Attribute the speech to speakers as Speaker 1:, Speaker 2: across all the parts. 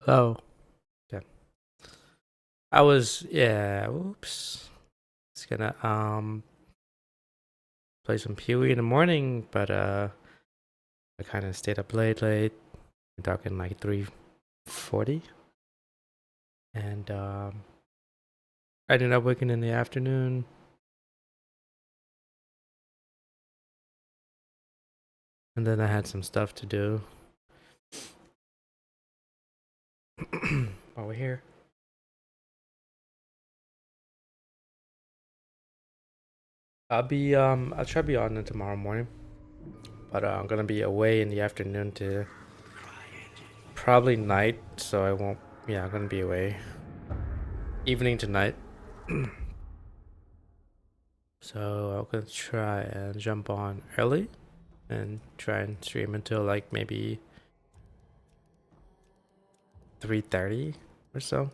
Speaker 1: Oh, okay. I was yeah. Oops. It's gonna play some Pee-wee in the morning, but I kind of stayed up late. I'm talking like 3:40, and I ended up waking in the afternoon. And then I had some stuff to do. While we're here. I'll try to be on it tomorrow morning. But I'm gonna be away in the afternoon to probably night, so I won't yeah, I'm gonna be away. Evening to night. So I'm gonna try and jump on early and try and stream until like maybe 3:30 or so.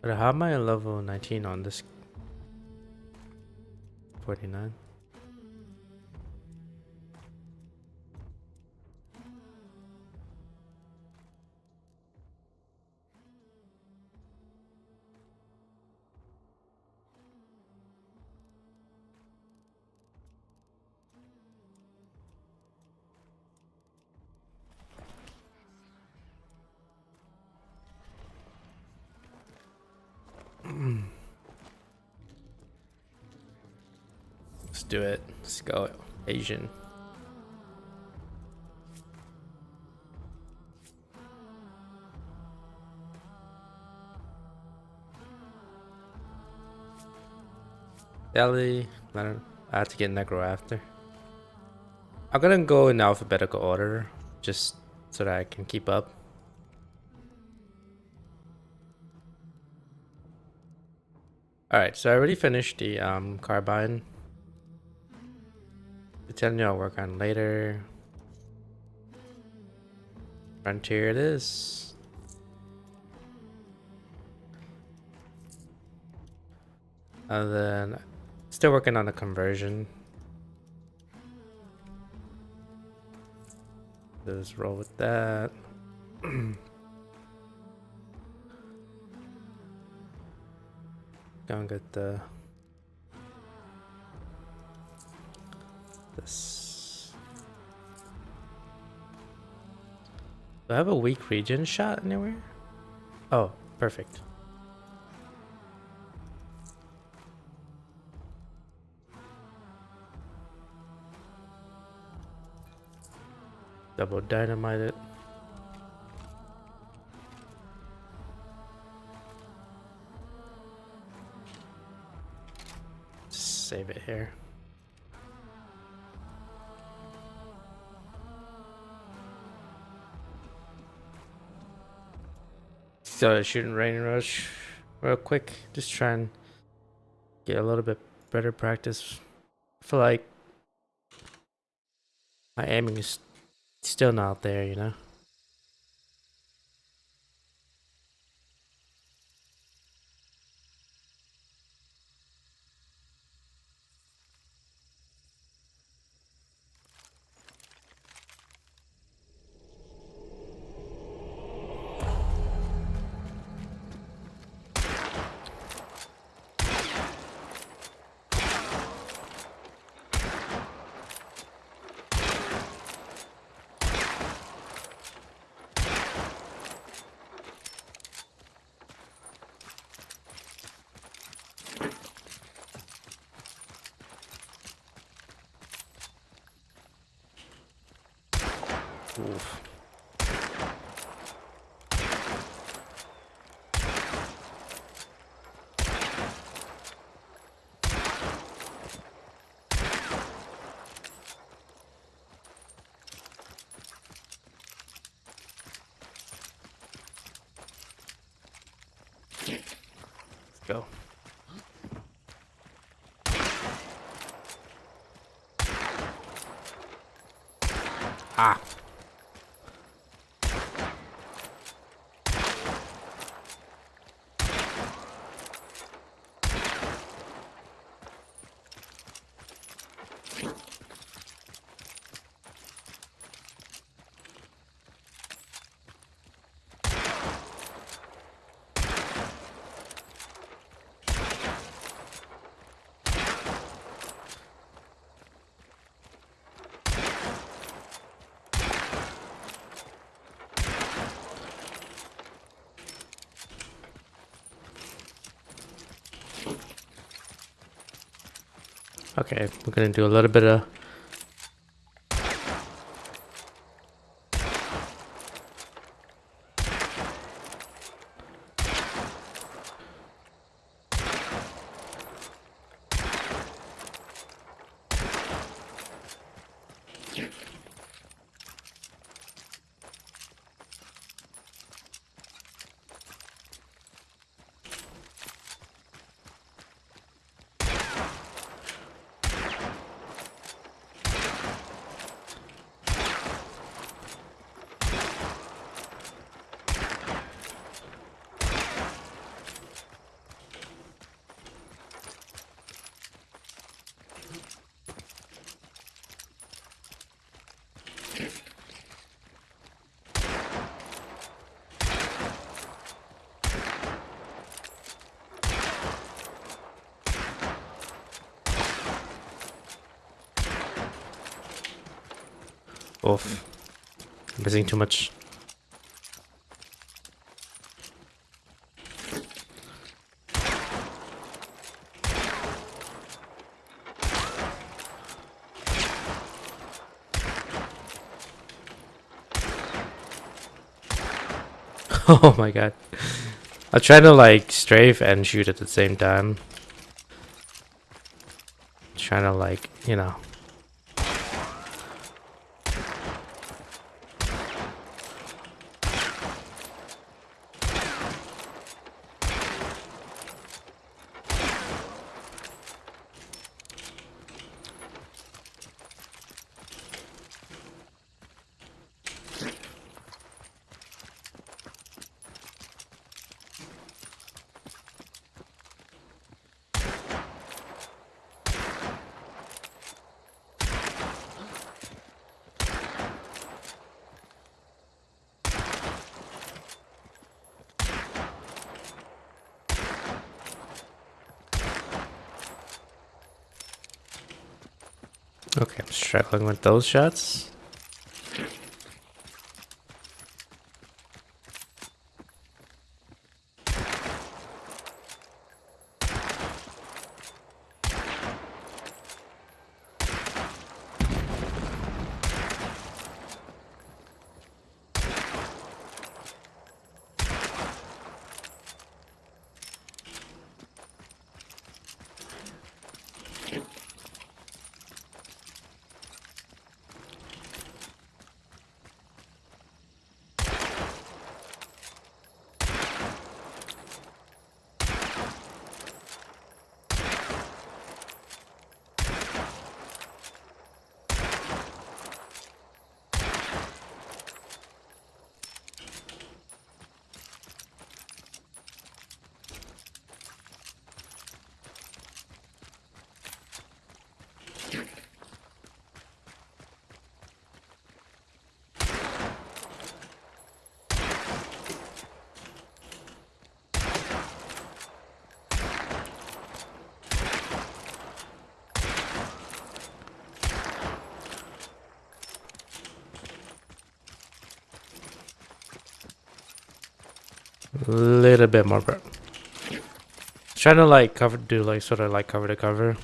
Speaker 1: But how am I at level 19 on this 49? Let's do it. Let's go Asian. Deli. I have to get Necro after. I'm gonna go in alphabetical order, just so that I can keep up. Alright, so I already finished the carbine. The 10 I'll work on later. Frontier it is. And then still working on the conversion. Just roll with that. Gonna get this. Do I have a weak regen shot anywhere? Oh, perfect. Double dynamite it. Just save it here. So shooting rain rush real quick. Just try and get a little bit better practice. I feel like my aiming is still not there, you know? Oof. Let's go. Ah. Okay, we're gonna do a little bit of oof. Missing too much. Oh my god. I'm trying to like strafe and shoot at the same time. Trying to like, you know. Okay, I'm struggling with those shots. A little bit more, bro. Trying to like do like sort of like cover to cover.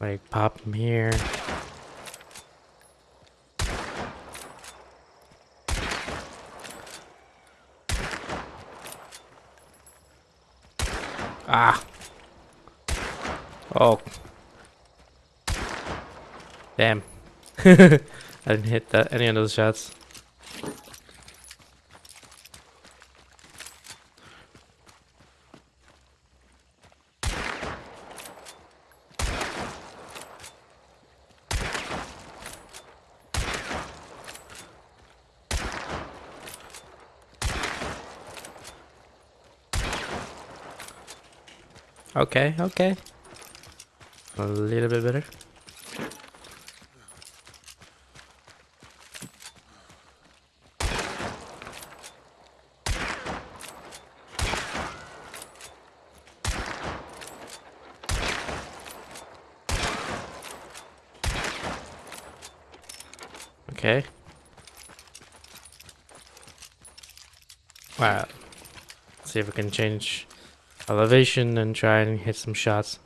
Speaker 1: Like pop them here. Ah. Oh. Damn. I didn't hit that any of those shots. Okay, okay. A little bit better. Okay. Wow. See if we can change elevation and try and hit some shots.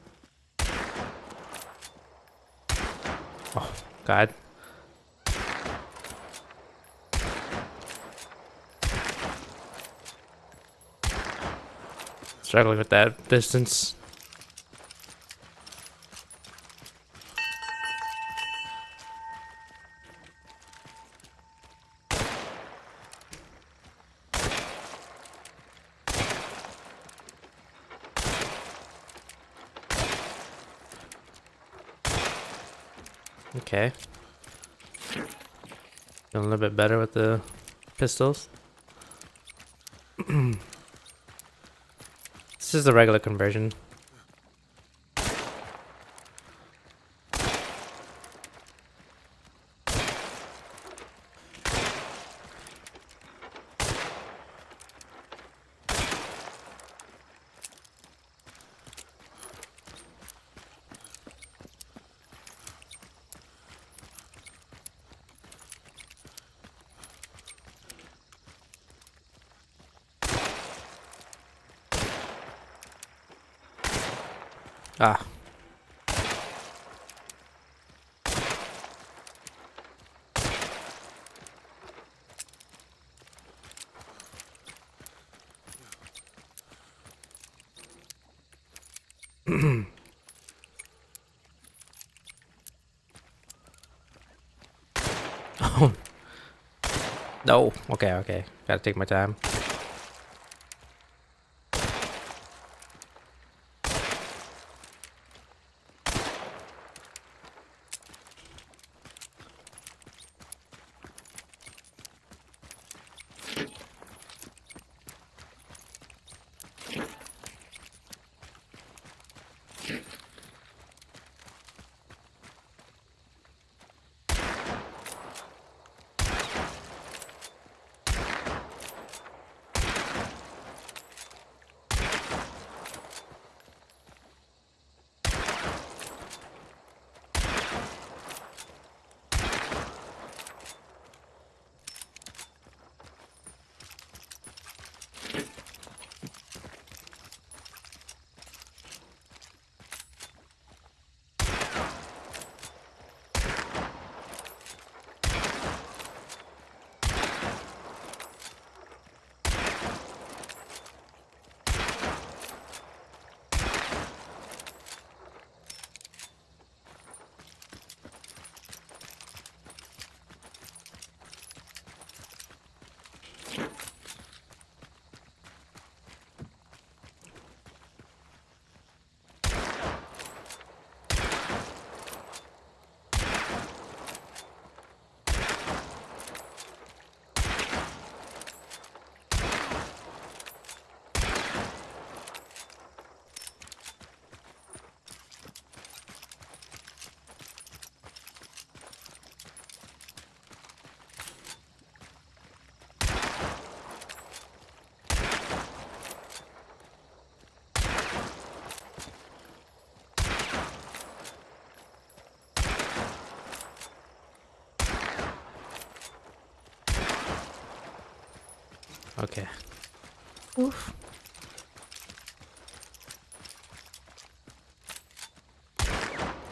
Speaker 1: god. Struggling with that distance. Okay. Feeling a little bit better with the pistols. This is the regular conversion. Ah. Oh. No. Okay, okay. Gotta take my time. Okay. Oof.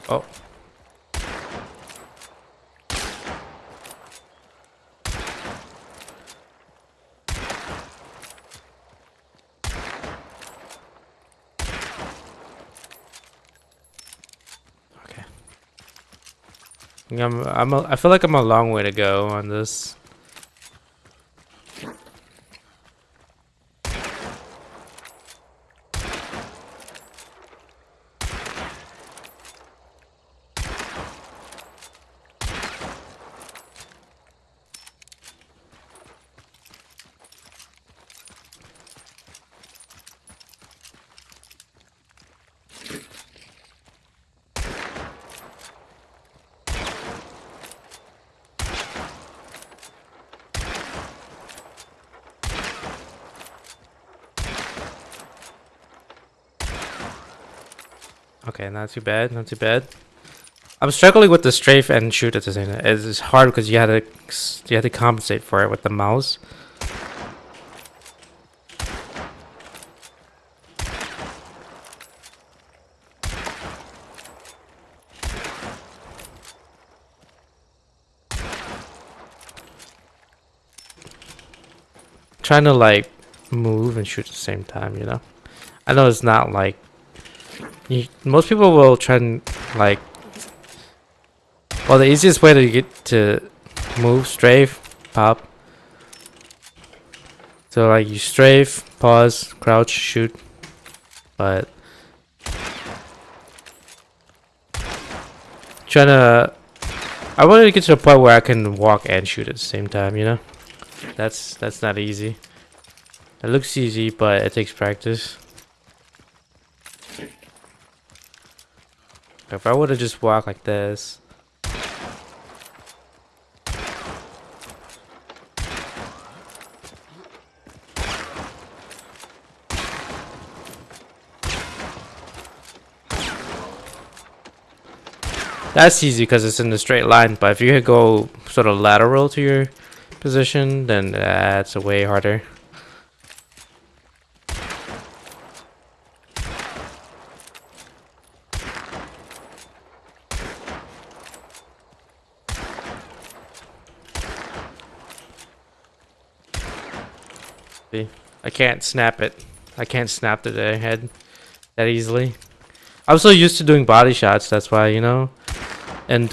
Speaker 1: Oh. Okay. I feel like I'm a long way to go on this. Okay, not too bad, not too bad. I'm struggling with the strafe and shoot at the same time. It's hard because you had to compensate for it with the mouse. trying to like move and shoot at the same time, you know. I know it's not like most people will try and like. Well, the easiest way to get to move, strafe, pop. So like you strafe, pause, crouch, shoot. But trying to, I wanted to get to the point where I can walk and shoot at the same time, you know. That's not easy. It looks easy, but it takes practice. If I would have just walked like this. That's easy because it's in a straight line, but if you go sort of lateral to your position, then that's way harder. See? I can't snap it. I can't snap the head that easily. I'm so used to doing body shots, that's why, you know. And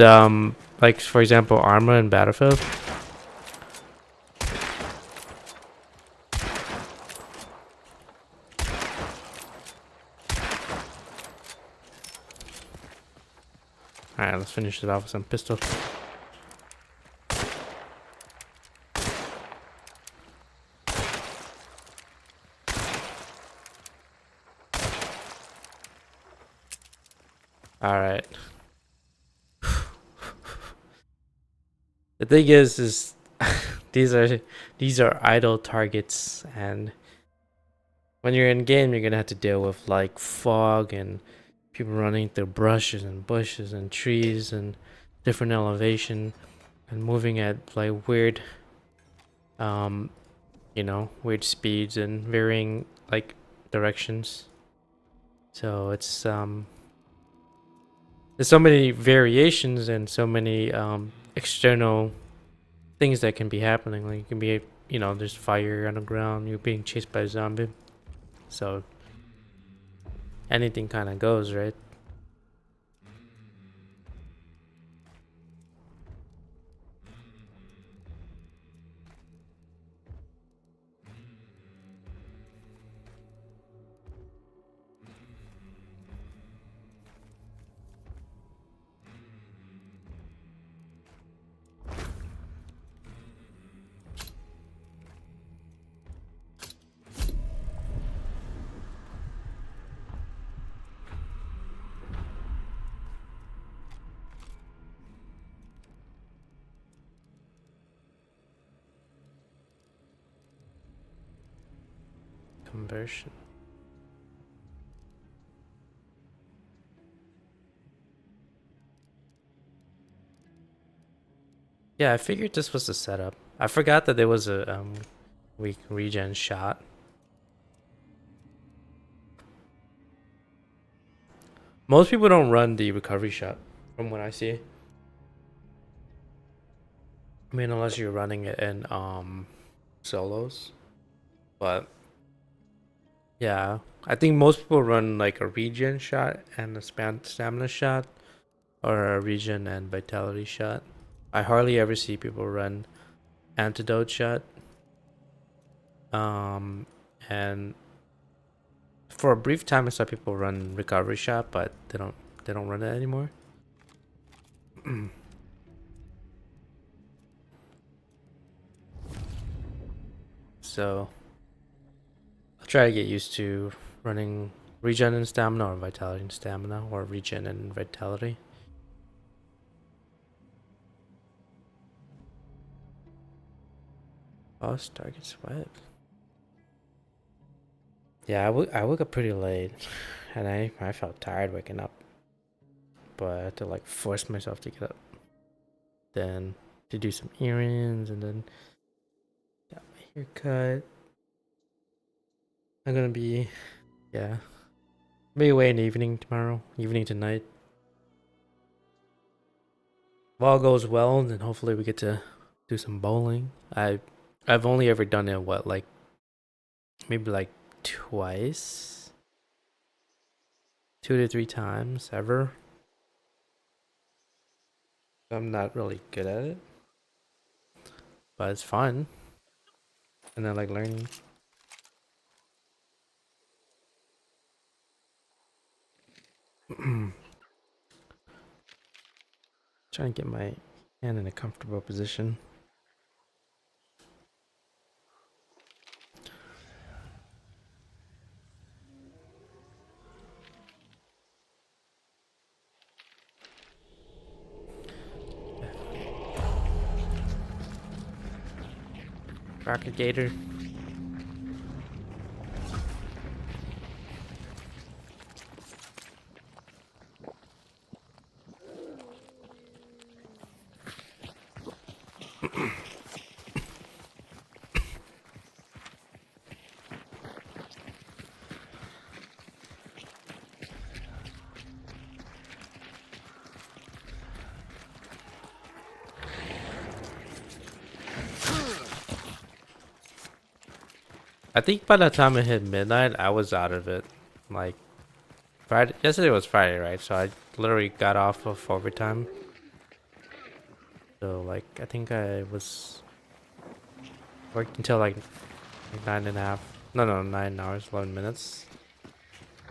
Speaker 1: like for example, armor in Battlefield. Alright, let's finish it off with some pistols. Alright. The thing is these are idle targets, and when you're in game you're gonna have to deal with like fog and people running through brushes and bushes and trees and different elevation and moving at like weird you know, weird speeds and varying like directions. So it's there's so many variations and so many external things that can be happening. Like it can be, you know, there's fire on the ground, you're being chased by a zombie. So anything kind of goes, right? Conversion. Yeah, I figured this was the setup. I forgot that there was a weak regen shot. Most people don't run the recovery shot, from what I see. I mean, unless you're running it in solos. But yeah, I think most people run like a regen shot and a stamina shot, or a regen and vitality shot. I hardly ever see people run antidote shot. And for a brief time I saw people run recovery shot, but they don't run it anymore. So I'll try to get used to running regen and stamina, or vitality and stamina, or regen and vitality. Boss target sweat. Yeah, I woke up pretty late, and I felt tired waking up, but I had to like force myself to get up. Then to do some errands, and then got my hair cut. I'm gonna be, yeah, be away in the evening tomorrow, evening tonight. If all goes well, then hopefully we get to do some bowling. I've only ever done it what, like maybe like twice, 2 to 3 times ever. I'm not really good at it, but it's fun, and I like learning. Trying to get my hand in a comfortable position. Rocket Gator. I think by the time it hit midnight, I was out of it. Like, Friday, yesterday was Friday, right? So I literally got off of overtime. So like, I think I was worked until like 9.5. No, 9 hours, 11 minutes.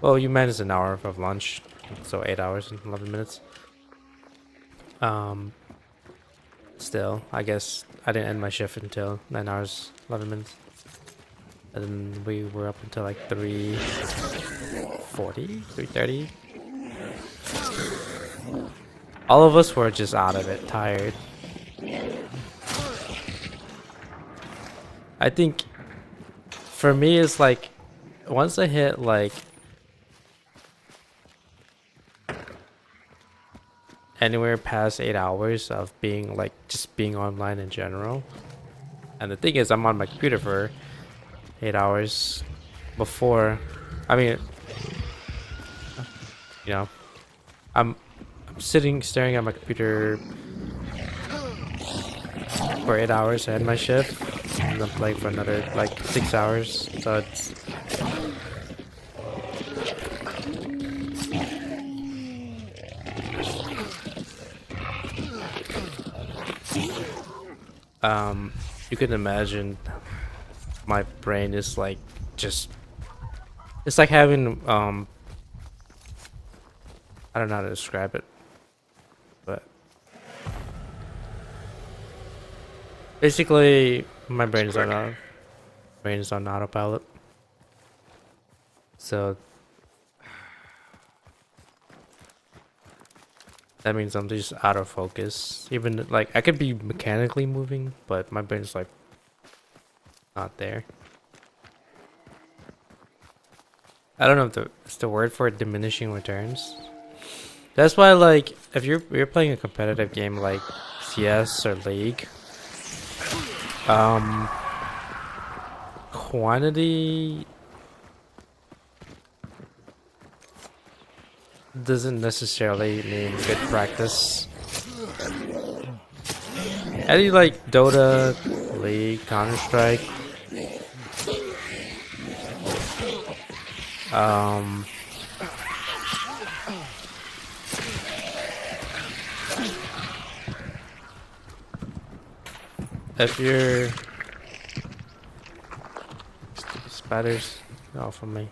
Speaker 1: Well, you minus an hour of lunch, so 8 hours and 11 minutes. Still, I guess I didn't end my shift until 9 hours, 11 minutes. And then we were up until like 3:40, 3:30. All of us were just out of it, tired. I think for me, it's like once I hit like anywhere past 8 hours of being like just being online in general. And the thing is, I'm on my computer for 8 hours before. I mean, you know, I'm sitting staring at my computer for 8 hours. I had my shift, and I'm playing for another like 6 hours. So it's you can imagine my brain is like just it's like having I don't know how to describe it, but basically my brain is on autopilot. So that means I'm just out of focus. Even like I could be mechanically moving, but my brain's like not there. I don't know if it's the word for it, diminishing returns. That's why, like, if you're playing a competitive game like CS or League, quantity doesn't necessarily mean good practice. Any like Dota, League, Counter-Strike, if you're spiders off of me.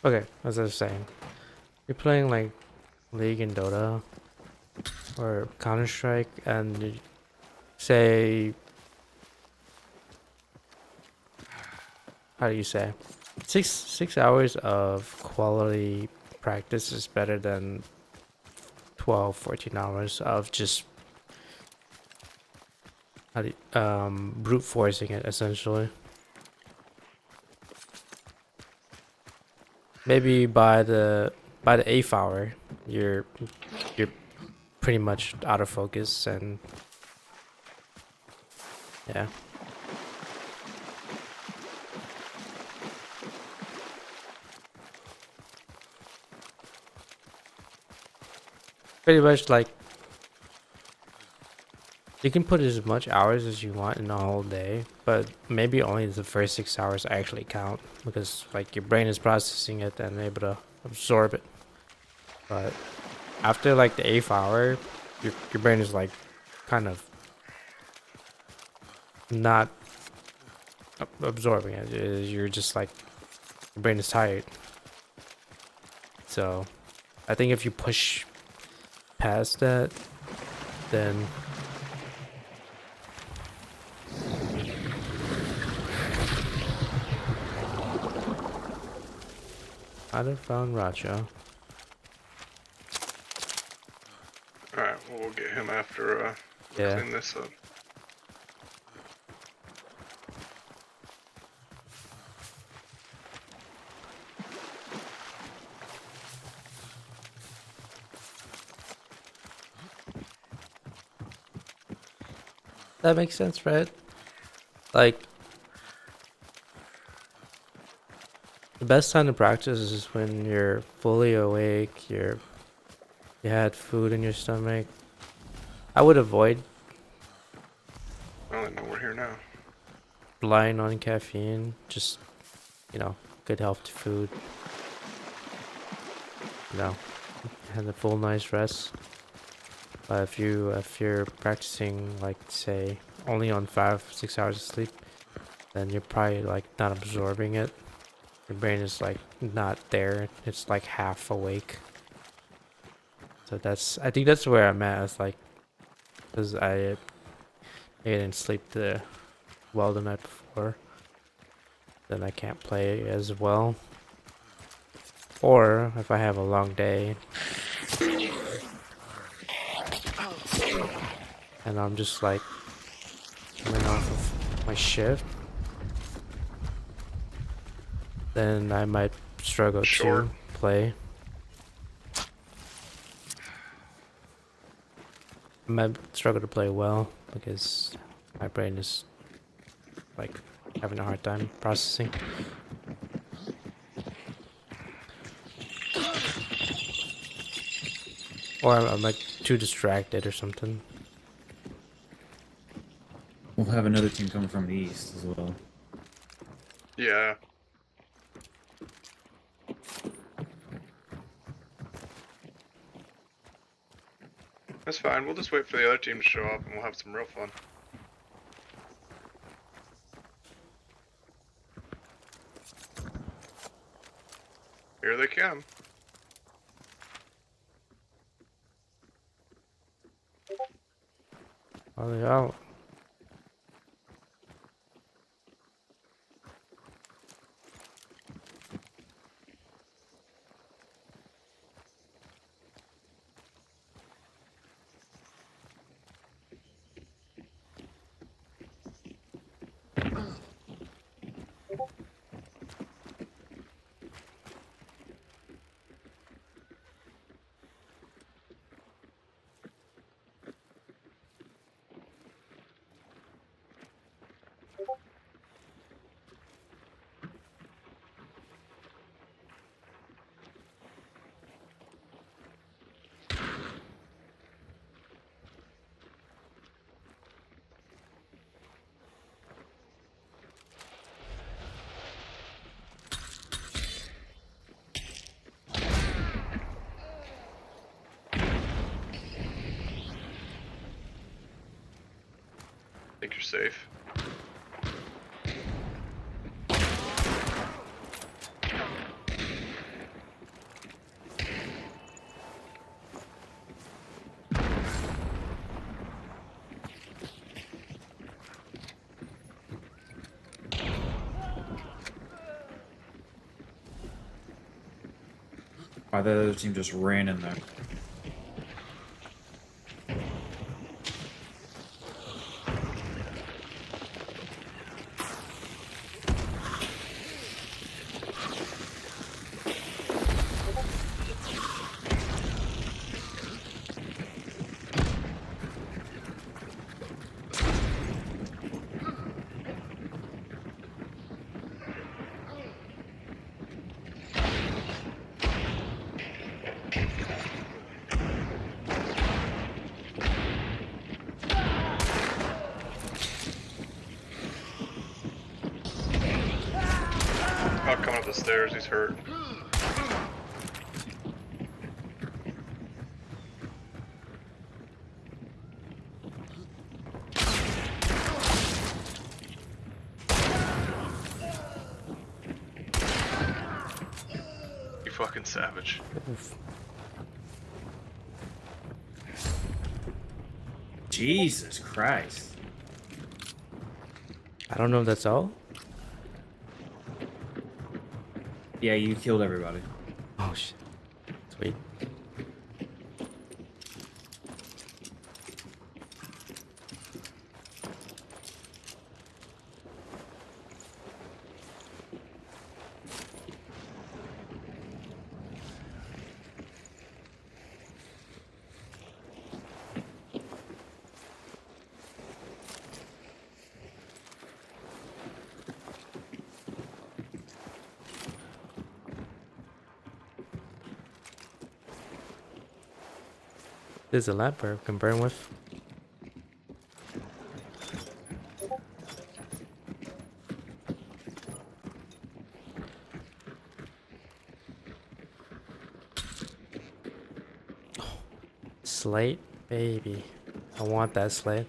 Speaker 1: Okay, as I was saying, you're playing like League and Dota or Counter-Strike, and you say, how do you say, 6 hours of quality practice is better than 12-14 hours of just brute forcing it, essentially. Maybe by the 8th hour, you're pretty much out of focus, and yeah. Pretty much like You can put as much hours as you want in a whole day, but maybe only the first 6 hours actually count because like your brain is processing it and able to absorb it. But after like the 8th hour, your brain is like kind of not absorbing it. You're just like your brain is tired. So I think if you push past that, then I'd have found Racha.
Speaker 2: Alright, well, we'll get him after we
Speaker 1: Yeah.
Speaker 2: clean this up.
Speaker 1: That makes sense, right? Like, the best time to practice is when you're fully awake, you had food in your stomach. I would avoid
Speaker 2: I only know we're here now.
Speaker 1: relying on caffeine, just, good healthy food, and a full nice rest. But if you're practicing like say only on 5-6 hours of sleep, then you're probably like not absorbing it. Your brain is like not there. It's like half awake. So I think that's where I'm at. It's like, because I didn't sleep well the night before, then I can't play as well. Or if I have a long day and I'm just like coming off of my shift, then I might struggle to play. I might struggle to play well because my brain is like having a hard time processing. Or I'm like too distracted or something.
Speaker 3: We'll have another team coming from the east as well.
Speaker 2: Yeah. That's fine. We'll just wait for the other team to show up and we'll have some real fun. Here they come.
Speaker 1: Are they out?
Speaker 2: Think you're safe.
Speaker 3: Why the other team just ran in there.
Speaker 2: the stairs. He's hurt. You fucking savage.
Speaker 1: Oof.
Speaker 3: Jesus Christ.
Speaker 1: I don't know if that's all.
Speaker 3: Yeah, you killed everybody.
Speaker 1: Oh shit. Sweet. There's a lamp I can burn with. Slate? Baby. I want that slate.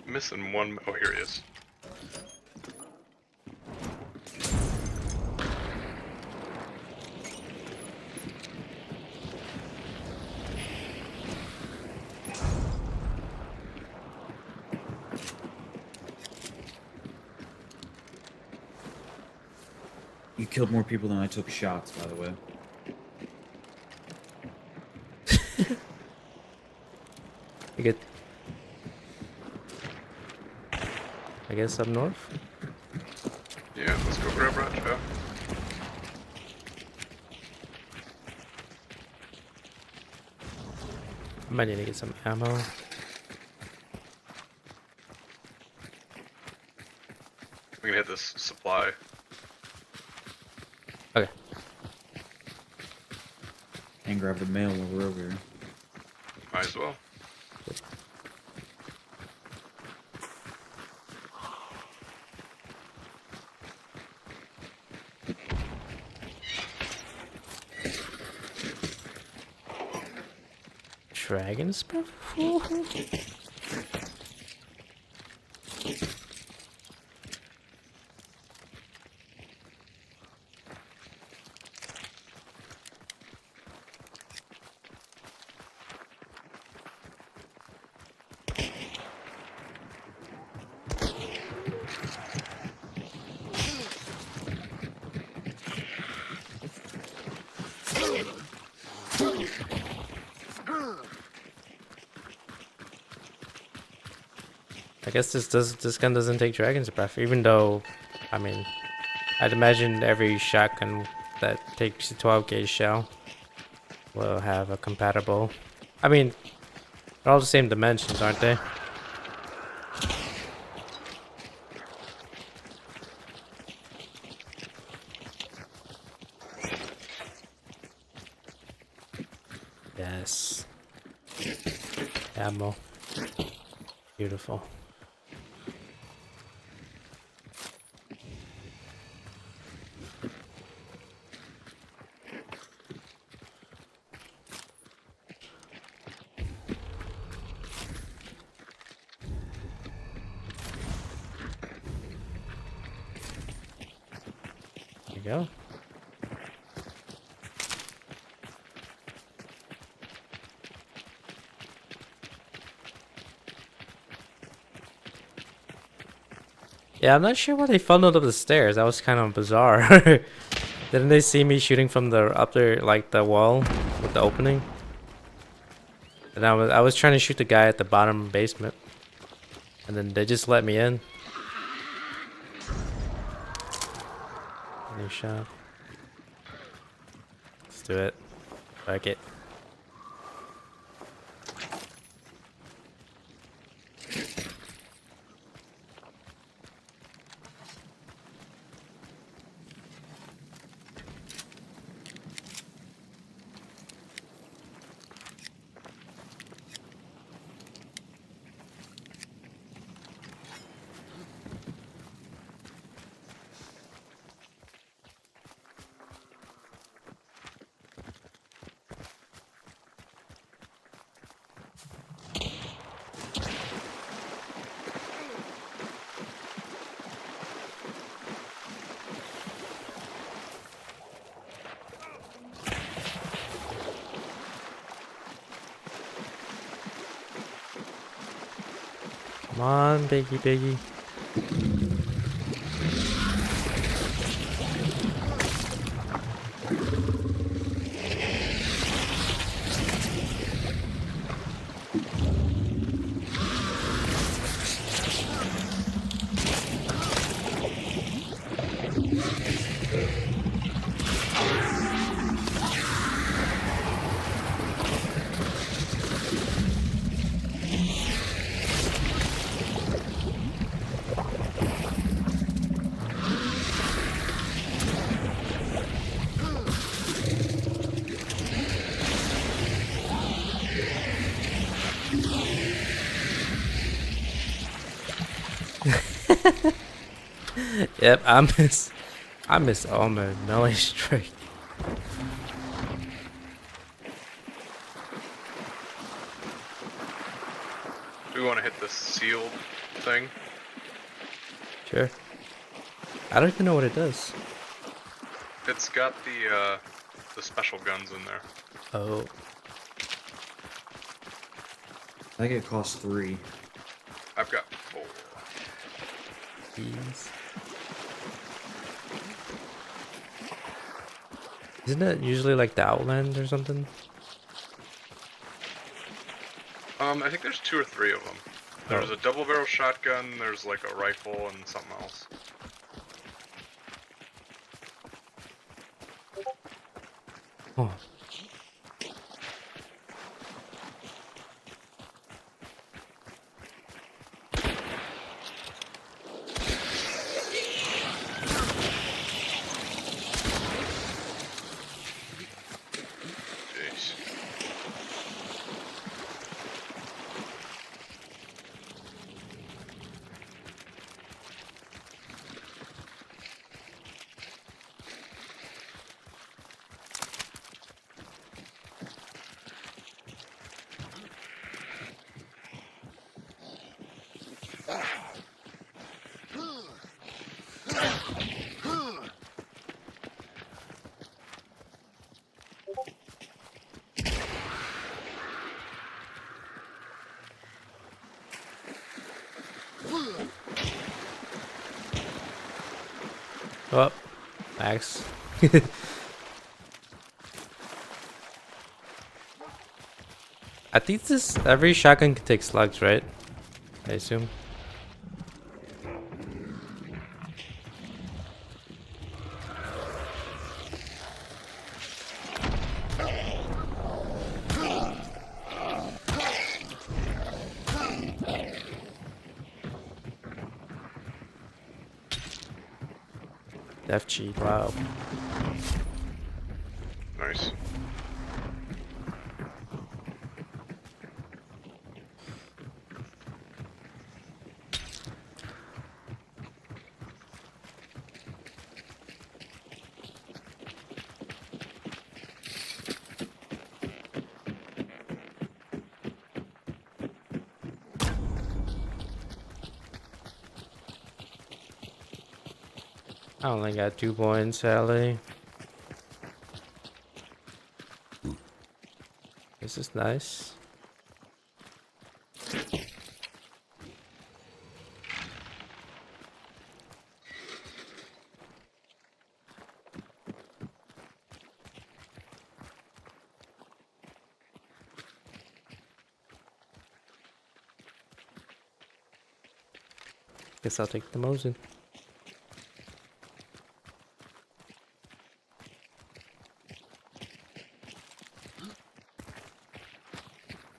Speaker 2: Missing one. Oh, here he is.
Speaker 3: You killed more people than I took shots, by the way.
Speaker 1: You get. I guess up north?
Speaker 2: Yeah, let's go grab Roger.
Speaker 1: I might need to get some ammo.
Speaker 2: We can hit this supply.
Speaker 1: Okay.
Speaker 3: And grab the mail while we're over here.
Speaker 2: Might as well.
Speaker 1: Dragon stuff? I guess this gun doesn't take dragon's breath, even though, I mean, I'd imagine every shotgun that takes a 12 gauge shell will have a compatible. I mean, they're all the same dimensions, aren't they? Yes. Ammo. Beautiful. There you go. Yeah, I'm not sure why they funneled up the stairs. That was kind of bizarre. Didn't they see me shooting from the up there, like the wall with the opening? And I was trying to shoot the guy at the bottom basement, and then they just let me in. New shot. Let's do it. Fuck it. Come on, Biggie, Biggie. Yep, I miss all my melee strike.
Speaker 2: Do we want to hit the sealed thing?
Speaker 1: Sure. I don't even know what it does.
Speaker 2: It's got the special guns in there.
Speaker 1: Oh,
Speaker 3: I think it costs 3.
Speaker 2: I've got 4.
Speaker 1: jeez. Isn't it usually like the Outland or something?
Speaker 2: I think there's 2 or 3 of them. There's
Speaker 1: Oh.
Speaker 2: a double barrel shotgun, there's like a rifle, and something else.
Speaker 1: Oh.
Speaker 2: Jeez.
Speaker 1: Oh, axe. I think this every shotgun can take slugs, right? I assume. Death cheat, wow.
Speaker 2: Nice.
Speaker 1: I only got 2 points, Sally. This is nice. Guess I'll take the Mosin.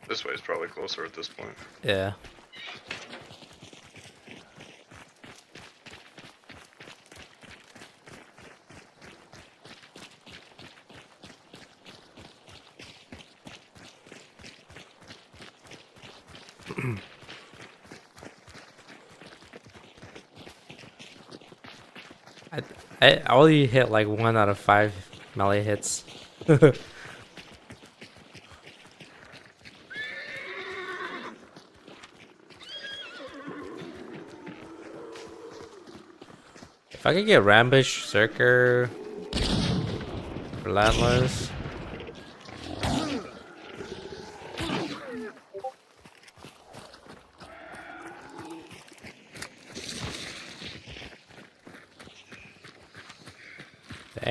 Speaker 2: This way is probably closer at this point.
Speaker 1: Yeah. I only hit like 1 out of 5 melee hits. If I could get Rambush, Zerker, Relentless.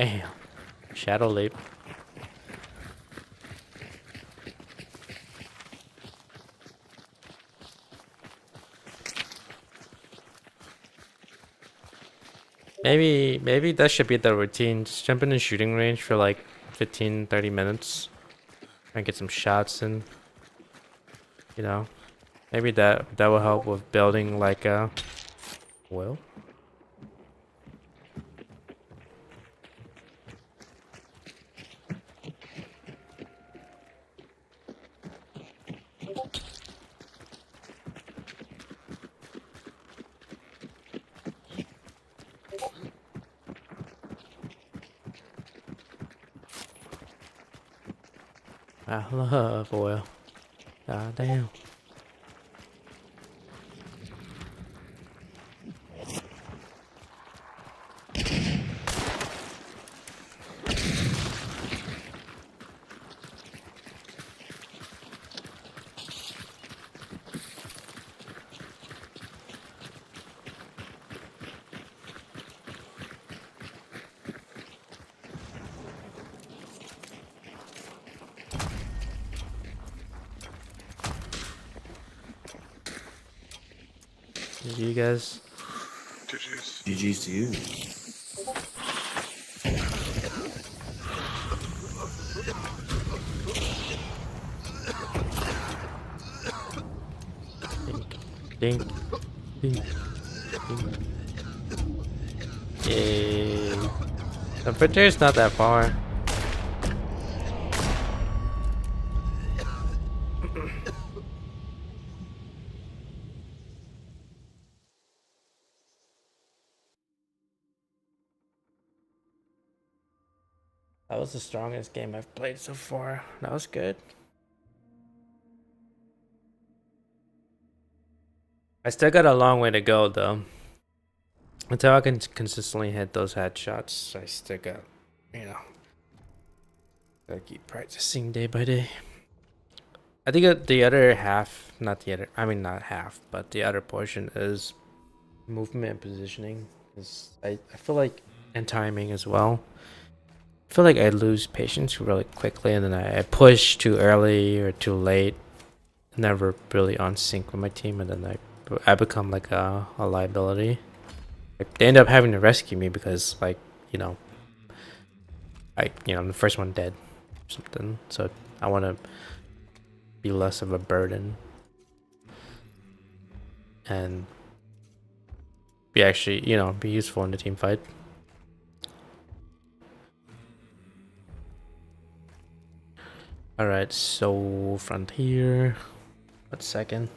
Speaker 1: Damn. Shadow leap. Maybe that should be the routine. Just jump in the shooting range for like 15-30 minutes and get some shots in. You know, maybe that will help with building like a well. I love oil. God damn. You guys.
Speaker 2: GG's.
Speaker 3: GG's to you.
Speaker 1: Dink. Dink. Dink. Yay. The frontier's not that far. That was the strongest game I've played so far. That was good. I still got a long way to go though. Until I can consistently hit those headshots, I still got, you know, gotta keep practicing day by day. I think the other half, not half, but the other portion is movement and positioning. Cause I feel like, and timing as well. I feel like I lose patience really quickly and then I push too early or too late. Never really on sync with my team and then I become like a liability. Like, they end up having to rescue me because like, you know, I'm the first one dead or something. So I want to be less of a burden and be actually, be useful in the team fight. Alright, so frontier. 1 second.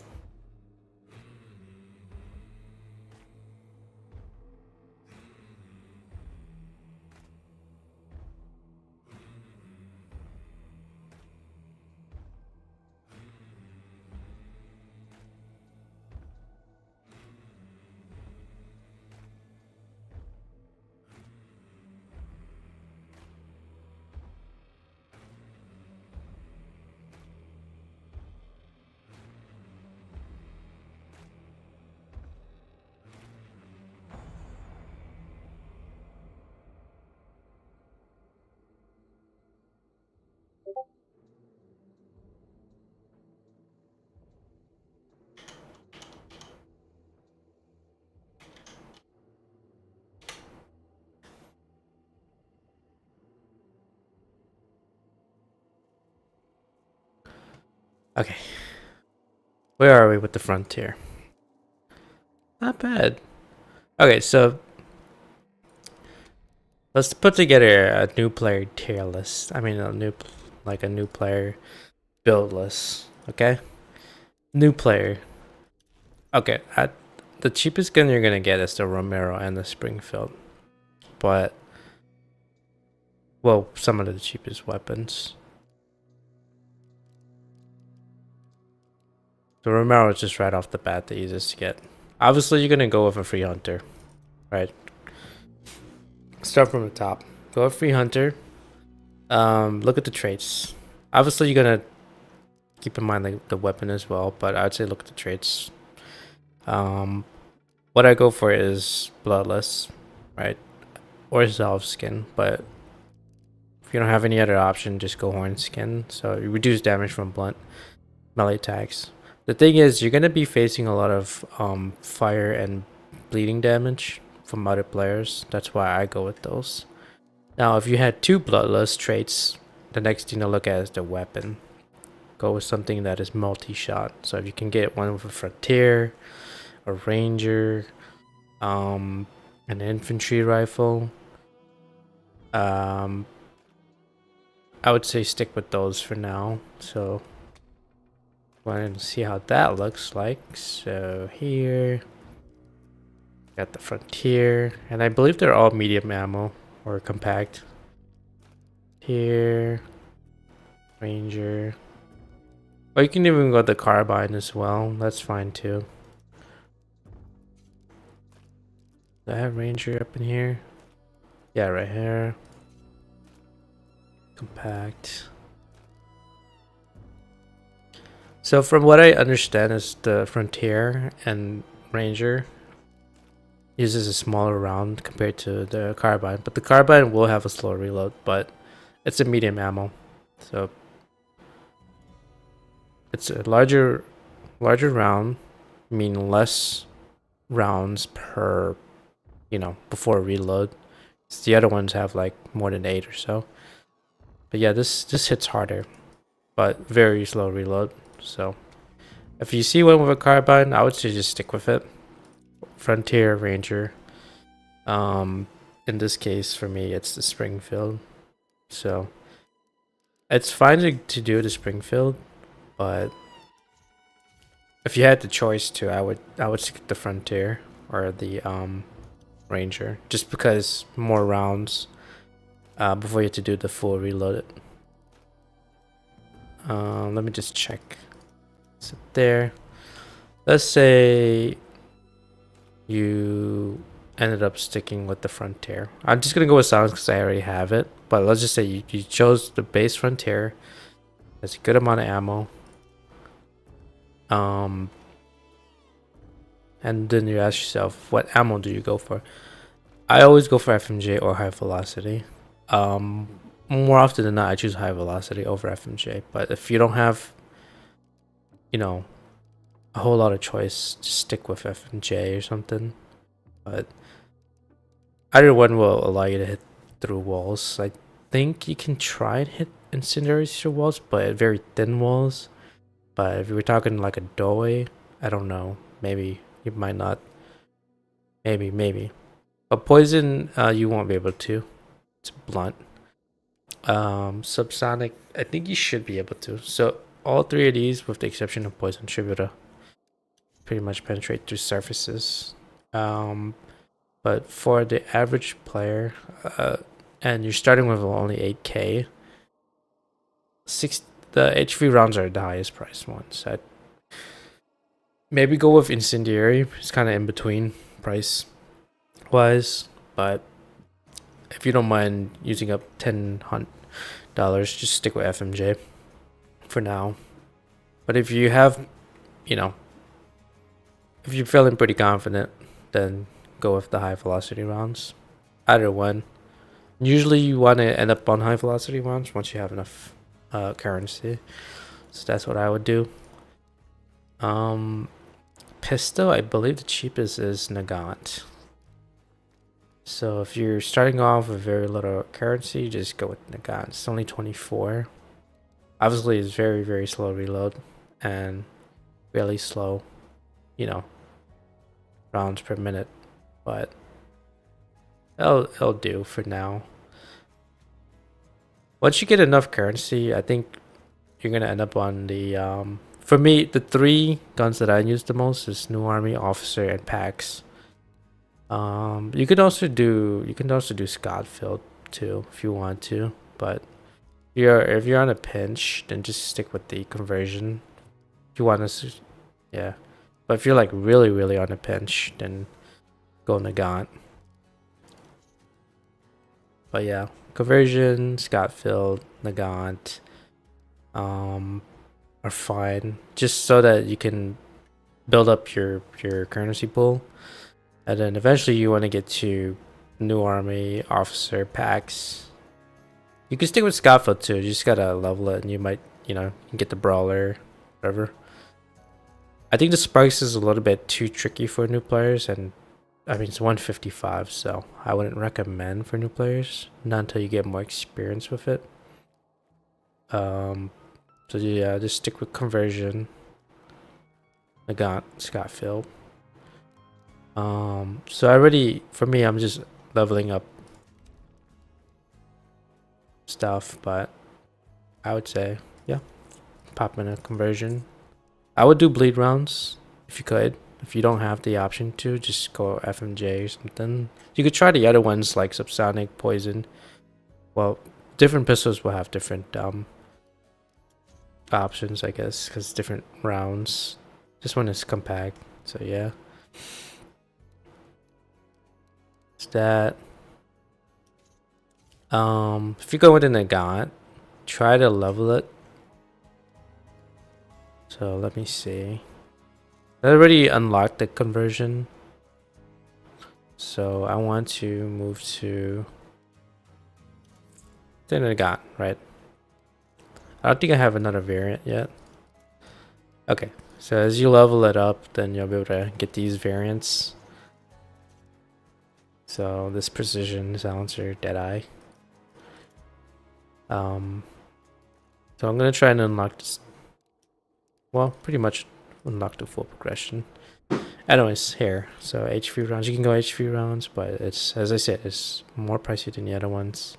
Speaker 1: Okay. Where are we with the frontier? Not bad. Okay, so let's put together a new player tier list. I mean, a new player build list. Okay, new player. Okay, the cheapest gun you're gonna get is the Romero and the Springfield, but well, some of the cheapest weapons. The Romero is just right off the bat the easiest to get. Obviously, you're gonna go with a free hunter, right? Start from the top. Go with free hunter. Look at the traits. Obviously, you're gonna keep in mind the weapon as well, but I'd say look at the traits. What I go for is bloodless, right, or Zalv skin, but you don't have any other option, just go Horn Skin. So you reduce damage from blunt melee attacks. The thing is, you're gonna be facing a lot of fire and bleeding damage from other players. That's why I go with those. Now, if you had 2 bloodlust traits, the next thing to look at is the weapon. Go with something that is multi-shot. So if you can get one with a Frontier, a Ranger, an infantry rifle, I would say stick with those for now. So want to see how that looks like. So here, got the Frontier, and I believe they're all medium ammo or compact. Here, Ranger. Or you can even go the Carbine as well. That's fine too. Do I have Ranger up in here? Yeah, right here. Compact. So from what I understand is the Frontier and Ranger uses a smaller round compared to the Carbine. But the Carbine will have a slower reload, but it's a medium ammo. So it's a larger round, mean less rounds per, before reload. The other ones have like more than 8 or so. But yeah, this hits harder, but very slow reload. So if you see one with a Carbine, I would say just stick with it. Frontier, Ranger. In this case for me it's the Springfield. So it's fine to do the Springfield, but if you had the choice to, I would stick the Frontier or the Ranger, just because more rounds before you have to do the full reload. Let me just check. Is it there? Let's say you ended up sticking with the Frontier. I'm just gonna go with Silence because I already have it. But let's just say you chose the base Frontier. That's a good amount of ammo. And then you ask yourself, what ammo do you go for? I always go for FMJ or high velocity. More often than not, I choose high velocity over FMJ. But if you don't have, a whole lot of choice, just stick with FMJ or something. But either one will allow you to hit through walls. I think you can try and hit incendiaries through walls, but very thin walls. But if you were talking like a doorway, I don't know. Maybe you might not. Maybe. But poison, you won't be able to. It's blunt. Subsonic, I think you should be able to. So all 3 of these, with the exception of poison, should be able to pretty much penetrate through surfaces. But for the average player, and you're starting with only 8k, the HV rounds are the highest priced ones. I'd maybe go with incendiary. It's kind of in between price wise, but if you don't mind using up $10, just stick with FMJ for now. But if you have, if you're feeling pretty confident, then go with the high velocity rounds. Either one. Usually you want to end up on high velocity rounds once you have enough currency. So that's what I would do. Pistol, I believe the cheapest is Nagant. So if you're starting off with very little currency, just go with Nagant. It's only 24. Obviously, it's very, very slow reload and really slow, rounds per minute. But it'll do for now. Once you get enough currency, I think you're gonna end up on the for me, the 3 guns that I use the most is New Army, Officer, and Pax. You can also do Scottfield too if you want to, but if you're on a pinch, then just stick with the conversion. If you want to, yeah. But if you're like really, really on a pinch, then go Nagant. But yeah, conversion, Scottfield, Nagant, are fine, just so that you can build up your currency pool, and then eventually you want to get to New Army, Officer, Pax, You can stick with Scoutfoot too. You just gotta level it, and you might, you know, you can get the Brawler, whatever. I think the Sparks is a little bit too tricky for new players, and I mean it's 155, so I wouldn't recommend for new players. Not until you get more experience with it. So yeah, just stick with conversion. I got Scottfield. So for me, I'm just leveling up stuff, but I would say, yeah, pop in a conversion. I would do bleed rounds if you could. If you don't have the option to, just go FMJ or something. You could try the other ones like subsonic, poison. Well, different pistols will have different options, I guess, because different rounds. This one is compact, so yeah. It's that. If you go with an Agant, try to level it. So let me see. I already unlocked the conversion. So I want to move to the Agant, right? I don't think I have another variant yet. Okay, so as you level it up, then you'll be able to get these variants. So this precision, silencer, deadeye. So I'm gonna try and unlock this. Well, pretty much unlock the full progression. Anyways, here. So HV rounds, you can go HV rounds, but it's, as I said, it's more pricey than the other ones.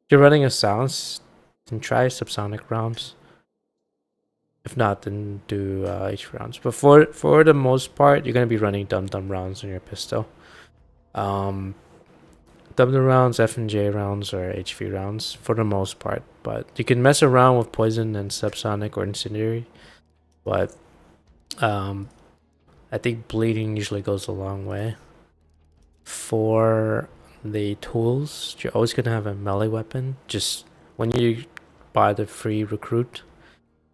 Speaker 1: If you're running a silence, then try subsonic rounds. If not, then do HV rounds. But for the most part, you're gonna be running dum-dum rounds on your pistol. Dum-dum rounds, F and J rounds, or HV rounds for the most part. But you can mess around with poison and subsonic or incendiary. But I think bleeding usually goes a long way. For the tools, you're always gonna have a melee weapon. Just when you buy the free recruit,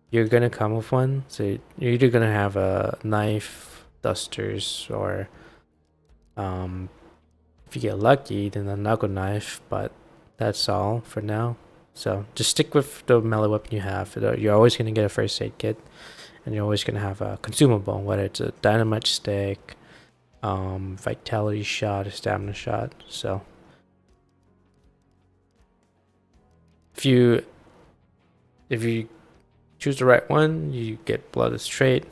Speaker 1: you're gonna come with one. So you're either gonna have a knife, dusters, or if you get lucky, then a knuckle knife. But that's all for now. So just stick with the melee weapon you have. You're always gonna get a first aid kit, and you're always gonna have a consumable, whether it's a dynamite stick, vitality shot, a stamina shot. So if you choose the right one, you get blood as trait,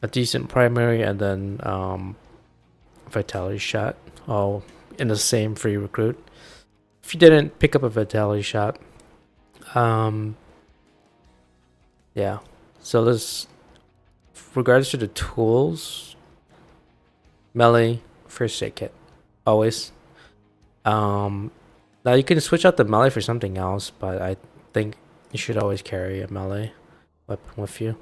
Speaker 1: a decent primary, and then vitality shot, all in the same free recruit. If you didn't pick up a vitality shot, yeah. So this, regards to the tools, melee, first aid kit, always. Now you can switch out the melee for something else, but I think you should always carry a melee weapon with you.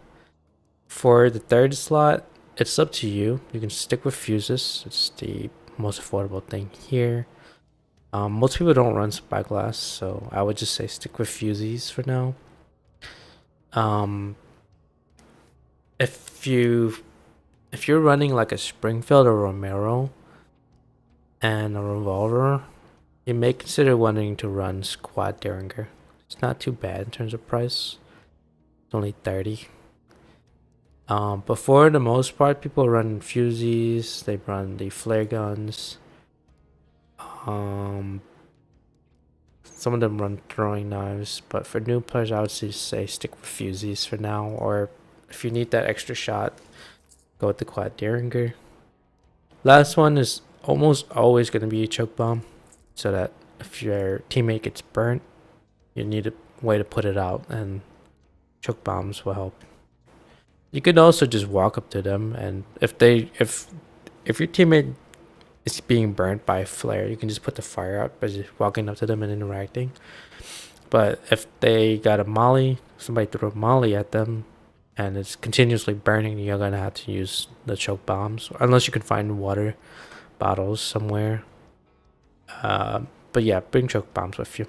Speaker 1: For the third slot, it's up to you. You can stick with fuses. It's the most affordable thing here. Most people don't run spyglass, so I would just say stick with fusies for now. If you're running like a Springfield or Romero and a revolver, you may consider wanting to run Squad Derringer. It's not too bad in terms of price. It's only 30. But for the most part, people run fusies. They run the flare guns. Some of them run throwing knives, but for new players, I would say stick with fusies for now. Or if you need that extra shot, go with the Quad Derringer. Last one is almost always going to be a choke bomb, so that if your teammate gets burnt, you need a way to put it out, and choke bombs will help. You could also just walk up to them, and if your teammate is being burnt by a flare, you can just put the fire out by just walking up to them and interacting. But if they got a molly, somebody threw a molly at them, and it's continuously burning, you're gonna have to use the choke bombs, unless you can find water bottles somewhere. But yeah, bring choke bombs with you.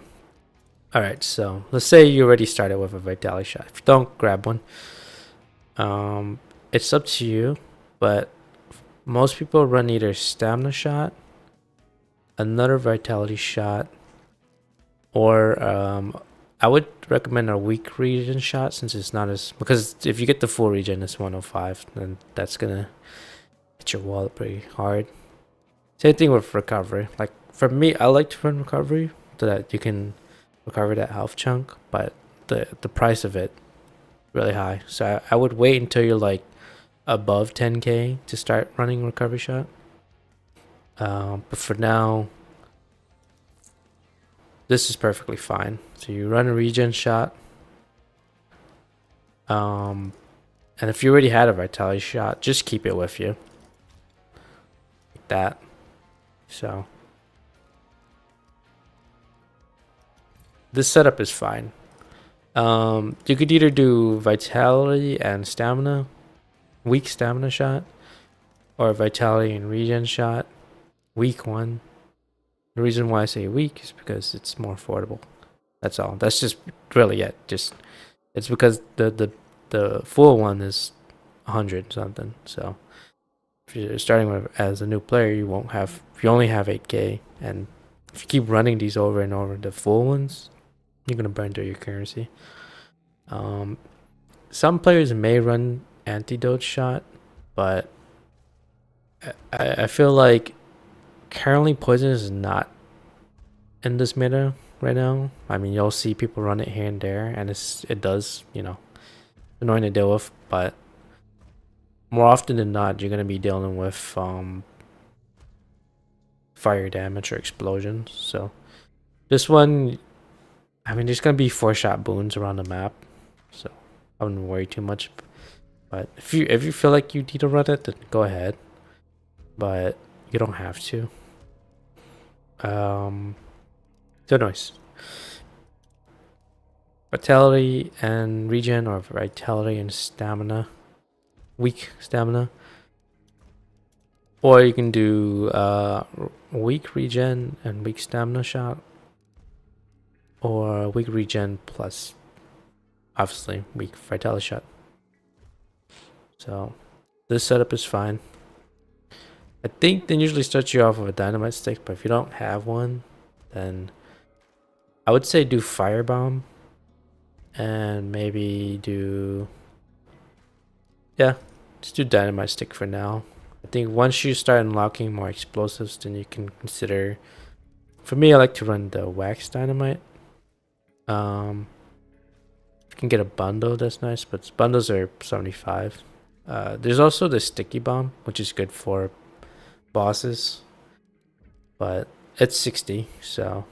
Speaker 1: Alright, so let's say you already started with a vitality shot. If you don't, grab one. It's up to you, but most people run either stamina shot, another vitality shot, Or I would recommend a weak regen shot since it's not as, because if you get the full regen, it's 105, then that's gonna hit your wallet pretty hard. Same thing with recovery. Like for me, I like to run recovery so that you can recover that health chunk, but the price of it really high. So I would wait until you're like above 10k to start running recovery shot. But for now, this is perfectly fine. So you run a regen shot. And if you already had a vitality shot, just keep it with you. Like that. So this setup is fine. You could either do vitality and stamina, weak stamina shot, or vitality and regen shot, weak one. The reason why I say weak is because it's more affordable. That's all. That's just really it. Just it's because the full one is 100 something. So if you're starting with as a new player, you only have 8k, and if you keep running these over and over, the full ones, you're gonna burn through your currency. Some players may run antidote shot, but I feel like currently poison is not in this meta right now. I mean, you'll see people run it here and there, and it does, annoying to deal with, but more often than not, you're gonna be dealing with fire damage or explosions. So this one, I mean, there's gonna be 4-shot boons around the map, so I wouldn't worry too much. But if you feel like you need to run it, then go ahead, but you don't have to. So nice. Vitality and regen, or vitality and stamina, weak stamina. Or you can do weak regen and weak stamina shot, or weak regen plus obviously weak vitality shot. So this setup is fine. I think they usually start you off with a dynamite stick, but if you don't have one, then I would say do firebomb, and maybe just do dynamite stick for now. I think once you start unlocking more explosives, then you can consider. For me, I like to run the wax dynamite. You can get a bundle, that's nice, but bundles are 75. There's also the sticky bomb, which is good for bosses, but it's 60. So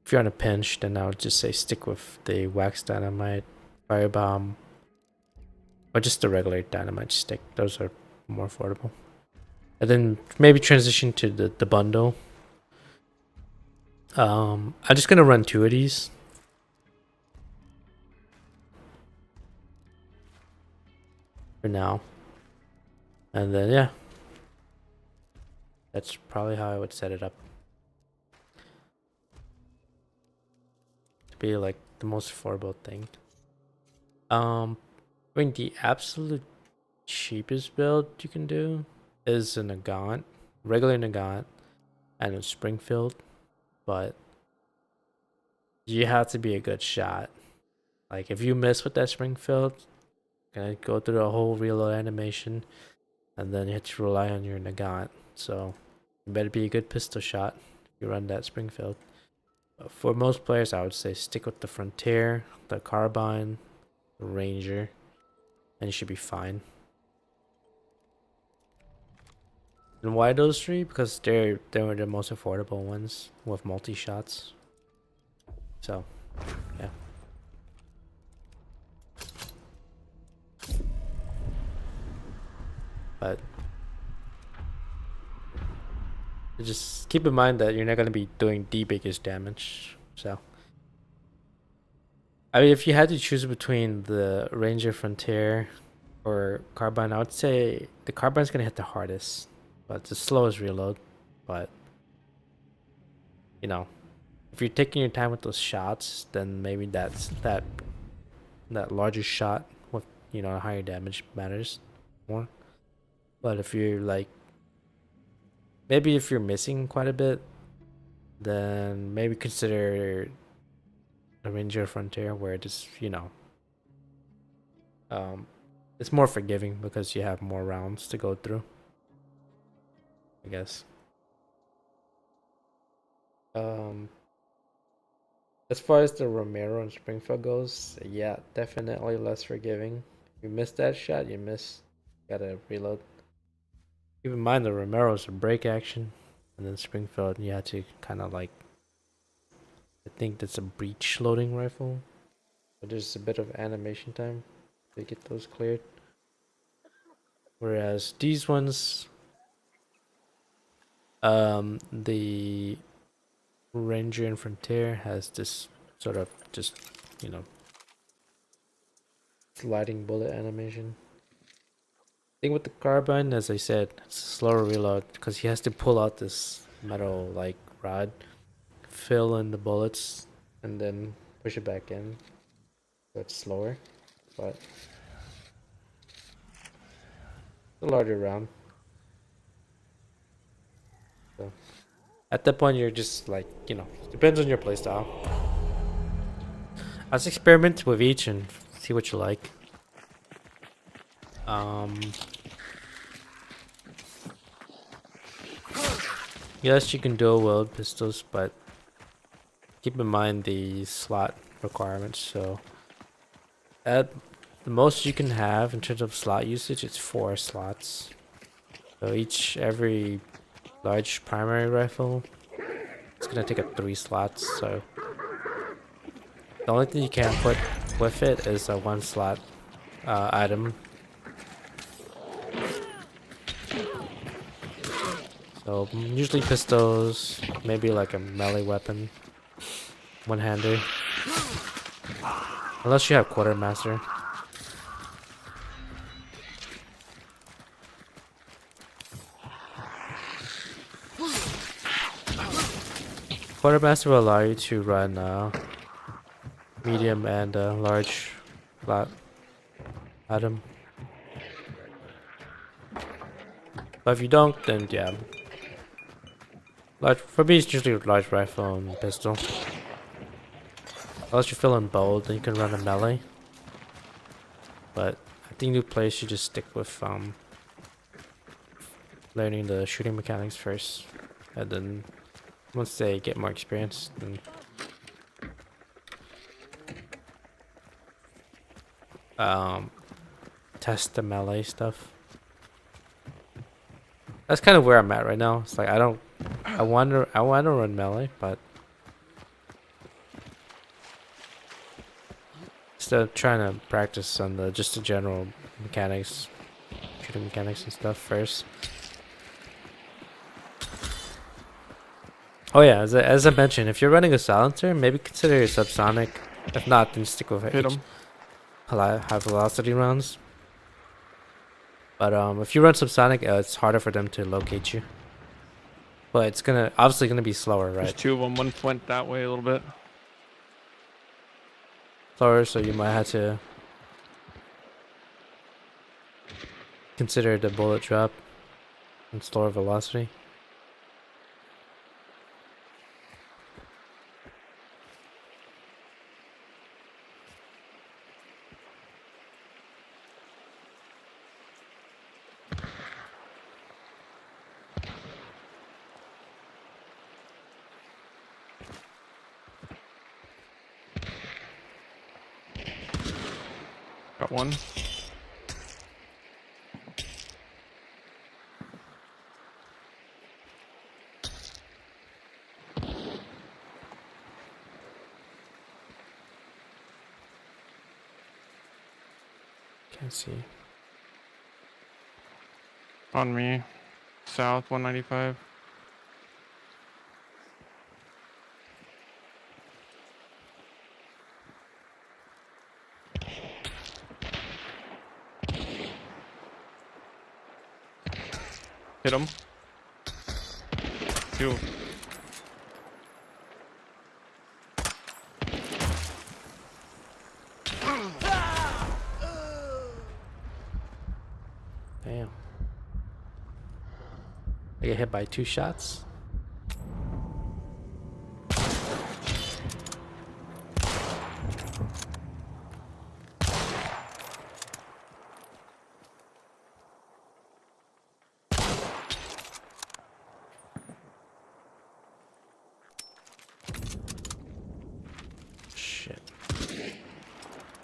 Speaker 1: if you're on a pinch, then I would just say stick with the wax dynamite, firebomb, or just the regular dynamite stick. Those are more affordable. And then maybe transition to the bundle. I'm just gonna run 2 of these. For now. And then yeah. That's probably how I would set it up. To be like the most affordable thing. I mean, the absolute cheapest build you can do is a Nagant, regular Nagant, and a Springfield, but you have to be a good shot. Like if you miss with that Springfield, gonna go through the whole reload animation, and then you have to rely on your Nagant. So you better be a good pistol shot if you run that Springfield. But for most players, I would say stick with the Frontier, the Carbine, the Ranger, and you should be fine. And why those 3? Because they were the most affordable ones with multi shots. So, yeah. But just keep in mind that you're not going to be doing the biggest damage. So, I mean, if you had to choose between the Ranger, Frontier, or Carbine, I would say the Carbine's going to hit the hardest. But it's the slowest reload. But, if you're taking your time with those shots, then maybe that's that larger shot with, higher damage matters more. But if you're like, maybe if you're missing quite a bit, Then maybe consider a Ranger Frontier where it is, it's more forgiving because you have more rounds to go through, I guess. As far as the Romero and Springfield goes, yeah, definitely less forgiving. If you miss that shot, you miss. Gotta reload. Keep in mind the Romero's a break action, and then Springfield you had to kind of like. I think that's a breach loading rifle, but there's a bit of animation time to get those cleared. Whereas these ones, the Ranger and Frontier has this sort of just, sliding bullet animation. Thing with the carbine, as I said, it's a slower reload because he has to pull out this metal like rod, fill in the bullets, and then push it back in. So it's slower, but it's a larger round. So at that point, you're just like, depends on your playstyle. Let's experiment with each and see what you like. Yes, you can dual wield pistols, but keep in mind the slot requirements. So at the most you can have in terms of slot usage, it's 4 slots. So every large primary rifle, it's gonna take up 3 slots. So the only thing you can put with it is a 1 slot item. So usually pistols, maybe like a melee weapon, one-hander, unless you have quartermaster. Quartermaster will allow you to run medium and large flat item. But if you don't, then yeah. For me, it's usually a large rifle and pistol. Unless you're feeling bold, then you can run a melee. But I think new players should just stick with learning the shooting mechanics first, and then once they get more experience, then test the melee stuff. That's kind of where I'm at right now. It's like I want to run melee, but still trying to practice on the general mechanics, shooting mechanics and stuff first. Oh yeah, as I mentioned, if you're running a silencer, maybe consider subsonic. If not, then stick with high velocity rounds. But if you run subsonic, it's harder for them to locate you. But it's obviously gonna be slower, right?
Speaker 4: There's 2 of them. One went that way a little bit.
Speaker 1: Slower, so you might have to consider the bullet drop and slower velocity.
Speaker 4: Got one.
Speaker 1: Can't see.
Speaker 4: On me. South 195. Hit him. 2.
Speaker 1: Damn. I get hit by 2 shots.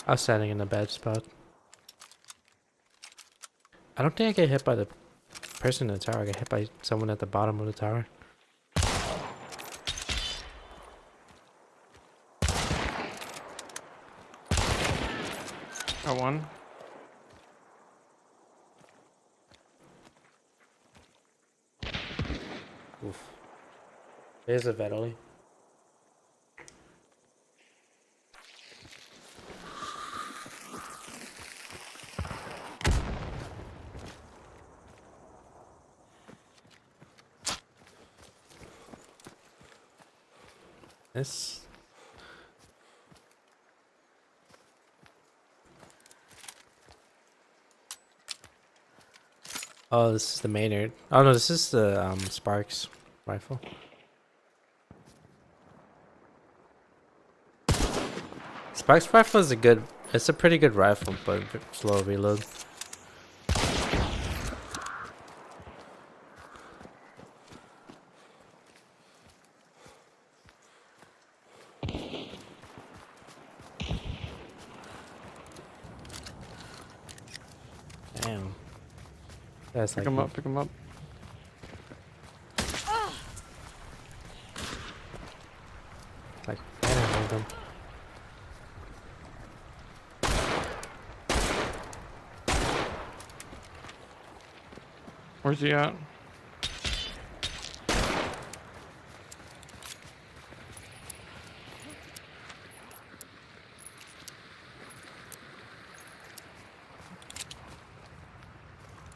Speaker 1: I was standing in a bad spot. I don't think I get hit by the person in the tower. I get hit by someone at the bottom of the tower.
Speaker 4: Got one.
Speaker 1: Oof. There's a Vetoli. This. Oh, this is the Maynard. Oh no, this is the Sparks rifle. Sparks rifle is a good. It's a pretty good rifle, but slow reload. Damn. That's
Speaker 4: Pick
Speaker 1: like
Speaker 4: him up, pick him up.
Speaker 1: like hold them.
Speaker 4: Where's he at?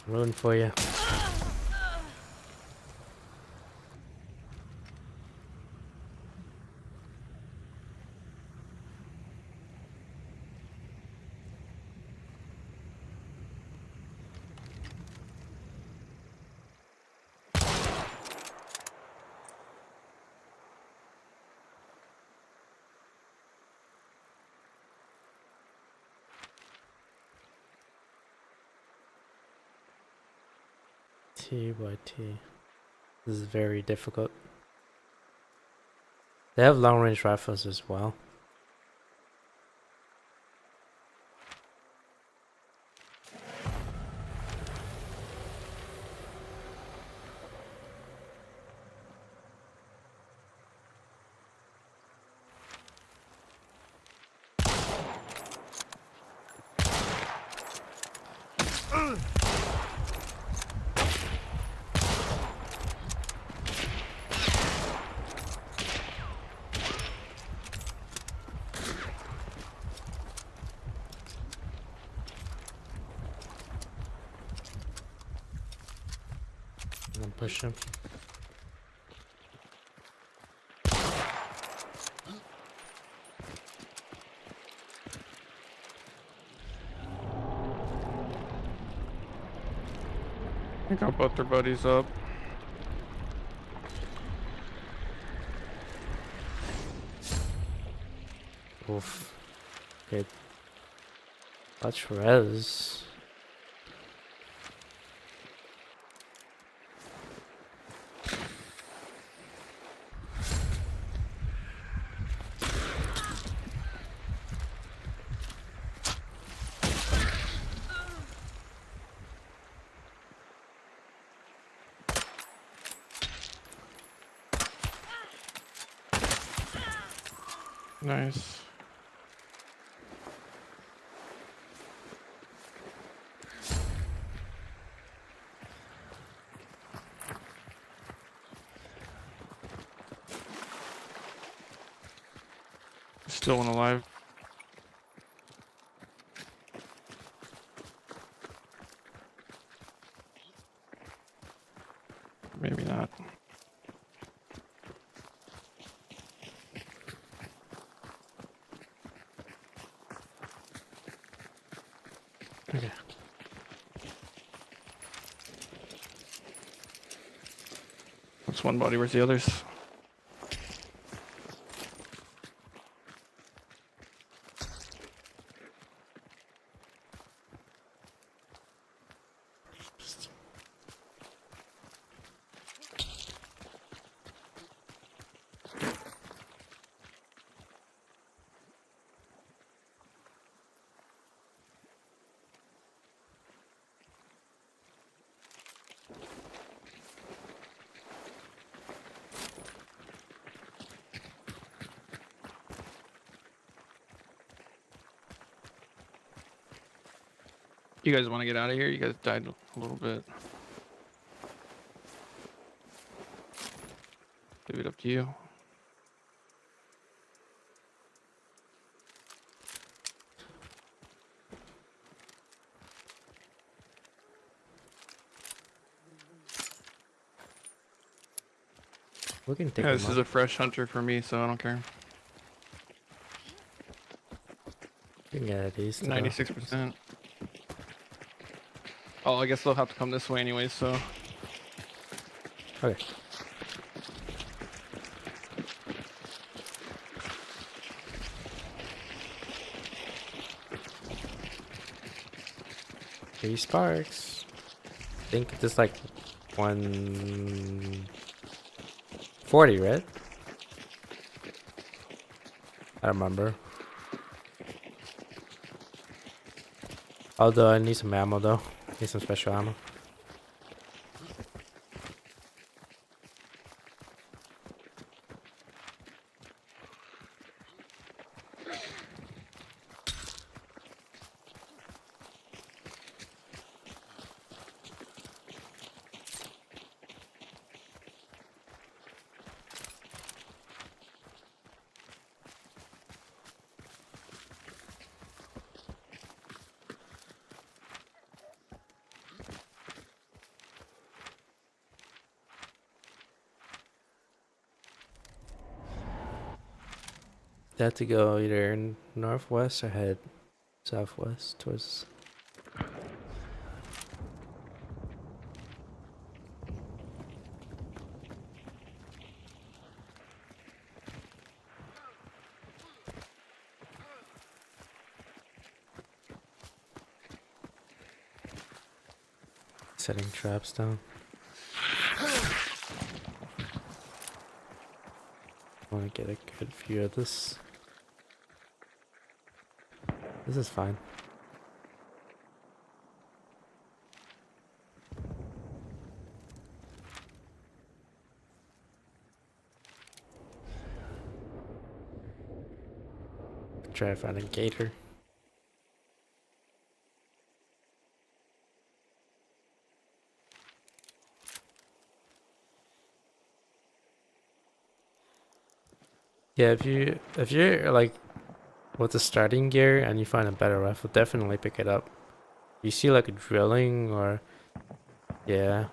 Speaker 1: Rooting for you. TYT. This is very difficult. They have long range rifles as well. I'm gonna push him.
Speaker 4: I got both their buddies up.
Speaker 1: Oof. Okay. Clutch res.
Speaker 4: Nice. Still one alive. Maybe not.
Speaker 1: Okay.
Speaker 4: That's one body. Where's the others? You guys want to get out of here? You guys died a little bit. Leave it up to you.
Speaker 1: We can take
Speaker 4: Yeah,
Speaker 1: them
Speaker 4: this is
Speaker 1: out.
Speaker 4: a fresh hunter for me, so I don't care.
Speaker 1: We can get at least
Speaker 4: 96%. Oh, I guess they'll have to come this way anyway, so.
Speaker 1: Okay. Three sparks. I think it's like 140, right? I remember. Although I need some ammo though. Need some special ammo. They have to go either northwest or head southwest towards. Setting traps down. I want to get a good view of this. This is fine. Try to find a gator. Yeah, if you're like with the starting gear and you find a better rifle, definitely pick it up. You see like a drilling or yeah.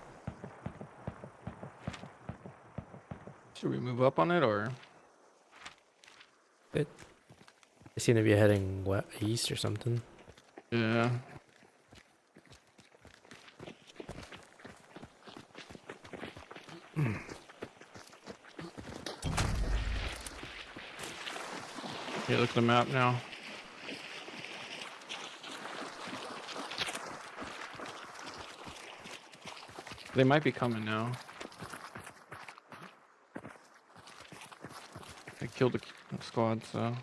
Speaker 4: Should we move up on it or?
Speaker 1: They seem to be heading east or something.
Speaker 4: Yeah. Yeah, look at the map now. They might be coming now. They killed the squad, so.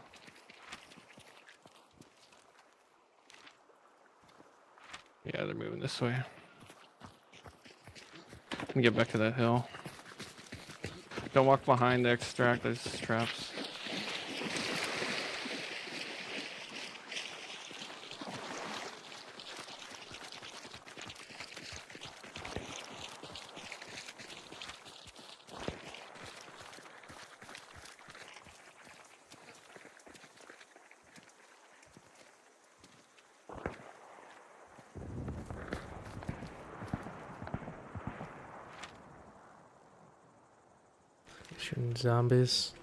Speaker 4: Yeah, they're moving this way. Can get back to that hill. Don't walk behind the extract, there's traps.
Speaker 1: Shooting zombies.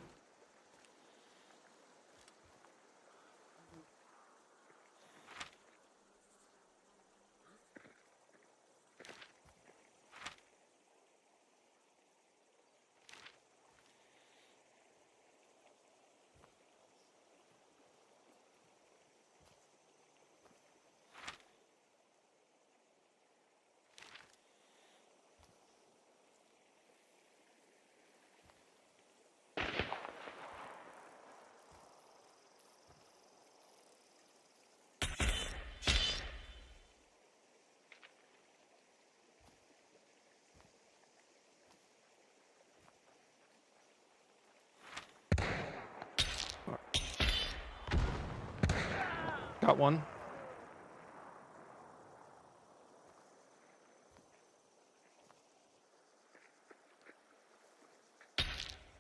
Speaker 4: Got one.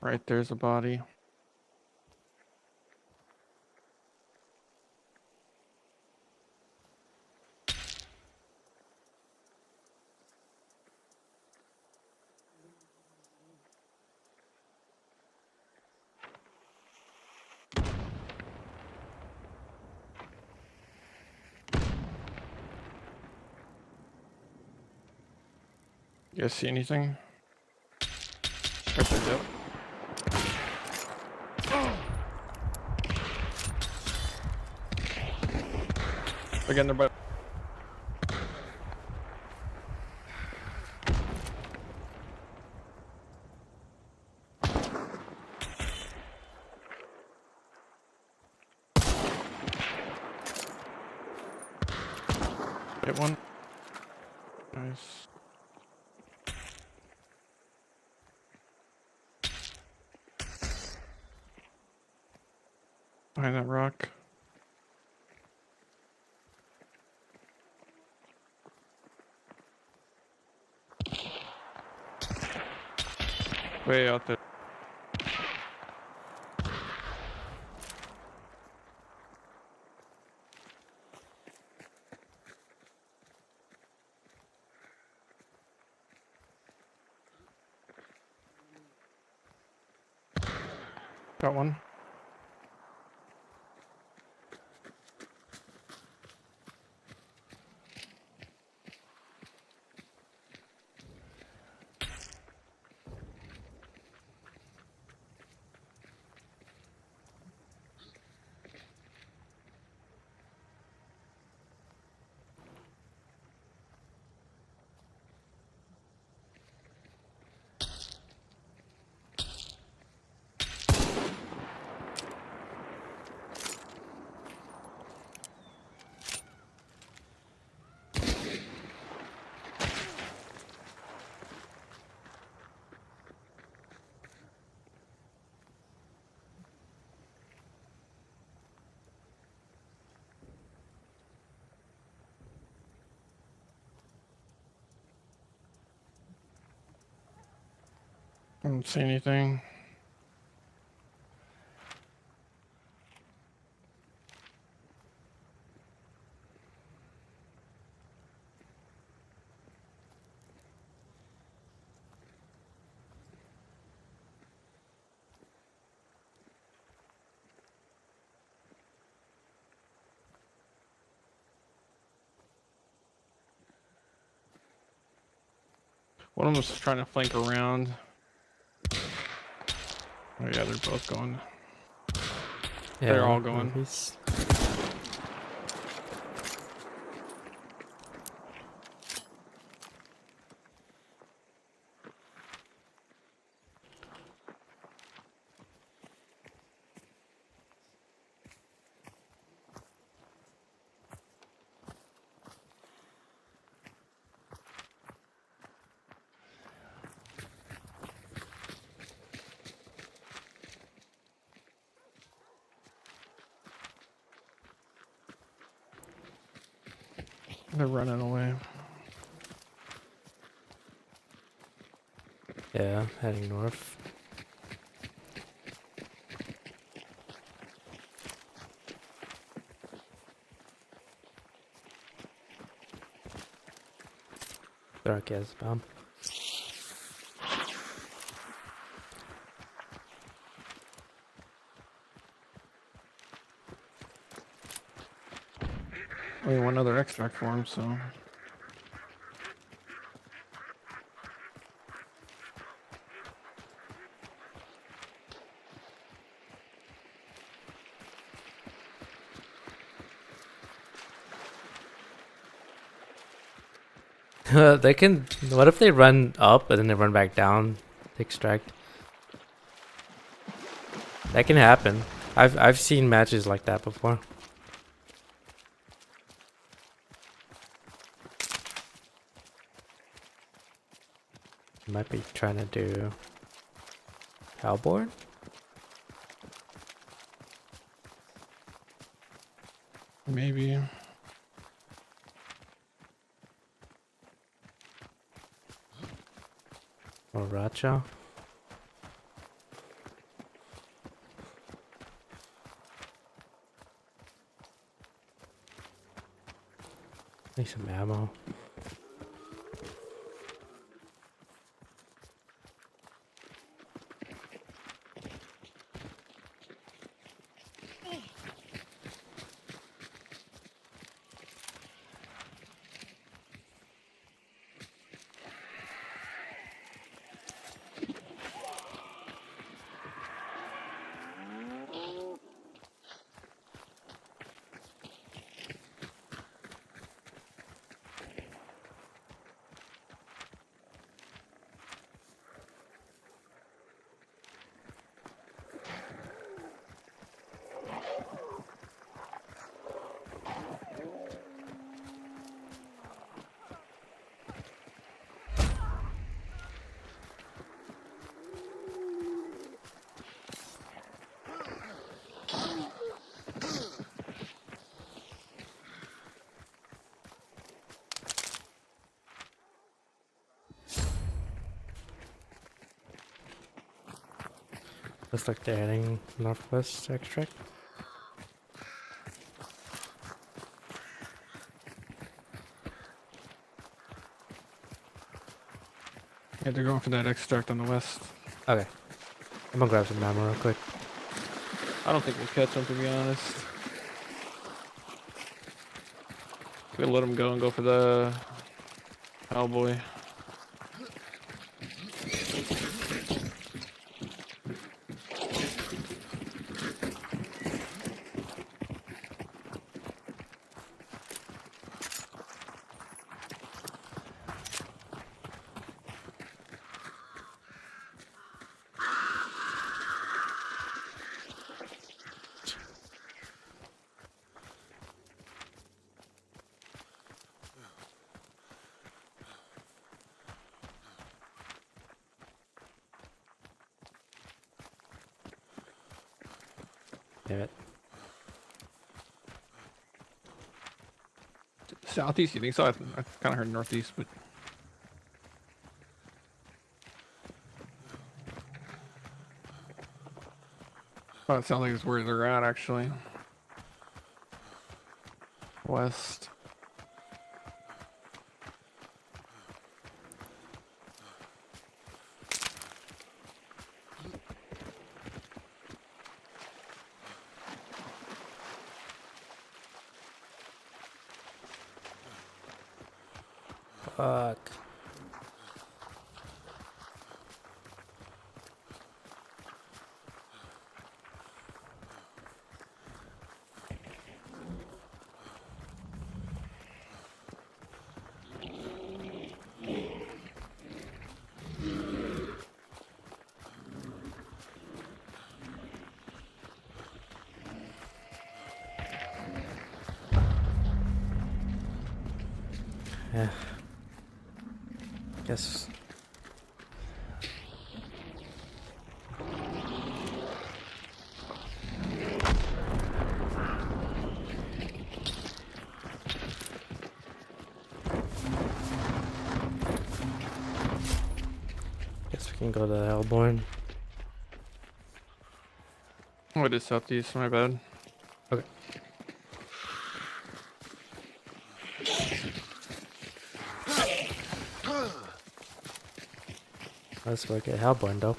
Speaker 4: Right there's a body. You guys see anything? Right there, yep. Again, they're by. Hit one. Nice. Behind that rock. Way out there. Got one. I don't see anything. One of them's trying to flank around. Oh yeah, they're both going.
Speaker 1: Yeah,
Speaker 4: They're all going.
Speaker 1: He's...
Speaker 4: They're running away.
Speaker 1: Yeah, heading north. Dark gas bomb.
Speaker 4: Only one other extract for him, so.
Speaker 1: They can... What if they run up and then they run back down to extract? That can happen. I've seen matches like that before. Might be trying to do Hellborn?
Speaker 4: Maybe.
Speaker 1: Or Racha? Need some ammo. Looks like they're heading northwest to extract.
Speaker 4: Yeah, they're going for that extract on the west.
Speaker 1: Okay. I'm gonna grab some ammo real quick.
Speaker 4: I don't think we'll catch them, to be honest. We'll let them go and go for the cowboy.
Speaker 1: Damn it.
Speaker 4: Southeast, you think so? I kind of heard northeast, but oh, it sounds like it's where they're at actually. West.
Speaker 1: Fuck. Yeah. Guess. Guess we can go to Hellborn.
Speaker 4: Oh, it is southeast. My bad.
Speaker 1: Okay. Let's look at Hellborn though.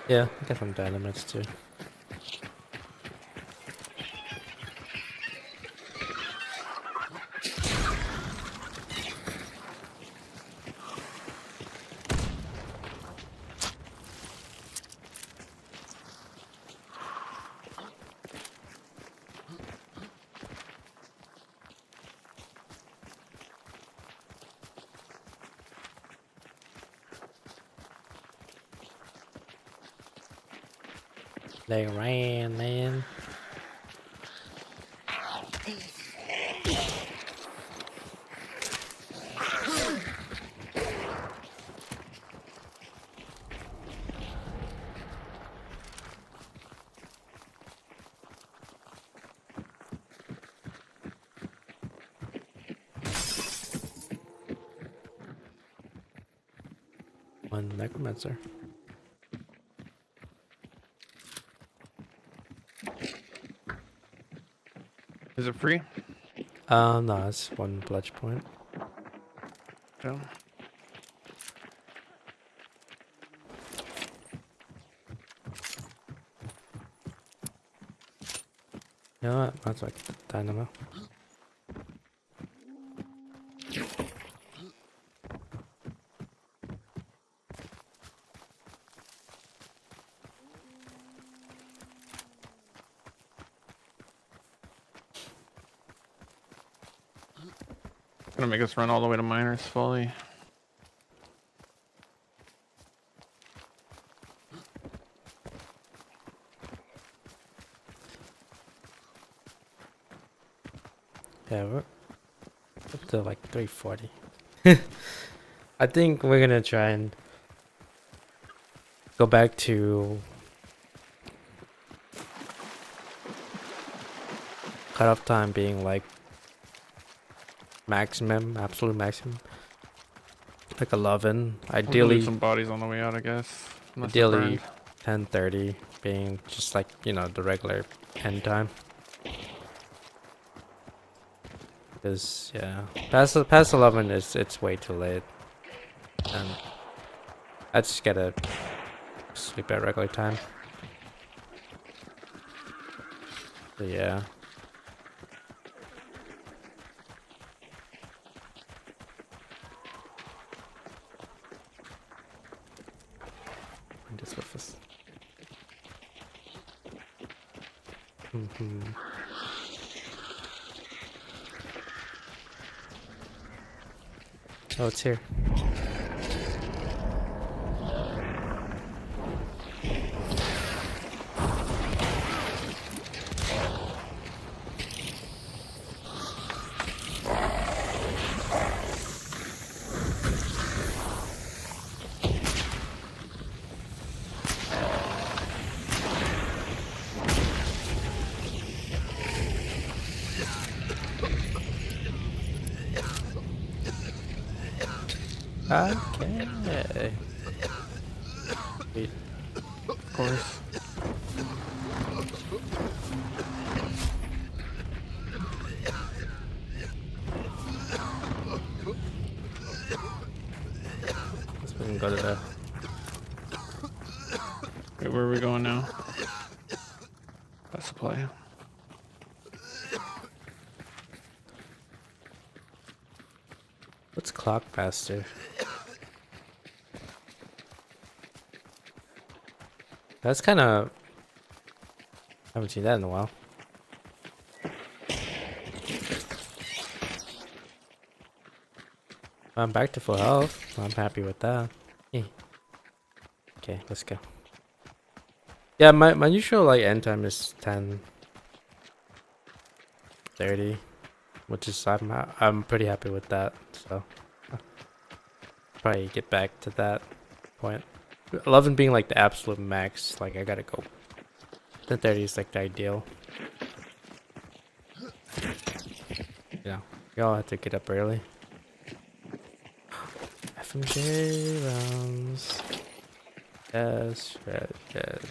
Speaker 1: Yeah, I got some dynamites too. They ran, man. One necromancer.
Speaker 4: Is it free?
Speaker 1: No, it's one pledge point.
Speaker 4: Yeah.
Speaker 1: You know what? Might as well get the dynamo.
Speaker 4: Gonna make us run all the way to miners fully.
Speaker 1: Yeah, we're up to like 340. I think we're gonna try and go back to cutoff time being like maximum, absolute maximum, like 11.
Speaker 4: We'll leave
Speaker 1: Ideally,
Speaker 4: some bodies on the way out, I guess. Unless they're
Speaker 1: ideally
Speaker 4: burned.
Speaker 1: 10:30 being just like, you know, the regular end time. Because yeah, past 11 is it's way too late, and I just gotta sleep at regular time. So yeah. This with us. Oh, it's here. Okay. Wait.
Speaker 4: Of course.
Speaker 1: Guess we can go to the.
Speaker 4: Okay, where are we going now? That's the play.
Speaker 1: What's clock faster? That's kind of. Haven't seen that in a while. I'm back to full health. I'm happy with that. Eh. Okay, let's go. Yeah, my usual like end time is 10:30, which is I'm pretty happy with that. So probably get back to that point. 11 being like the absolute max. Like I gotta go. 10:30 is like the ideal. Yeah, we all have to get up early. FMJ rounds. Yes, yes, yes.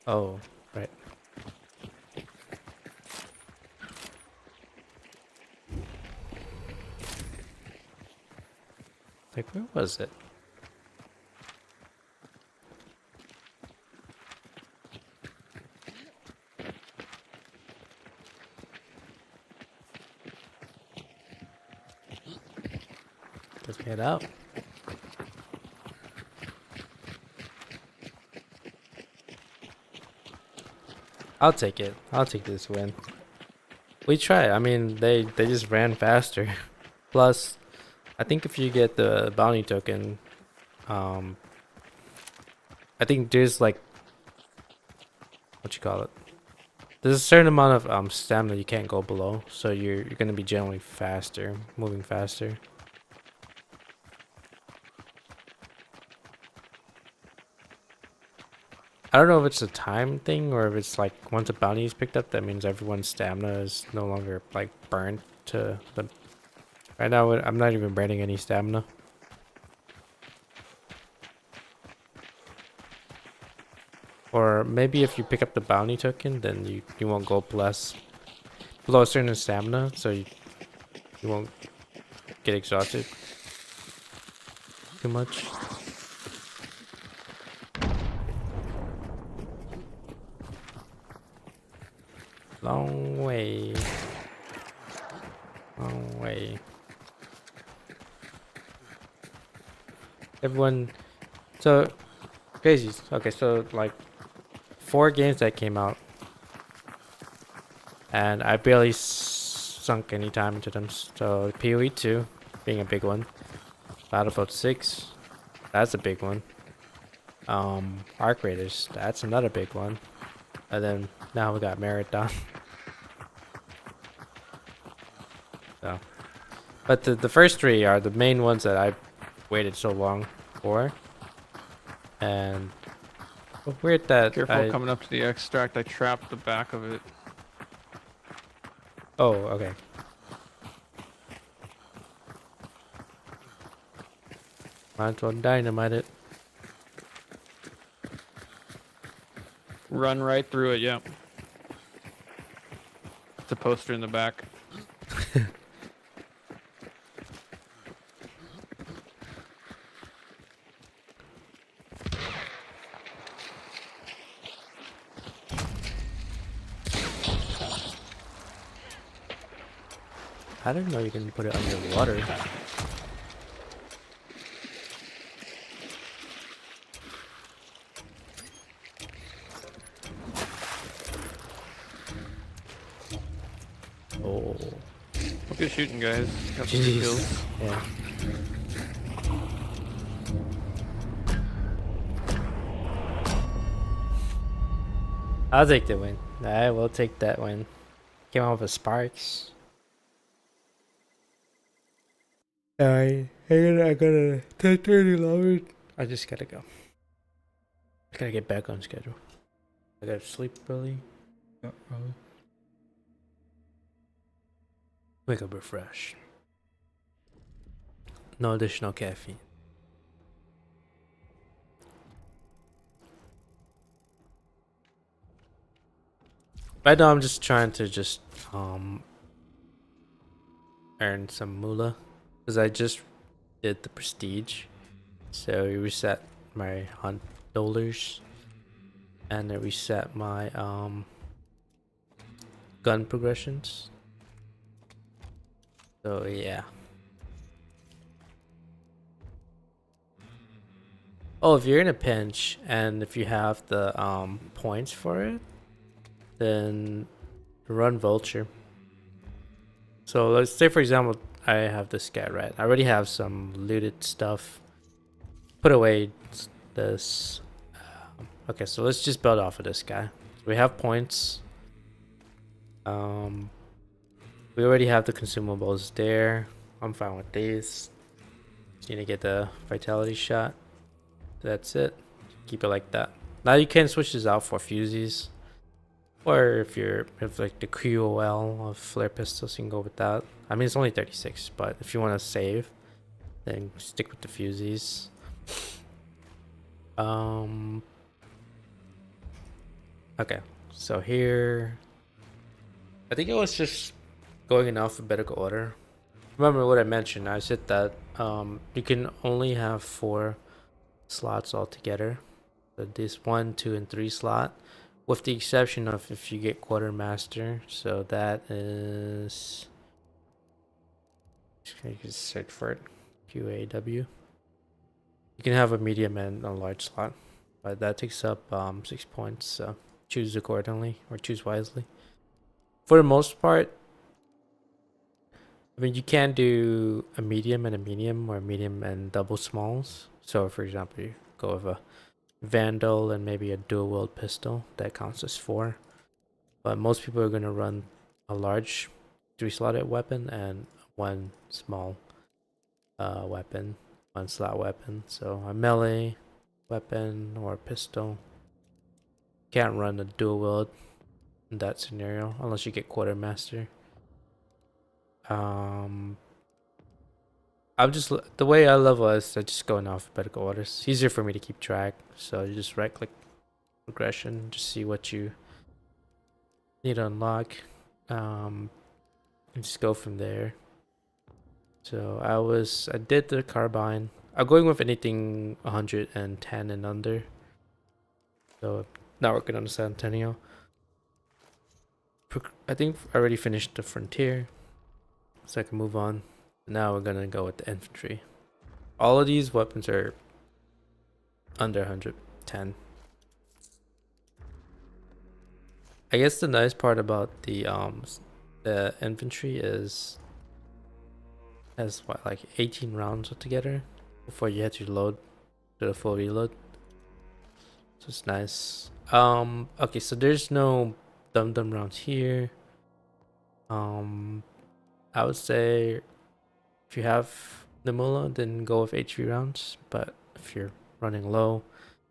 Speaker 1: Oh, right. Like, where was it? Let's head out. I'll take it. I'll take this win. We try. I mean, they just ran faster. Plus, I think if you get the bounty token, I think there's like, what you call it? There's a certain amount of stamina you can't go below, so you're gonna be generally faster, moving faster. I don't know if it's a time thing or if it's like once a bounty is picked up, that means everyone's stamina is no longer like burnt to the Right now, I'm not even burning any stamina. Or maybe if you pick up the bounty token, then you won't go below a certain stamina, so you won't get exhausted too much. Long way. Long way. Everyone, so crazy. Okay, so like 4 games that came out, and I barely sunk any time into them. So PoE 2 being a big one, Battlefield 6, that's a big one. Arc Raiders, that's another big one. And then now we got Marathon. So, but the first 3 are the main ones that I waited so long for. And weird that
Speaker 4: Careful coming up to the extract. I trapped the back of it.
Speaker 1: Oh, okay. Might as well dynamite it.
Speaker 4: Run right through it, yep. It's a poster in the back.
Speaker 1: I didn't know you can put it underwater. Oh.
Speaker 4: Good shooting, guys. Got some good kills.
Speaker 1: Jeez. Yeah. I'll take the win. I will take that win. Came out with sparks. Alright, I gotta 10:30 lower. I just gotta go. I gotta get back on schedule. I gotta sleep early. Not early. Wake up refreshed. No additional caffeine. Right now I'm just trying to earn some moolah. Because I just did the prestige. So we reset my hunt dollars. And I reset my gun progressions. So yeah. Oh, if you're in a pinch and if you have the points for it, then run vulture. So let's say for example I have this guy, right? I already have some looted stuff. Put away this. Okay, so let's just build off of this guy. So we have points. We already have the consumables there. I'm fine with these. Just need to get the vitality shot. That's it. Keep it like that. Now you can switch this out for fusees. Or if like the QOL of flare pistols, you can go with that. I mean, it's only 36, but if you want to save, then stick with the fusees. Okay, so here, I think it was just going in alphabetical order. Remember what I mentioned? I said that you can only have 4 slots altogether. So this 1, 2, and 3 slot, with the exception of if you get quartermaster. So that is, just search for it, QAW. You can have a medium and a large slot, but that takes up 6 points. So choose accordingly or choose wisely. For the most part, I mean, you can do a medium and a medium or a medium and double smalls. So for example, you go with a Vandal and maybe a dual wield pistol. That counts as 4. But most people are going to run a large 3-slotted weapon and 1 small weapon, 1 slot weapon. So a melee weapon or a pistol. Can't run a dual wield in that scenario unless you get quartermaster. I'm just the way I level is I just go in alphabetical order. It's easier for me to keep track. So you just right click progression, just see what you need to unlock, and just go from there. So I did the carbine. I'm going with anything 110 and under. So not working on the Centennial. I think I already finished the frontier, so I can move on. Now we're gonna go with the infantry. All of these weapons are under 110. I guess the nice part about the infantry is has what, like 18 rounds altogether before you have to load to the full reload. So it's nice. Okay, so there's no dum dum rounds here. I would say if you have the Mula, then go with HV rounds. But if you're running low,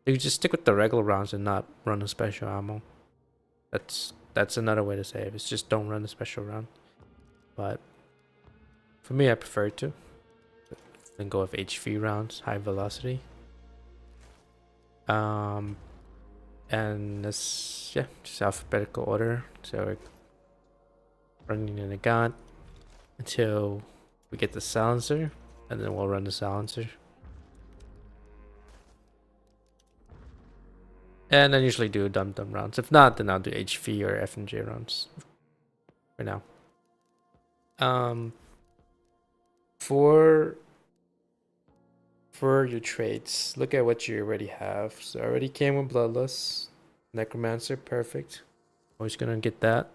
Speaker 1: you just stick with the regular rounds and not run a special ammo. That's another way to say it. It's just don't run a special round. But for me, I prefer to. Then go with HV rounds, high velocity. And this, yeah, just alphabetical order. So we're running in a gun until we get the silencer, and then we'll run the silencer. And I usually do dum dum rounds. If not, then I'll do HV or F&J rounds for now. For your traits, look at what you already have. So I already came with Bloodlust, Necromancer, perfect. Always gonna get that.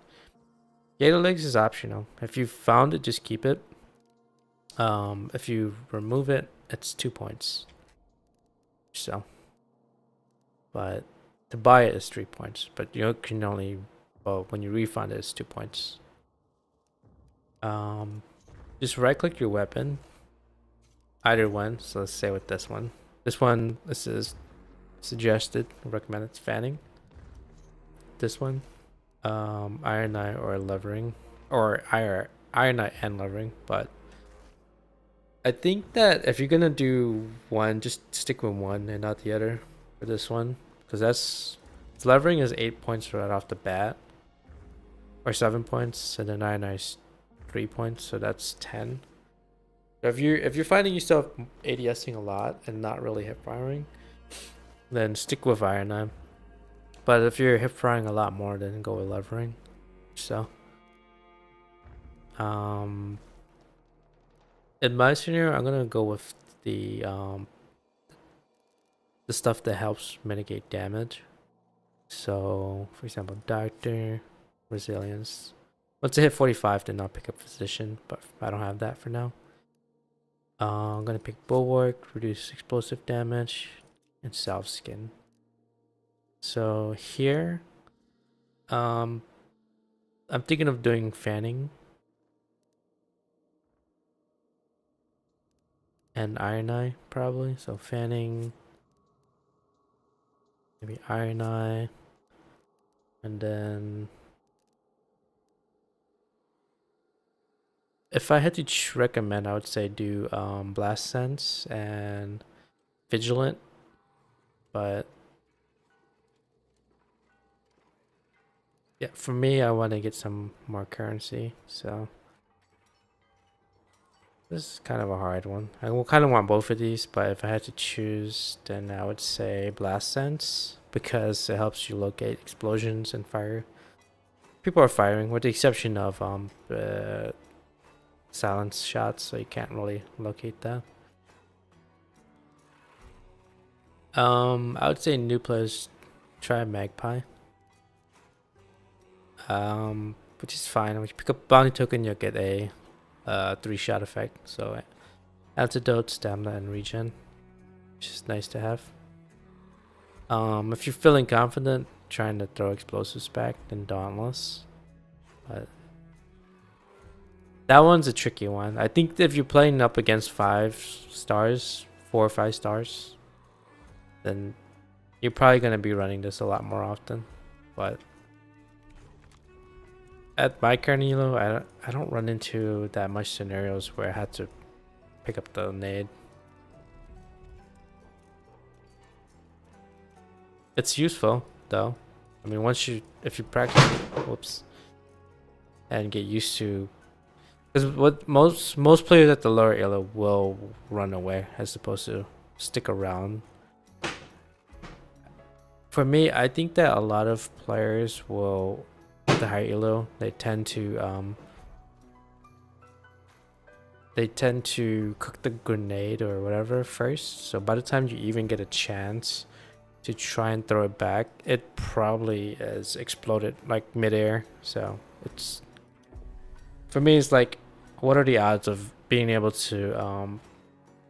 Speaker 1: Gator Legs is optional. If you found it, just keep it. If you remove it, it's 2 points. So, but to buy it is 3 points. But you can only, well, when you refund it, it's 2 points. Just right click your weapon. Either one. So let's say with this one. This is suggested, recommended fanning. This one, Iron Eye or levering, or Iron Eye and levering. But I think that if you're gonna do one, just stick with one and not the other for this one, because levering is 8 points right off the bat, or 7 points, and then Iron Eye is 3 points, so that's 10. If you're finding yourself ADSing a lot and not really hip firing, then stick with Iron Eye. But if you're hip firing a lot more, then go with levering. So, in my scenario, I'm gonna go with the stuff that helps mitigate damage. So, for example, Doctor, Resilience. Once I hit 45, then I'll pick up Physician, but I don't have that for now. I'm gonna pick Bulwark, reduce explosive damage, and Self Skin. So here, I'm thinking of doing fanning and Iron Eye probably. So fanning, maybe Iron Eye, and then if I had to recommend, I would say do Blast Sense and Vigilant, but yeah, for me, I want to get some more currency, so this is kind of a hard one. I will kind of want both of these, but if I had to choose, then I would say Blast Sense, because it helps you locate explosions and fire. People are firing, with the exception of silence shots, so you can't really locate that. I would say new players try Magpie. Which is fine. When you pick up bounty token, you'll get a 3-shot effect. So antidote, stamina, and regen, which is nice to have. If you're feeling confident trying to throw explosives back, then Dauntless. But that one's a tricky one. I think if you're playing up against 5 stars, 4 or 5 stars, then you're probably gonna be running this a lot more often. But at my current elo, I don't run into that much scenarios where I had to pick up the nade. It's useful though. I mean, if you practice, whoops, and get used to, because what most players at the lower elo will run away as opposed to stick around. For me, I think that a lot of players will, at the higher elo, they tend to cook the grenade or whatever first. So by the time you even get a chance to try and throw it back, it probably is exploded like midair. So it's, for me, it's like, what are the odds of being able to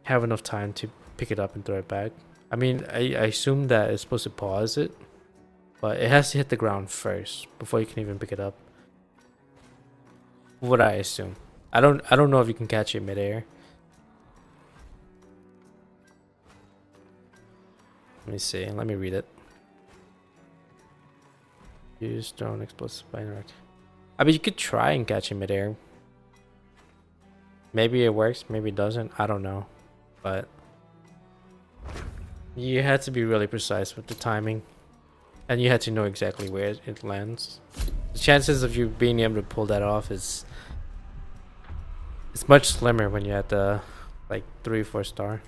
Speaker 1: have enough time to pick it up and throw it back? I mean, I assume that it's supposed to pause it, but it has to hit the ground first before you can even pick it up. What I assume. I don't know if you can catch it midair. Let me see. Let me read it. Use drone explosive by interact. I mean, you could try and catch it midair. Maybe it works, maybe it doesn't. I don't know, but you had to be really precise with the timing, and you had to know exactly where it lands. The chances of you being able to pull that off is it's much slimmer when you're at the like 3 or 4 star.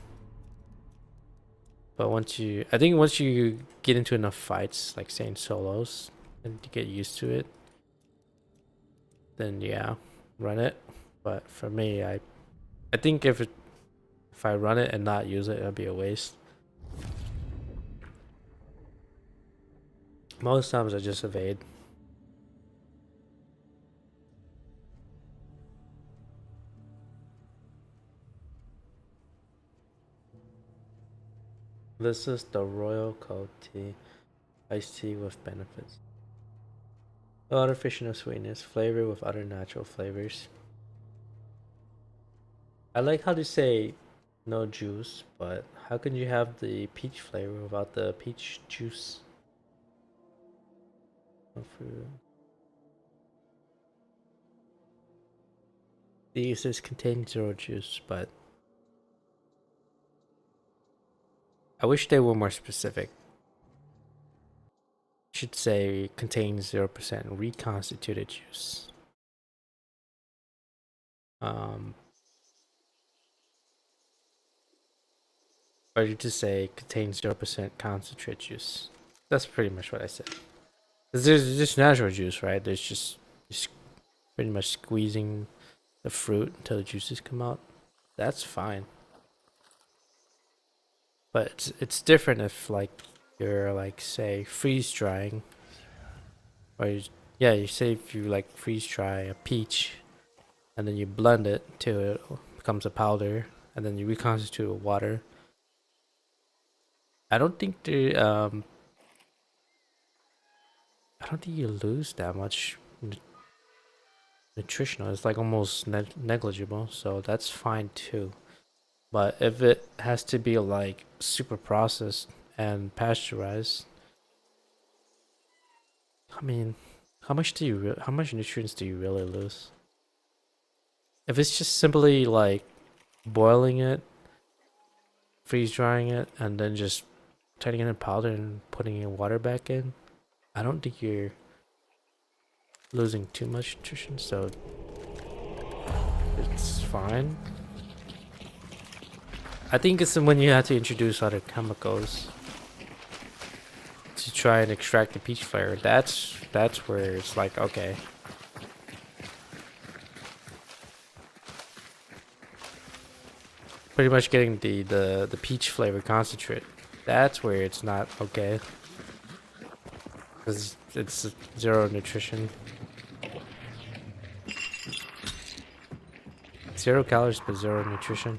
Speaker 1: But I think once you get into enough fights, like say in solos, and you get used to it, then yeah, run it. But for me, I think if I run it and not use it, it'll be a waste. Most times I just evade. This is the Royal Cold Tea. Iced tea with benefits. No artificial sweetness, flavor with other natural flavors. I like how they say no juice, but how can you have the peach flavor without the peach juice? No fruit. These contain 0 juice, but I wish they were more specific. Should say contains 0% reconstituted juice. Or you just say contains 0% concentrate juice. That's pretty much what I said. There's just natural juice, right? There's just pretty much squeezing the fruit until the juices come out. That's fine. But it's different if like you're like say freeze drying, or you say if you like freeze dry a peach, and then you blend it till it becomes a powder, and then you reconstitute it with water. I don't think you lose that much nutritional. It's like almost negligible, so that's fine too. But if it has to be like super processed and pasteurized, I mean, how much nutrients do you really lose? If it's just simply like boiling it, freeze drying it, and then just turning it in powder and putting in water back in, I don't think you're losing too much nutrition, so it's fine. I think it's when you have to introduce other chemicals to try and extract the peach flavor. That's where it's like, okay. Pretty much getting the peach flavor concentrate. That's where it's not okay. Because it's 0 nutrition. 0 calories but 0 nutrition.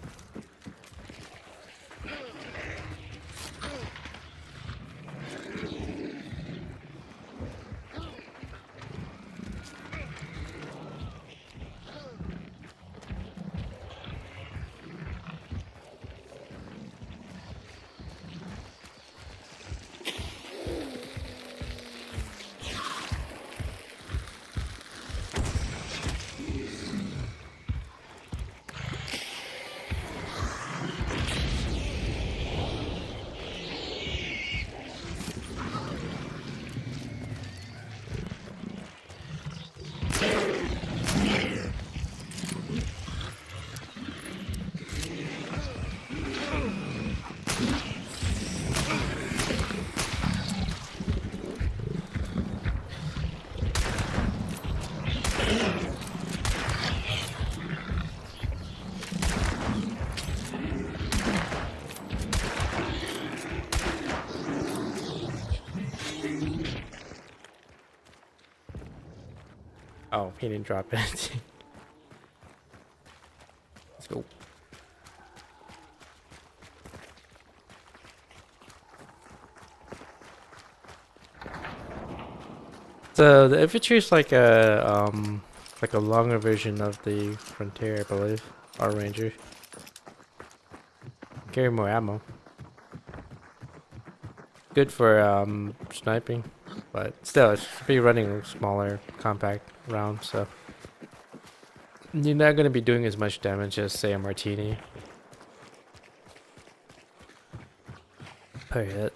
Speaker 1: Oh, he didn't drop anything. Let's go. So the infantry is like a longer version of the frontier, I believe. Our ranger. Carry more ammo. Good for sniping, but still it should be running smaller, compact rounds, so you're not gonna be doing as much damage as say a martini per hit.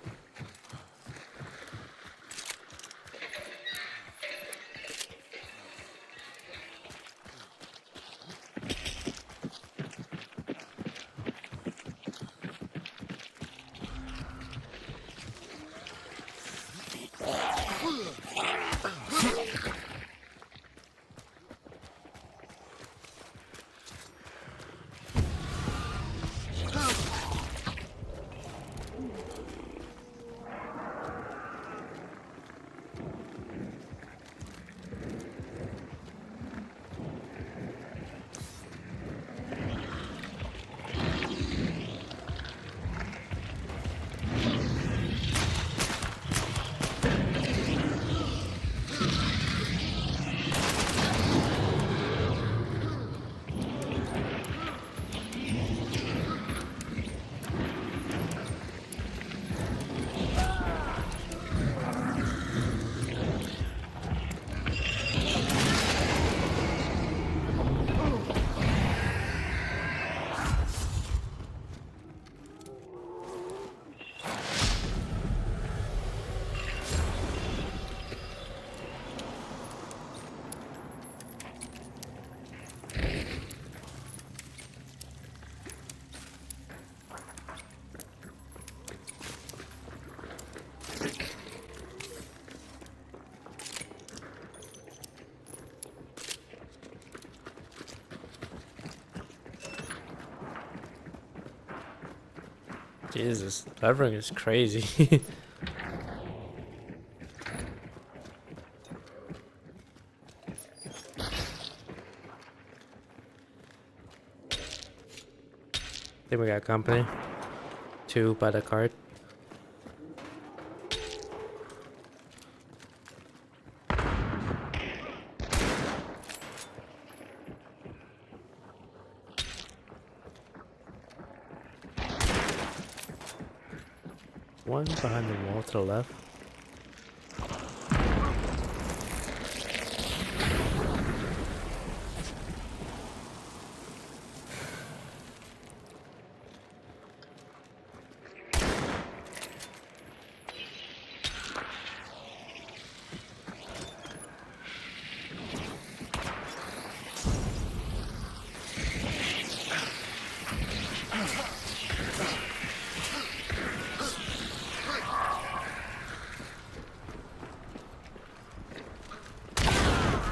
Speaker 1: Jesus, levering is crazy. Think we got company. 2 by the cart. One behind the wall to the left.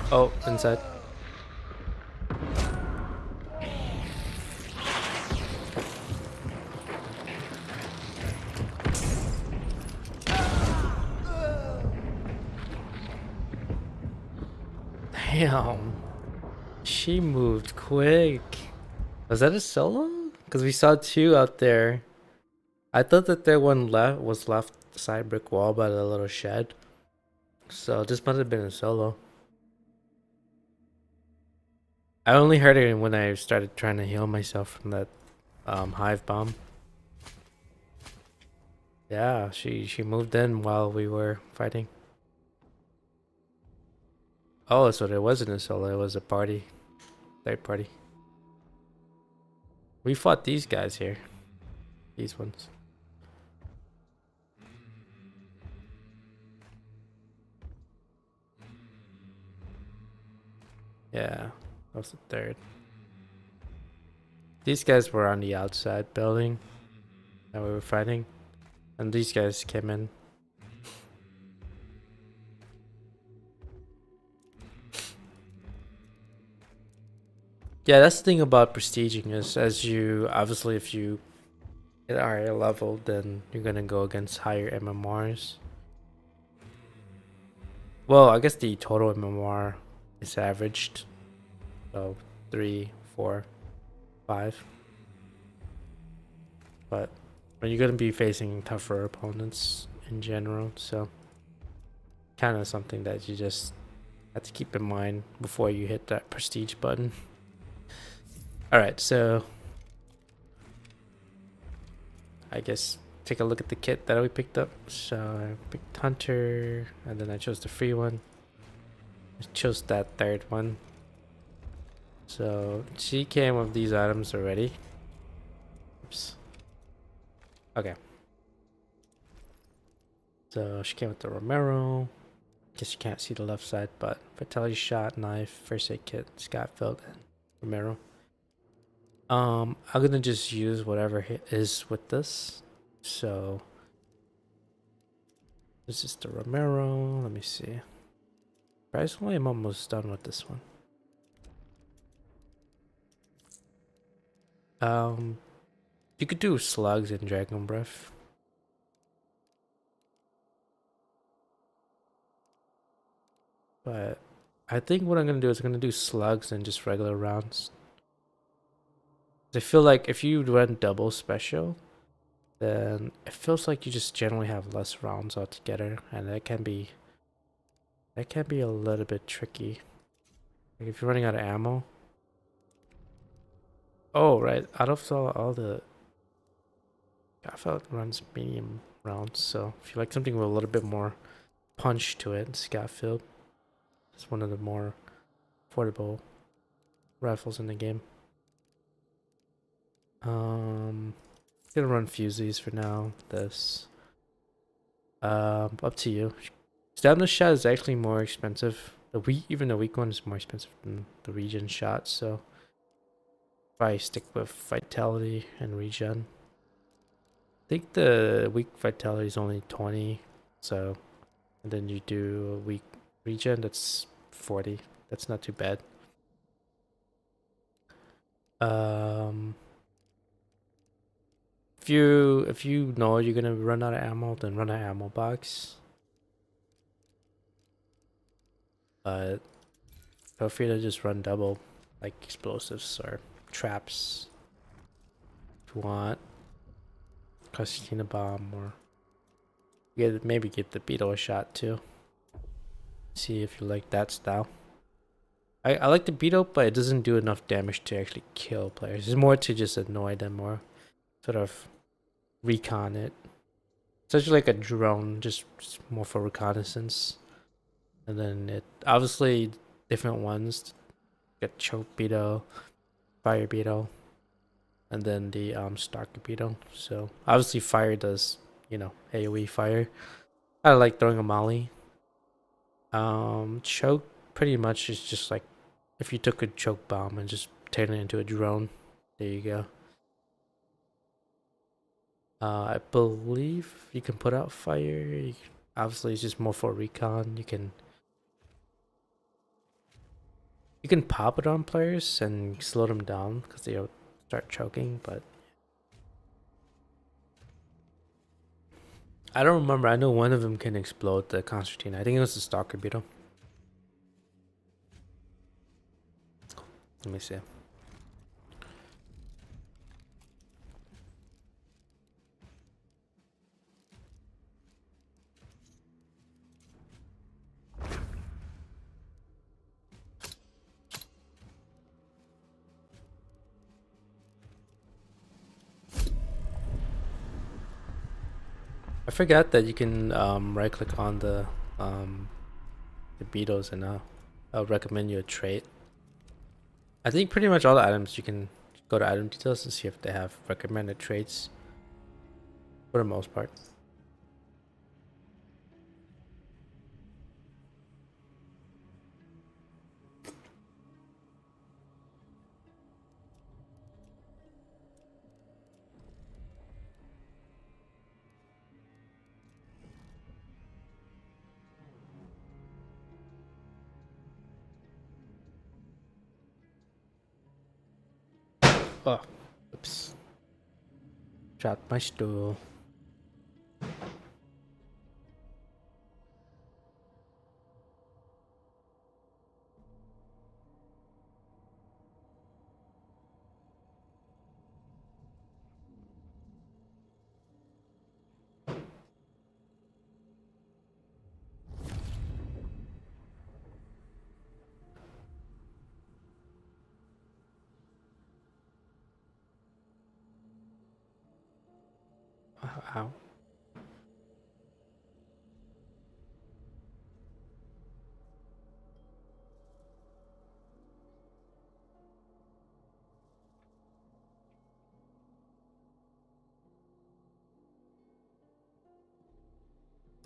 Speaker 1: Oh, inside. Damn. She moved quick. Was that a solo? Because we saw 2 out there. I thought that there one left was left side brick wall by the little shed. So this must have been a solo. I only heard it when I started trying to heal myself from that hive bomb. Yeah, she moved in while we were fighting. Oh, so there wasn't a solo, it was a party. Third party. We fought these guys here. These ones. Yeah, that was the third. These guys were on the outside building that we were fighting. And these guys came in. Yeah, that's the thing about prestiging is as you obviously if you hit a higher level then you're gonna go against higher MMRs. Well, I guess the total MMR it's averaged. So 3, 4, 5. But you're gonna be facing tougher opponents in general, so kind of something that you just have to keep in mind before you hit that prestige button. All right, so I guess take a look at the kit that we picked up. So I picked Hunter, and then I chose the free one. I chose that third one. So she came with these items already. Oops. Okay. So she came with the Romero. Guess you can't see the left side, but Vitality Shot, Knife, First Aid Kit, Scott Field, and Romero. I'm gonna just use whatever is with this. So this is the Romero. Let me see. Surprisingly, I'm almost done with this one. You could do Slugs and Dragon Breath. But I think what I'm gonna do is I'm gonna do Slugs and just regular rounds. I feel like if you run double special, then it feels like you just generally have less rounds altogether, and that can be a little bit tricky. Like if you're running out of ammo. Oh right, out of all the Scaffold runs medium rounds, so if you like something with a little bit more punch to it, Scaffield is one of the more affordable rifles in the game. Gonna run fusies for now. This up to you. Stamina shot is actually more expensive. Even the weak one is more expensive than the regen shot, so probably stick with vitality and regen. I think the weak vitality is only 20, so and then you do a weak regen, that's 40. That's not too bad. If you know you're gonna run out of ammo, then run an ammo box. But feel free to just run double, like explosives or traps if you want. Castina bomb, or maybe get the beetle a shot too. See if you like that style. I like the beetle, but it doesn't do enough damage to actually kill players. It's more to just annoy them or sort of recon it. It's actually like a drone, just more for reconnaissance. And then it obviously different ones. Get choke beetle, fire beetle, and then the stalker beetle. So obviously fire does, AoE fire. I like throwing a molly. Choke pretty much is just like if you took a choke bomb and just turned it into a drone. There you go. I believe you can put out fire. Obviously, it's just more for recon. You can pop it on players and slow them down because they'll start choking. But I don't remember. I know one of them can explode the Constantine. I think it was the Stalker Beetle. Let me see. I forgot that you can right click on the beetles, and I'll recommend you a trait. I think pretty much all the items you can go to item details and see if they have recommended traits for the most part. Oh, oops. Dropped my stool. Ow.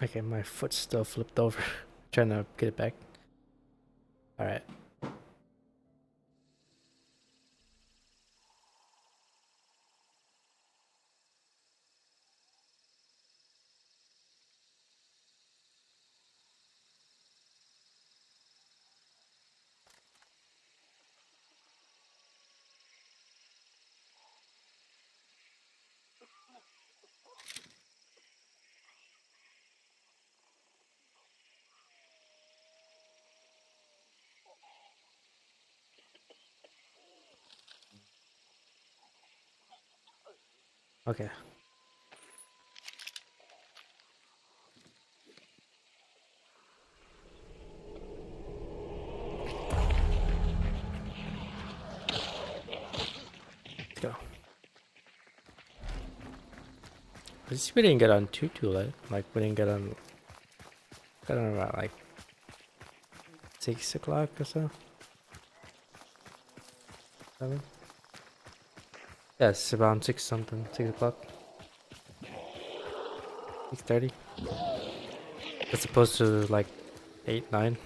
Speaker 1: Okay, my foot's still flipped over. Trying to get it back. Alright. Okay. Let's go. At least we didn't get on too late. Like we didn't get on. Got on about like 6 o'clock or so. 7. Yes, around 6 something. 6 o'clock. 6:30. As opposed to like 8, 9.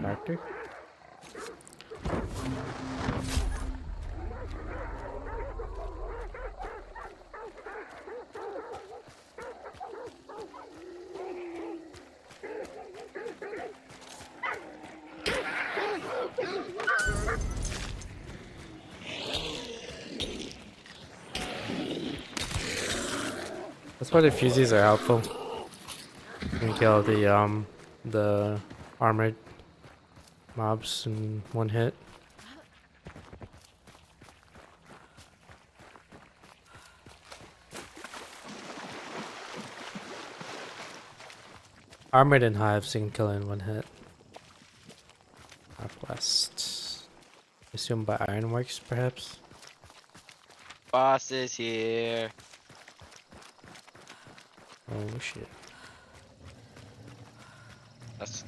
Speaker 1: Doctor? That's why the fusees are helpful. You can kill the armored mobs in one hit. Armored and hives you can kill in one hit. Northwest. Assumed by ironworks, perhaps.
Speaker 5: Boss is here.
Speaker 1: Oh shit.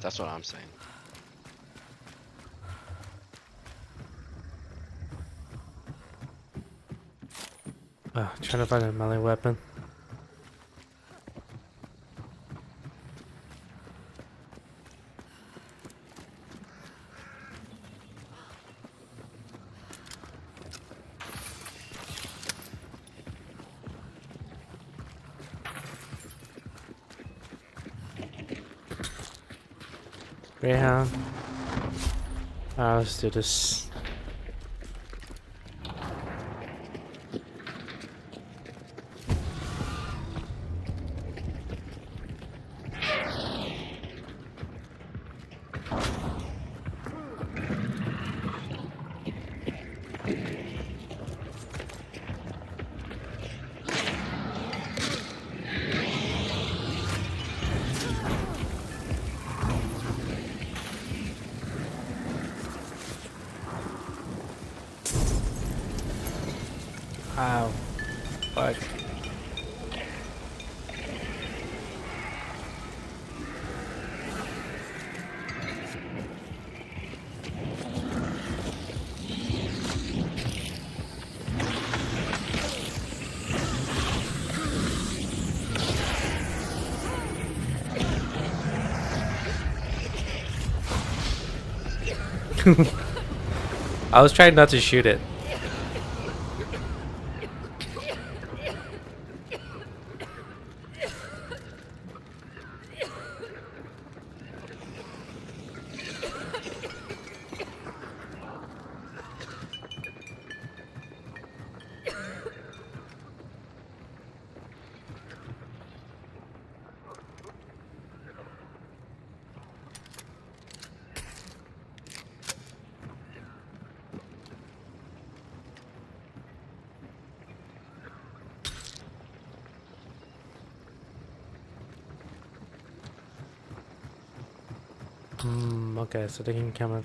Speaker 5: That's what I'm saying.
Speaker 1: Trying to find a melee weapon. Greyhound. Let's do this. Ow. Fuck. I was trying not to shoot it. Okay, so they can come up.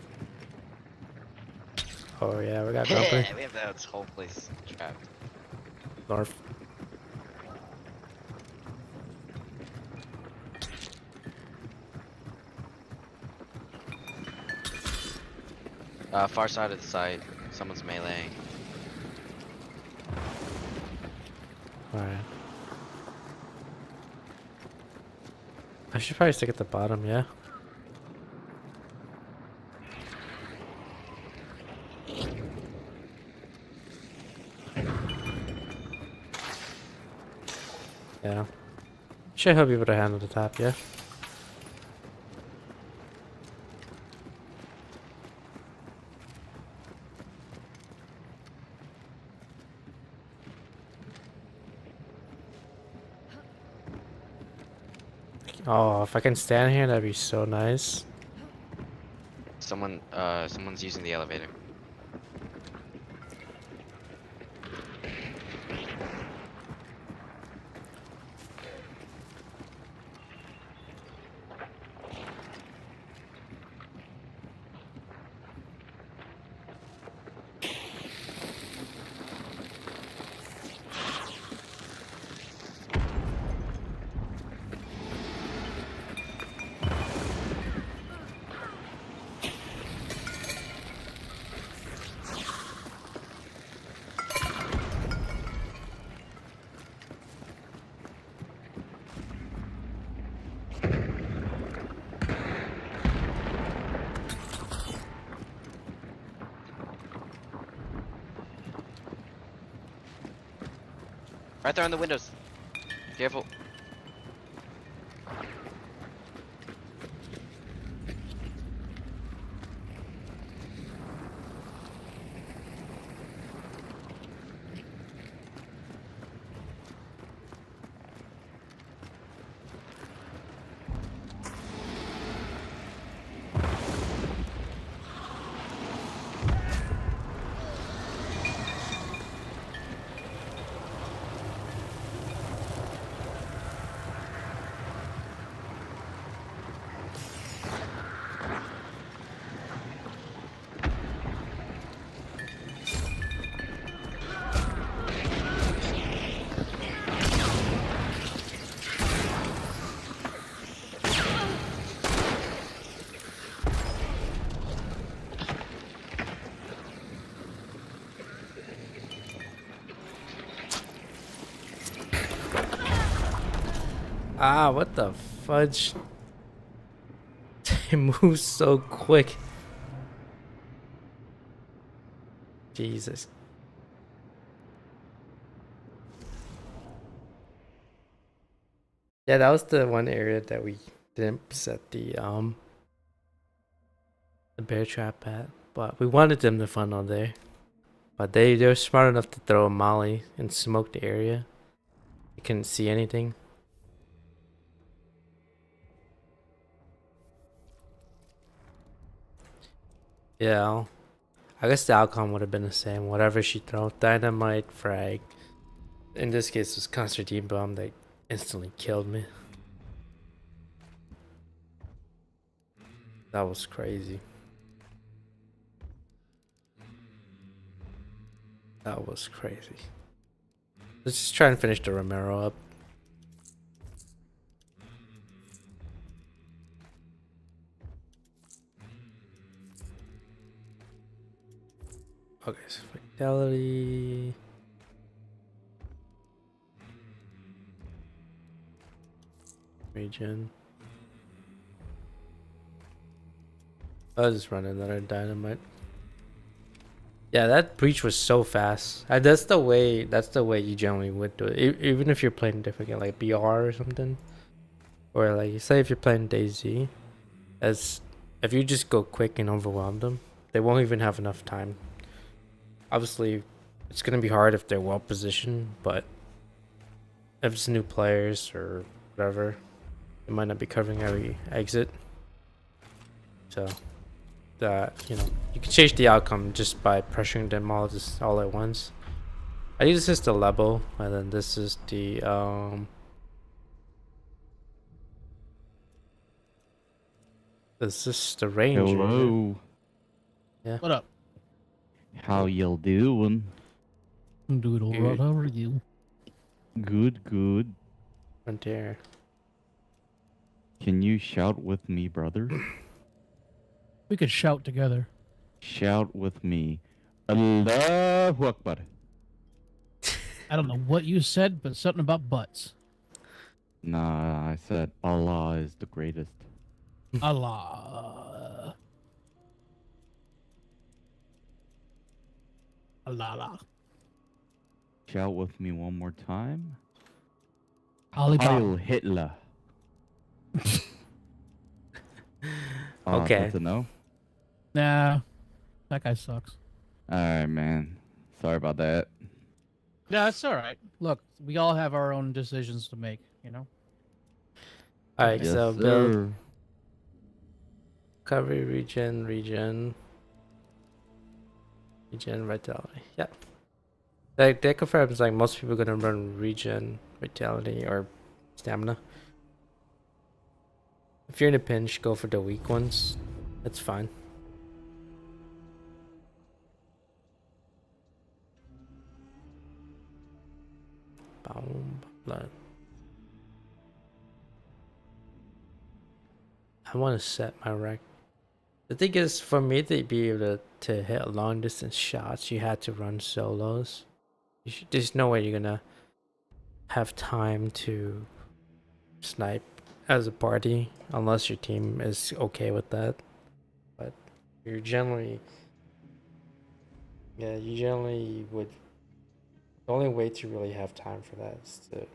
Speaker 1: Oh yeah, we got company.
Speaker 5: We have this whole place trapped.
Speaker 1: North.
Speaker 5: Far side of the site. Someone's meleeing.
Speaker 1: Alright. I should probably stick at the bottom, yeah? Yeah. Should help you able to handle the top, yeah? Oh, if I can stand here, that'd be so nice.
Speaker 5: Someone's using the elevator. Right there on the windows. Careful.
Speaker 1: Ah, what the fudge? They move so quick. Jesus. Yeah, that was the one area that we didn't set the bear trap at, but we wanted them to fun all day. But they're smart enough to throw a molly and smoke the area. You couldn't see anything. Yeah, I guess the outcome would have been the same. Whatever she threw, dynamite, frag. In this case, it was concertine bomb. They instantly killed me. That was crazy. That was crazy. Let's just try and finish the Romero up. Okay, so fatality. Regen. I'll just run another dynamite. Yeah, that breach was so fast. That's the way. That's the way you generally would do it. Even if you're playing different, game, like BR or something, or like say if you're playing DayZ, as if you just go quick and overwhelm them, they won't even have enough time. Obviously, it's gonna be hard if they're well positioned, but if it's new players or whatever, they might not be covering every exit. So that you can change the outcome just by pressuring them all at once. I think this is the level, and then this is the Is this the ranger?
Speaker 3: Hello.
Speaker 6: What up?
Speaker 3: How y'all doing?
Speaker 6: I'm doing all right.
Speaker 1: Good.
Speaker 6: How are you?
Speaker 3: Good, good.
Speaker 1: Frontier.
Speaker 3: Can you shout with me, brother?
Speaker 6: We could shout together.
Speaker 3: Shout with me. Allahu Akbar.
Speaker 6: I don't know what you said, but something about butts.
Speaker 3: Nah, I said Allah is the greatest.
Speaker 6: Allah. Allah.
Speaker 3: Shout with me one more time.
Speaker 6: Alibaba.
Speaker 3: Heil Hitler.
Speaker 1: Okay.
Speaker 3: That's a no?
Speaker 6: Nah, that guy sucks.
Speaker 3: Alright, man. Sorry about that.
Speaker 6: Yeah, it's all right. Look, we all have our own decisions to make, you know?
Speaker 1: Alright,
Speaker 3: Yes,
Speaker 1: so build
Speaker 3: sir.
Speaker 1: cover regen, vitality. Yeah. That confirms like most people are gonna run regen, vitality, or stamina. If you're in a pinch, go for the weak ones. That's fine. Boom, blood. I want to set my rec. The thing is, for me to be able to hit long distance shots, you had to run solos. There's no way you're gonna have time to snipe as a party unless your team is okay with that. But you're generally, yeah, you generally would. The only way to really have time for that is to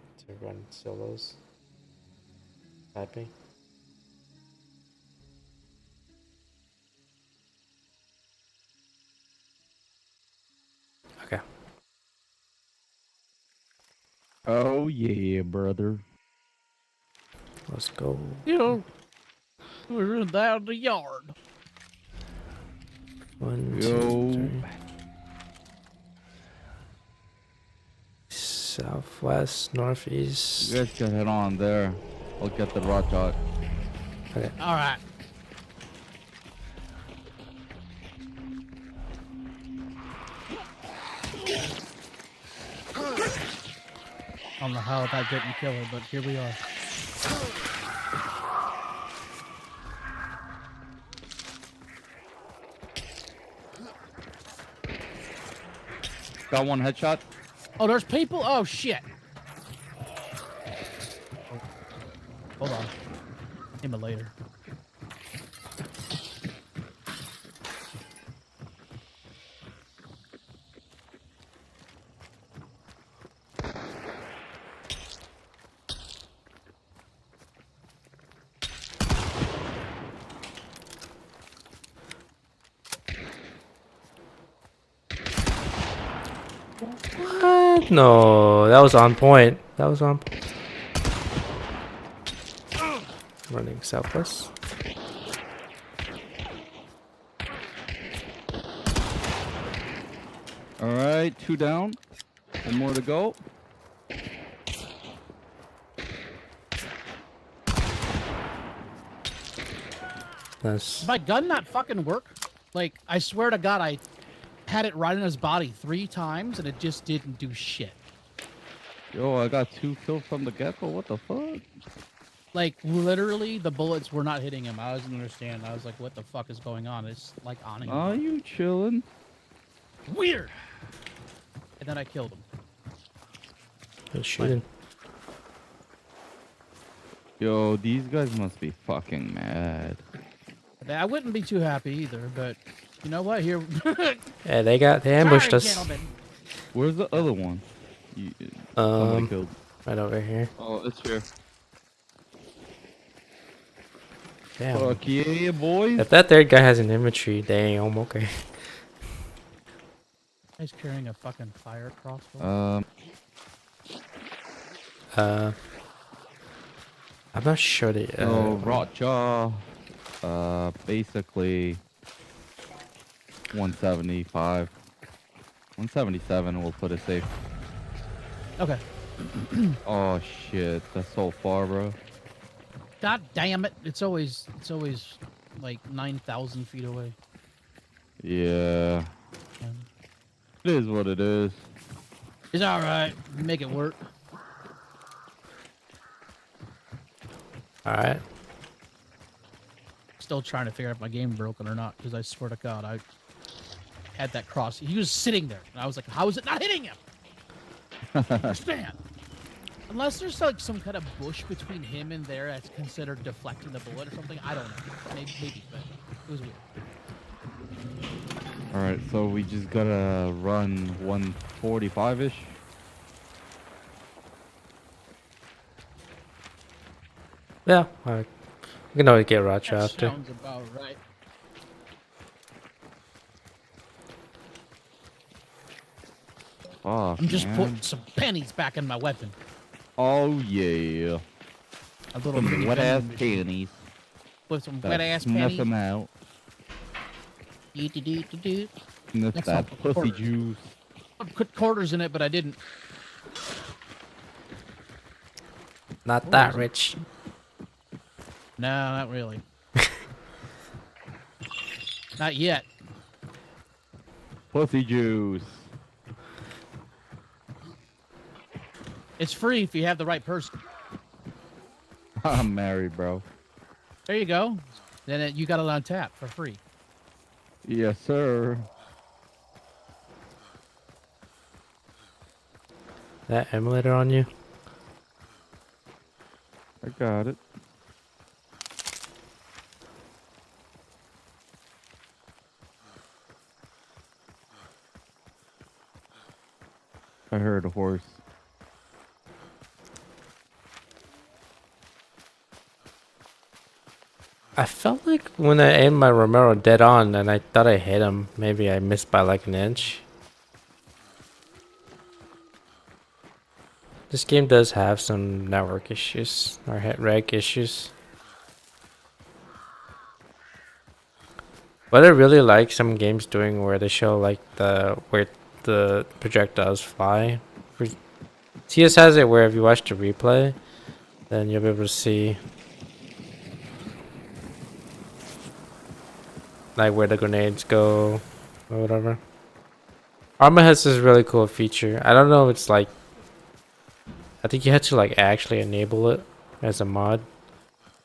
Speaker 1: run solos. Sniping. Okay.
Speaker 3: Oh, yeah, brother.
Speaker 1: Let's go.
Speaker 6: You know, we're down the yard.
Speaker 1: 1,
Speaker 3: Yo.
Speaker 1: 2, 3. Southwest, northeast.
Speaker 3: You guys can head on there. I'll get the raw shot.
Speaker 1: Okay.
Speaker 6: All right. I don't know how that didn't kill her, but here we are.
Speaker 3: Got one headshot.
Speaker 6: Oh, there's people? Oh, shit. Hold on. Him later.
Speaker 1: What? No, that was on point. That was on. Running southwest.
Speaker 3: All right, 2 down. 1 more to go.
Speaker 1: That's
Speaker 6: Does my gun not fucking work? Like, I swear to God, I had it right in his body 3 times and it just didn't do shit.
Speaker 3: Yo, I got 2 kills from the get-go. What the fuck?
Speaker 6: Like, literally, the bullets were not hitting him. I doesn't understand. I was like, what the fuck is going on? It's like on him.
Speaker 3: Are you chilling?
Speaker 6: Weird! And then I killed him.
Speaker 1: good shooting.
Speaker 3: Yo, these guys must be fucking mad.
Speaker 6: I wouldn't be too happy either, but you know what? Here.
Speaker 1: Yeah, they ambushed
Speaker 6: Sorry,
Speaker 1: us.
Speaker 6: gentlemen.
Speaker 3: Where's the other one? Somebody killed.
Speaker 1: Right over here.
Speaker 3: Oh, it's here.
Speaker 1: Damn.
Speaker 3: Fuck yeah, boys.
Speaker 1: If that third guy has an infantry, damn, okay.
Speaker 6: He's carrying a fucking fire crossbow.
Speaker 1: I'm not sure the.
Speaker 3: So, Rotjaw, basically 175. 177, we'll put it safe.
Speaker 6: Okay.
Speaker 3: Oh shit, that's so far, bro.
Speaker 6: God damn it! It's always like 9,000 feet away.
Speaker 3: Yeah.
Speaker 6: And
Speaker 3: It is what it is.
Speaker 6: it's all right. Make it work.
Speaker 1: All right.
Speaker 6: Still trying to figure out if my game broken or not, because I swear to God, I had that cross. He was sitting there, and I was like, "How is it not hitting him?" Understand? Unless there's like some kind of bush between him and there that's considered deflecting the bullet or something. I don't know. Maybe, but it was weird.
Speaker 3: All right, so we just gotta run 145-ish.
Speaker 1: Yeah. All right. We can always get Roger
Speaker 6: That
Speaker 1: after.
Speaker 6: sounds about right.
Speaker 3: Fuck,
Speaker 6: I'm just
Speaker 3: man.
Speaker 6: putting some pennies back in my weapon.
Speaker 3: Oh yeah.
Speaker 6: A little
Speaker 3: Some
Speaker 6: mini
Speaker 3: wet ass
Speaker 6: vending machine
Speaker 3: panties.
Speaker 6: with some
Speaker 3: Gotta
Speaker 6: wet ass
Speaker 3: sniff
Speaker 6: pennies.
Speaker 3: them out.
Speaker 6: Eat.
Speaker 3: Sniff
Speaker 6: Next
Speaker 3: that
Speaker 6: time,
Speaker 3: pussy
Speaker 6: quarters.
Speaker 3: juice.
Speaker 6: I put quarters in it, but I didn't.
Speaker 1: Not that rich.
Speaker 6: No, not really. Not yet.
Speaker 3: Pussy juice.
Speaker 6: It's free if you have the right person.
Speaker 3: I'm married, bro.
Speaker 6: There you go. Then you got it on tap for free.
Speaker 3: Yes, sir.
Speaker 1: That emulator on you?
Speaker 3: I got it. I heard a horse.
Speaker 1: I felt like when I aimed my Romero dead on and I thought I hit him, maybe I missed by like an inch. This game does have some network issues or hit reg issues. But I really like some games doing where they show like where the projectiles fly. TS has it where if you watch the replay, then you'll be able to see like where the grenades go or whatever. Arma has this really cool feature. I don't know if it's like, I think you had to like actually enable it as a mod.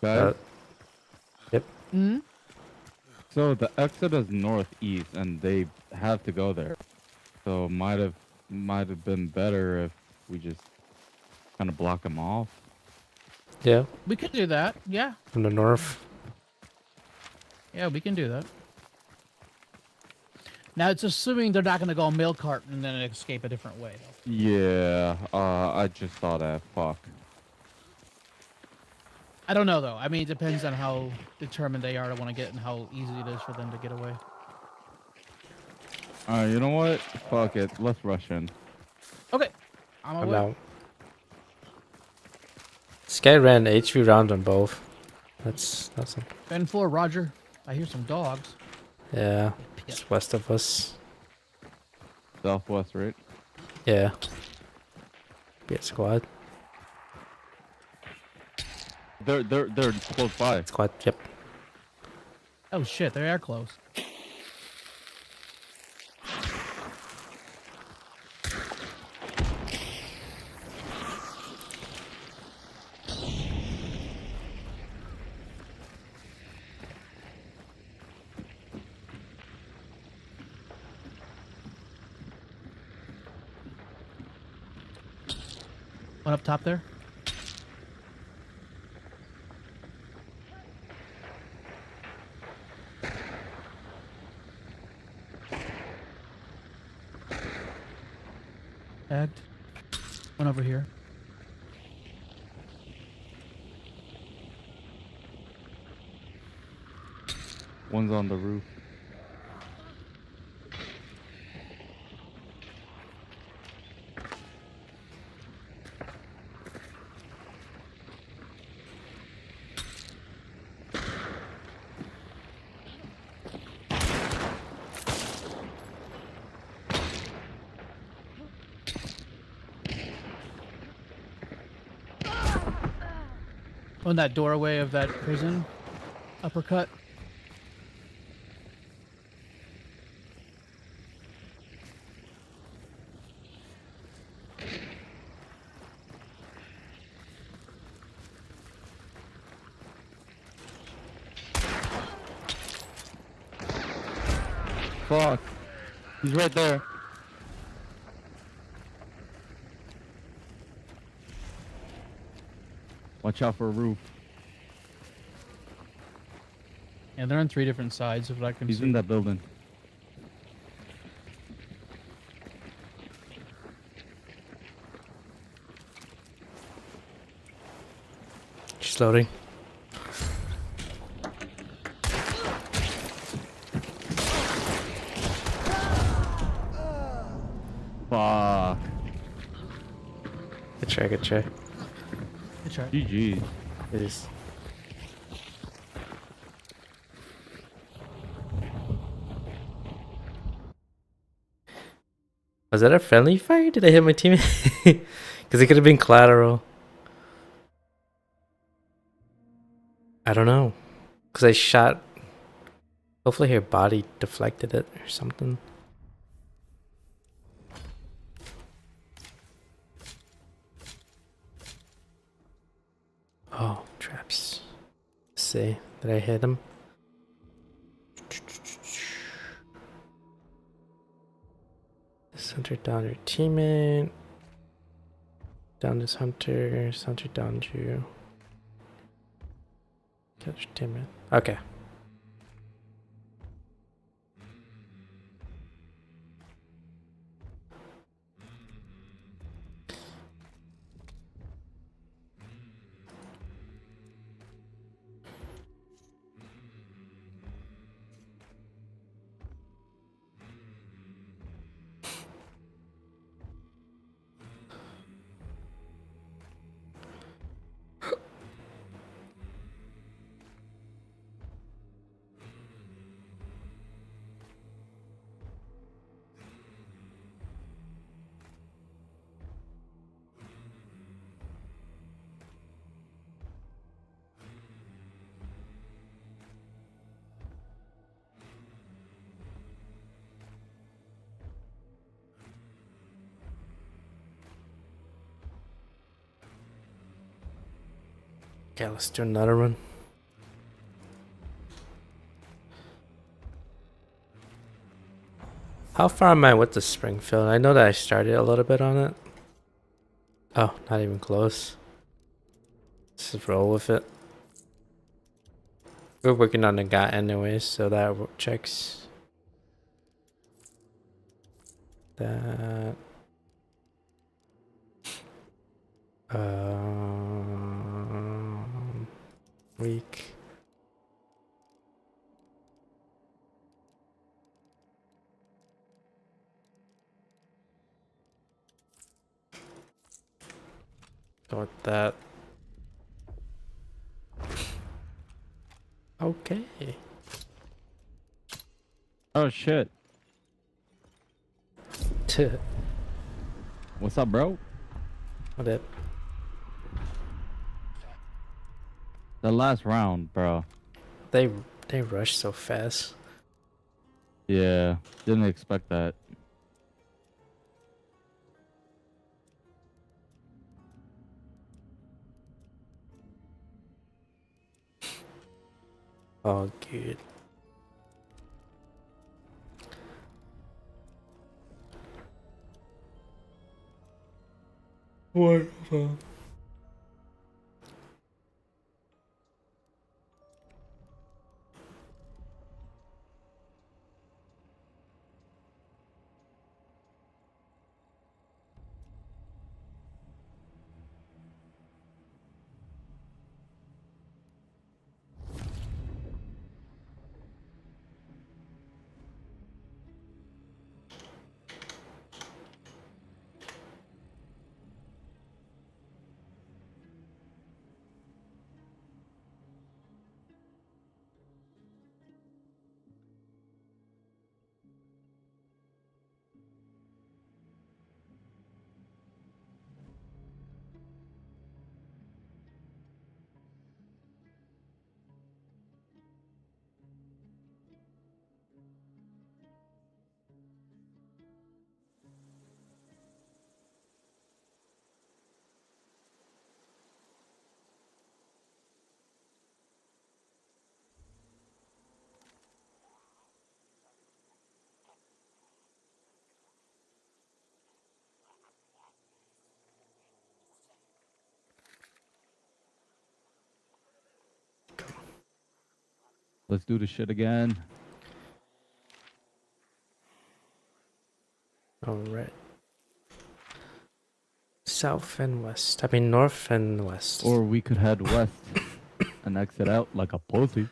Speaker 3: Guys,
Speaker 6: Hmm?
Speaker 3: so the exit is northeast, and they have to go there. So might have been better if we just kind of block them off.
Speaker 1: Yeah,
Speaker 6: We could do that. Yeah.
Speaker 1: from the north.
Speaker 6: Yeah, we can do that. Now it's assuming they're not going to go milk cart and then escape a different way.
Speaker 3: Yeah, I just saw that. Fuck.
Speaker 6: I don't know though. I mean, it depends on how determined they are to want to get and how easy it is for them to get away.
Speaker 3: Alright, you know what? Fuck it. Let's rush in.
Speaker 6: Okay, I'm
Speaker 1: I'm
Speaker 6: away.
Speaker 1: out. This guy ran HV rounds on both. That's awesome.
Speaker 6: Ben floor, Roger. I hear some dogs.
Speaker 1: Yeah,
Speaker 6: Yeah.
Speaker 1: just west of us.
Speaker 3: Southwest, right?
Speaker 1: Yeah. Be a squad.
Speaker 3: They're close by.
Speaker 1: Squad, yep.
Speaker 6: Oh shit, they are close. One up top there. Tagged. One over here.
Speaker 3: One's on the roof.
Speaker 6: On that doorway of that prison. Uppercut.
Speaker 3: fuck. He's right there. Watch out for a roof.
Speaker 6: And they're on 3 different sides of what I can
Speaker 3: He's
Speaker 6: see.
Speaker 3: in that building.
Speaker 1: She's loading.
Speaker 3: Fuck.
Speaker 1: Good try, good try.
Speaker 6: Good try.
Speaker 3: GG.
Speaker 1: It is. Was that a friendly fire? Did I hit my teammate? Because it could have been collateral. I don't know. Because I shot. Hopefully her body deflected it or something. Oh, traps. Let's see. Did I hit him? This hunter down your teammate. Down this hunter. This hunter downed you. Catch your teammate. Okay. Okay, let's do another one. How far am I with the Springfield? I know that I started a little bit on it. Oh, not even close. Let's just roll with it. We're working on the GOT anyways, so that checks. That. Weak. Go with that. Okay.
Speaker 3: Oh shit. What's up, bro?
Speaker 1: What up?
Speaker 3: The last round, bro.
Speaker 1: They rush so fast.
Speaker 3: Yeah, didn't expect that.
Speaker 1: Oh, good. Wonderful.
Speaker 3: Let's do the shit again.
Speaker 1: All right. South and west. I mean north and west.
Speaker 3: Or we could head west and exit out like a pussy.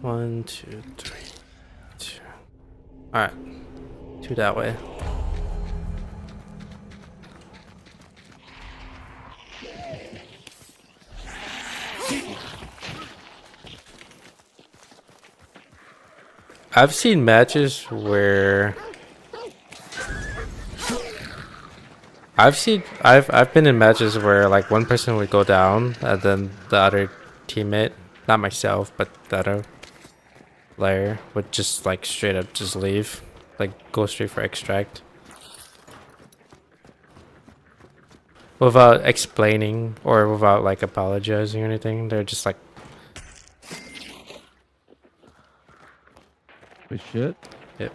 Speaker 1: One, two, three, two. All right, two that way. I've seen matches where I've been in matches where like one person would go down and then the other teammate, not myself, but the other player would just like straight up just leave, like go straight for extract without explaining or without like apologizing or anything. They're just like,
Speaker 3: Good shit.
Speaker 1: yep.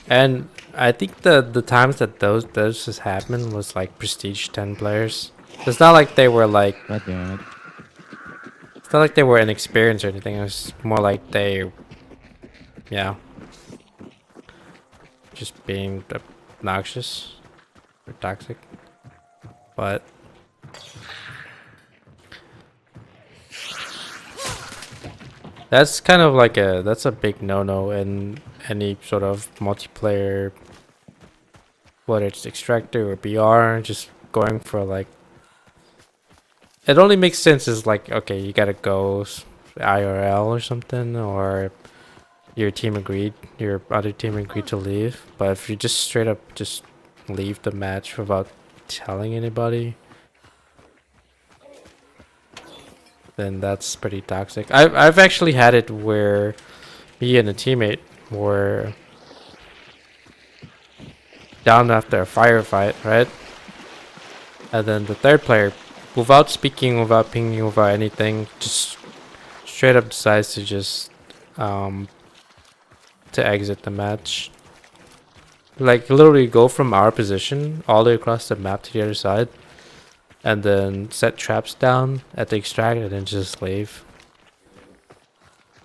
Speaker 1: And I think the times that those just happened was like prestige 10 players. It's not like they were like,
Speaker 3: God damn it.
Speaker 1: it's not like they were inexperienced or anything. It was more like they, yeah, just being obnoxious or toxic. But that's kind of like that's a big no-no in any sort of multiplayer, whether it's extractor or BR. Just going for like, it only makes sense is like, okay, you gotta go IRL or something, or your other team agreed to leave. But if you just straight up just leave the match without telling anybody, then that's pretty toxic. I've actually had it where me and a teammate were down after a firefight, right? And then the third player, without speaking, without pinging, without anything, just straight up decides to just to exit the match. Like literally go from our position all the way across the map to the other side, and then set traps down at the extract and then just leave.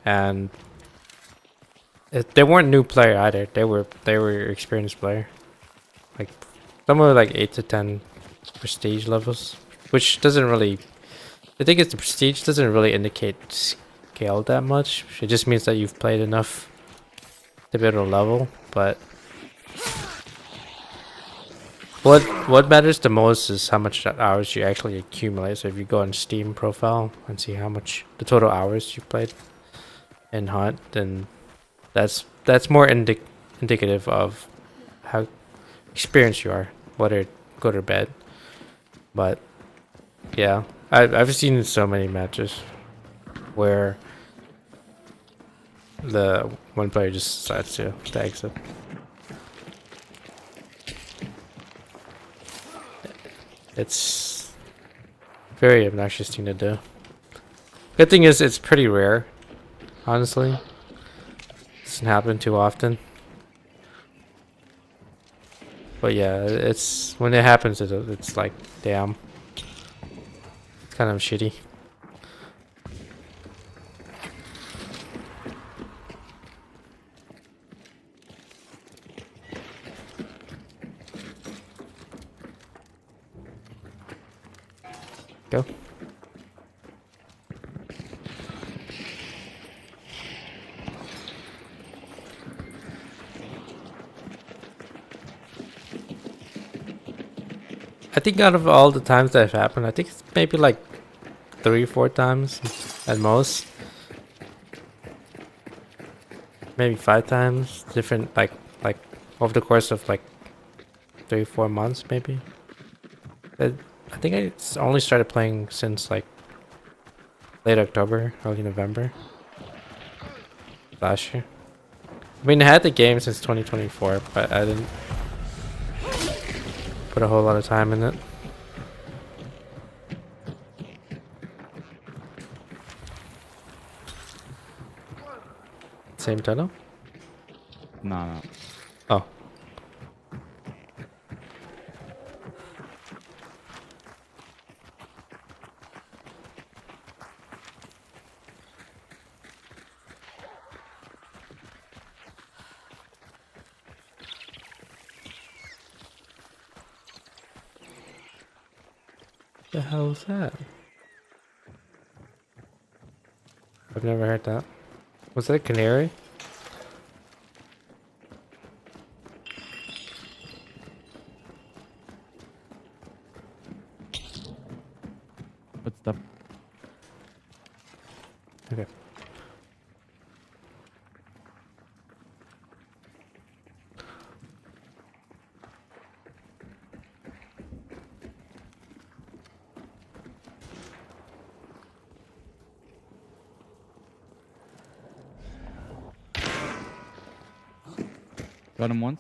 Speaker 1: And they weren't new player either. They were experienced player. Like somewhere like 8 to 10 prestige levels, which doesn't really. I think it's the prestige doesn't really indicate scale that much. It just means that you've played enough to be able to level. But what matters the most is how much hours you actually accumulate. So if you go on Steam profile and see how much the total hours you played in Hunt, then that's more indicative of how experienced you are, whether good or bad. But yeah, I've seen so many matches where the one player just decides to exit. It's very obnoxious thing to do. Good thing is it's pretty rare, honestly. Doesn't happen too often. But yeah, it's when it happens, it's like, damn, it's kind of shitty. Go. I think out of all the times that have happened, I think it's maybe like 3-4 times at most. Maybe 5 times. Different like over the course of like 3-4 months maybe. I think I only started playing since like late October, early November last year. I mean, I had the game since 2024, but I didn't. put a whole lot of time in it. Same tunnel?
Speaker 3: No, no.
Speaker 1: Oh. The hell was that? I've never heard that. Was that a canary?
Speaker 3: Footstep.
Speaker 1: Okay.
Speaker 3: Got him once.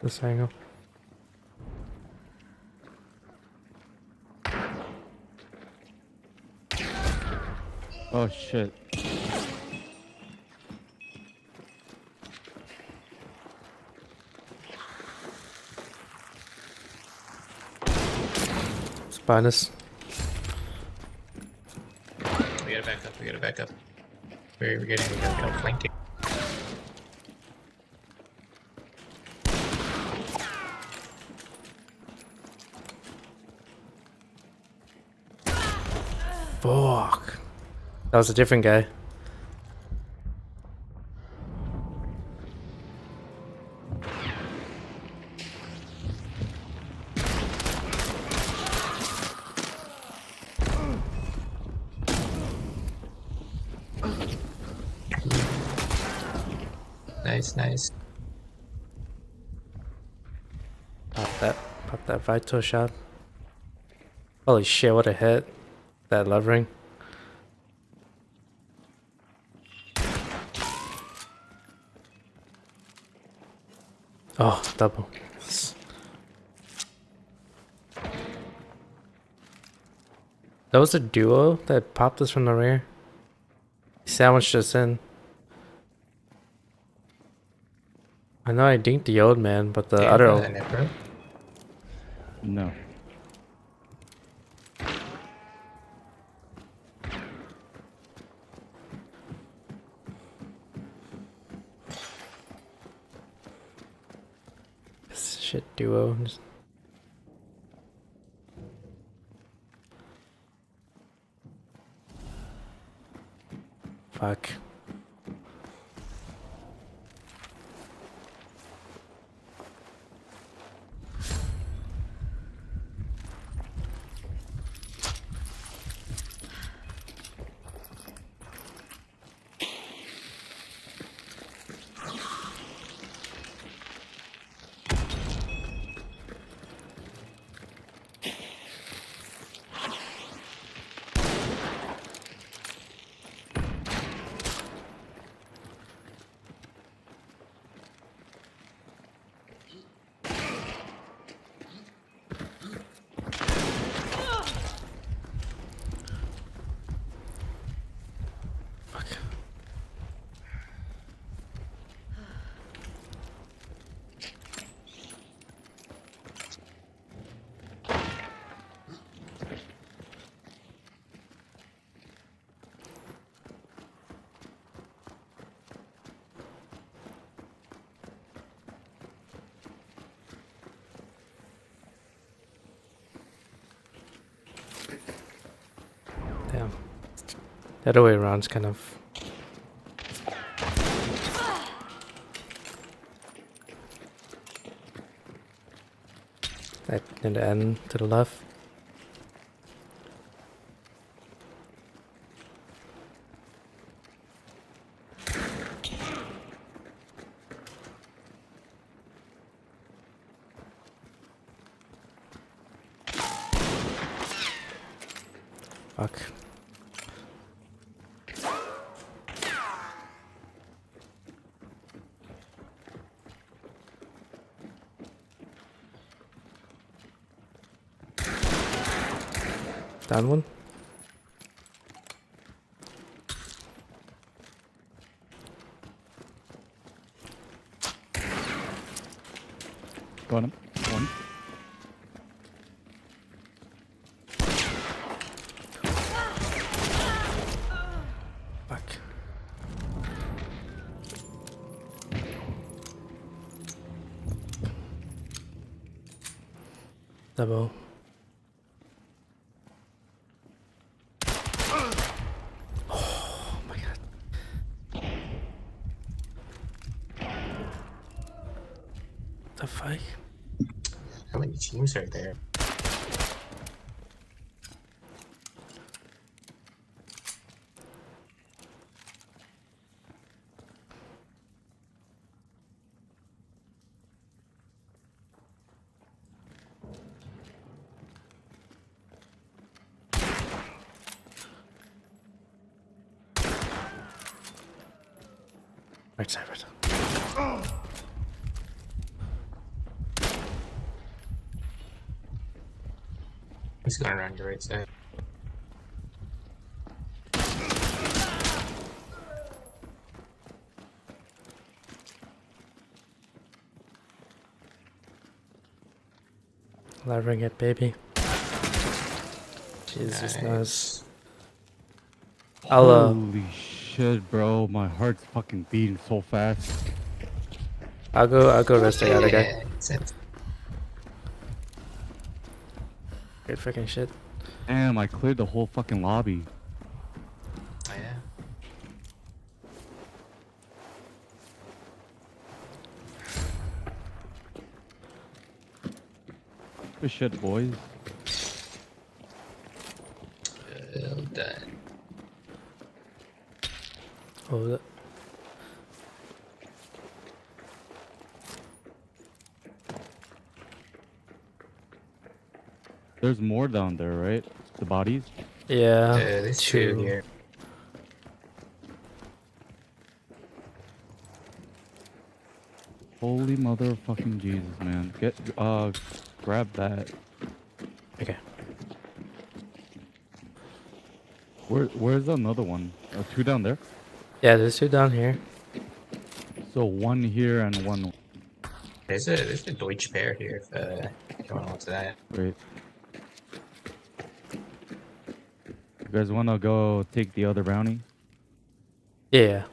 Speaker 1: This angle.
Speaker 3: Oh shit.
Speaker 1: It's behind us.
Speaker 7: We gotta back up. We gotta back up. We're getting flanked.
Speaker 1: Fuck. That was a different guy.
Speaker 7: Nice, nice.
Speaker 1: Pop that vital shot. Holy shit, what a hit. That love ring. Oh, double. That was a duo that popped us from the rear. He sandwiched us in. I know I dinked the old man, but the
Speaker 7: Damn,
Speaker 1: other
Speaker 7: that never.
Speaker 3: No.
Speaker 1: shit duo. Just... Fuck. Damn. The other way around's kind of... That in the end to the left. Fuck. Down one.
Speaker 3: Got him. One.
Speaker 1: Fuck. Double. Oh my god. The fuck?
Speaker 7: How many teams are there?
Speaker 1: Right side, right side.
Speaker 7: He's going around your right side.
Speaker 1: Levering it, baby. Jesus knows. I'll
Speaker 3: Holy shit, bro! My heart's fucking beating so fast.
Speaker 1: I'll go rest the other guy.
Speaker 7: Yeah, sense.
Speaker 1: Good freaking shit.
Speaker 3: Damn, I cleared the whole fucking lobby.
Speaker 7: Oh, yeah.
Speaker 3: Good shit, boys.
Speaker 7: Well done.
Speaker 1: Oh,
Speaker 3: There's more down there, right? The bodies?
Speaker 1: yeah.
Speaker 7: There's two here.
Speaker 3: Holy motherfucking Jesus, man. Grab that.
Speaker 1: Okay.
Speaker 3: Where's another one? Oh, two down there?
Speaker 1: Yeah, there's two down here.
Speaker 3: So one here and one...
Speaker 7: There's a Deutsch pair here if you want to watch that.
Speaker 3: Great. You guys want to go take the other brownie?
Speaker 1: Yeah.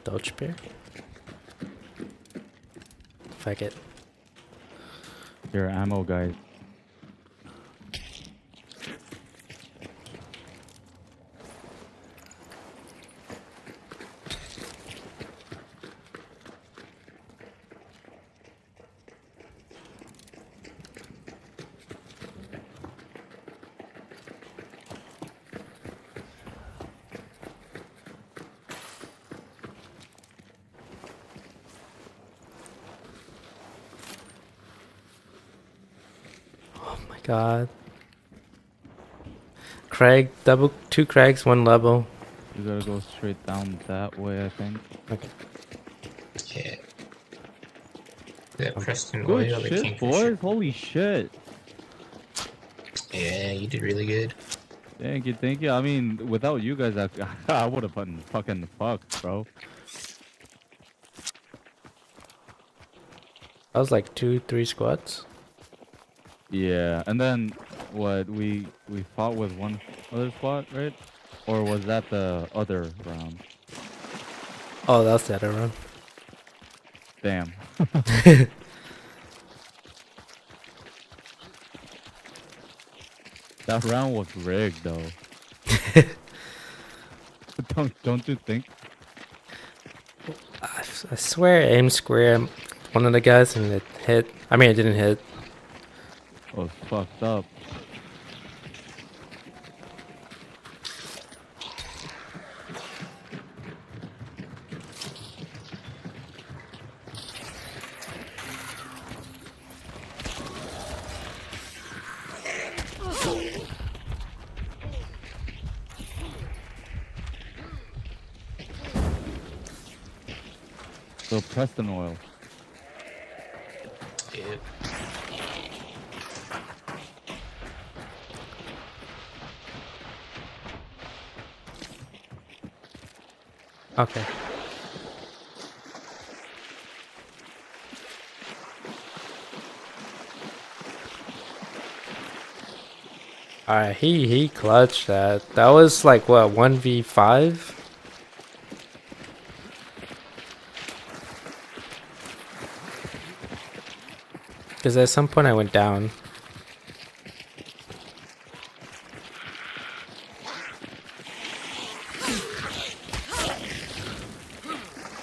Speaker 1: Dodge bear. Fuck it.
Speaker 3: Your ammo, guys.
Speaker 1: Oh my god. Craig, two Craigs, one level.
Speaker 3: You gotta go straight down that way, I think.
Speaker 1: Okay.
Speaker 7: Yeah. That Preston
Speaker 3: Good
Speaker 7: Royal, the
Speaker 3: shit,
Speaker 7: Kingfisher.
Speaker 3: boys. Holy shit.
Speaker 7: Yeah, you did really good.
Speaker 3: Thank you, thank you. I mean, without you guys, I would have been fucking fucked, bro.
Speaker 1: That was like 2-3 squads.
Speaker 3: Yeah, and then what? We fought with one other squad, right? Or was that the other round?
Speaker 1: Oh, that's the other one.
Speaker 3: Damn. That round was rigged, though. Don't you think?
Speaker 1: I swear I aimed square at one of the guys and it hit. I mean, it didn't hit.
Speaker 3: Oh, it's fucked up. So Preston oil.
Speaker 7: Yep.
Speaker 1: Okay. Alright, he clutched that. That was like what, 1v5? Because at some point I went down.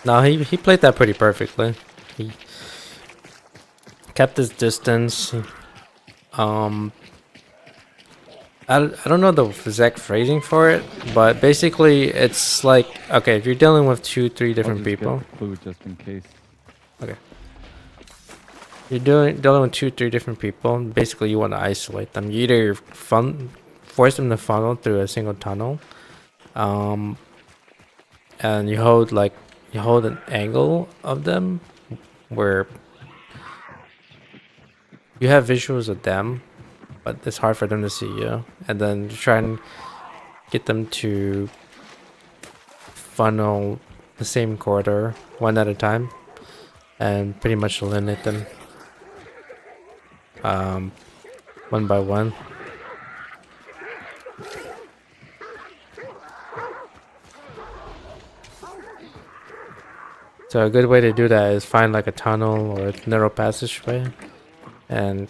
Speaker 1: No, he played that pretty perfectly. He kept his distance. I don't know the exact phrasing for it, but basically it's like, okay, if you're dealing with 2-3
Speaker 3: I'll
Speaker 1: different
Speaker 3: just get
Speaker 1: people,
Speaker 3: the food just in case.
Speaker 1: you're dealing with 2-3 different people. Basically, you want to isolate them. You either force them to funnel through a single tunnel, and you hold an angle of them where you have visuals of them, but it's hard for them to see you, and then you try and get them to funnel the same corridor one at a time and pretty much eliminate them one by one. So a good way to do that is find like a tunnel or a narrow passageway and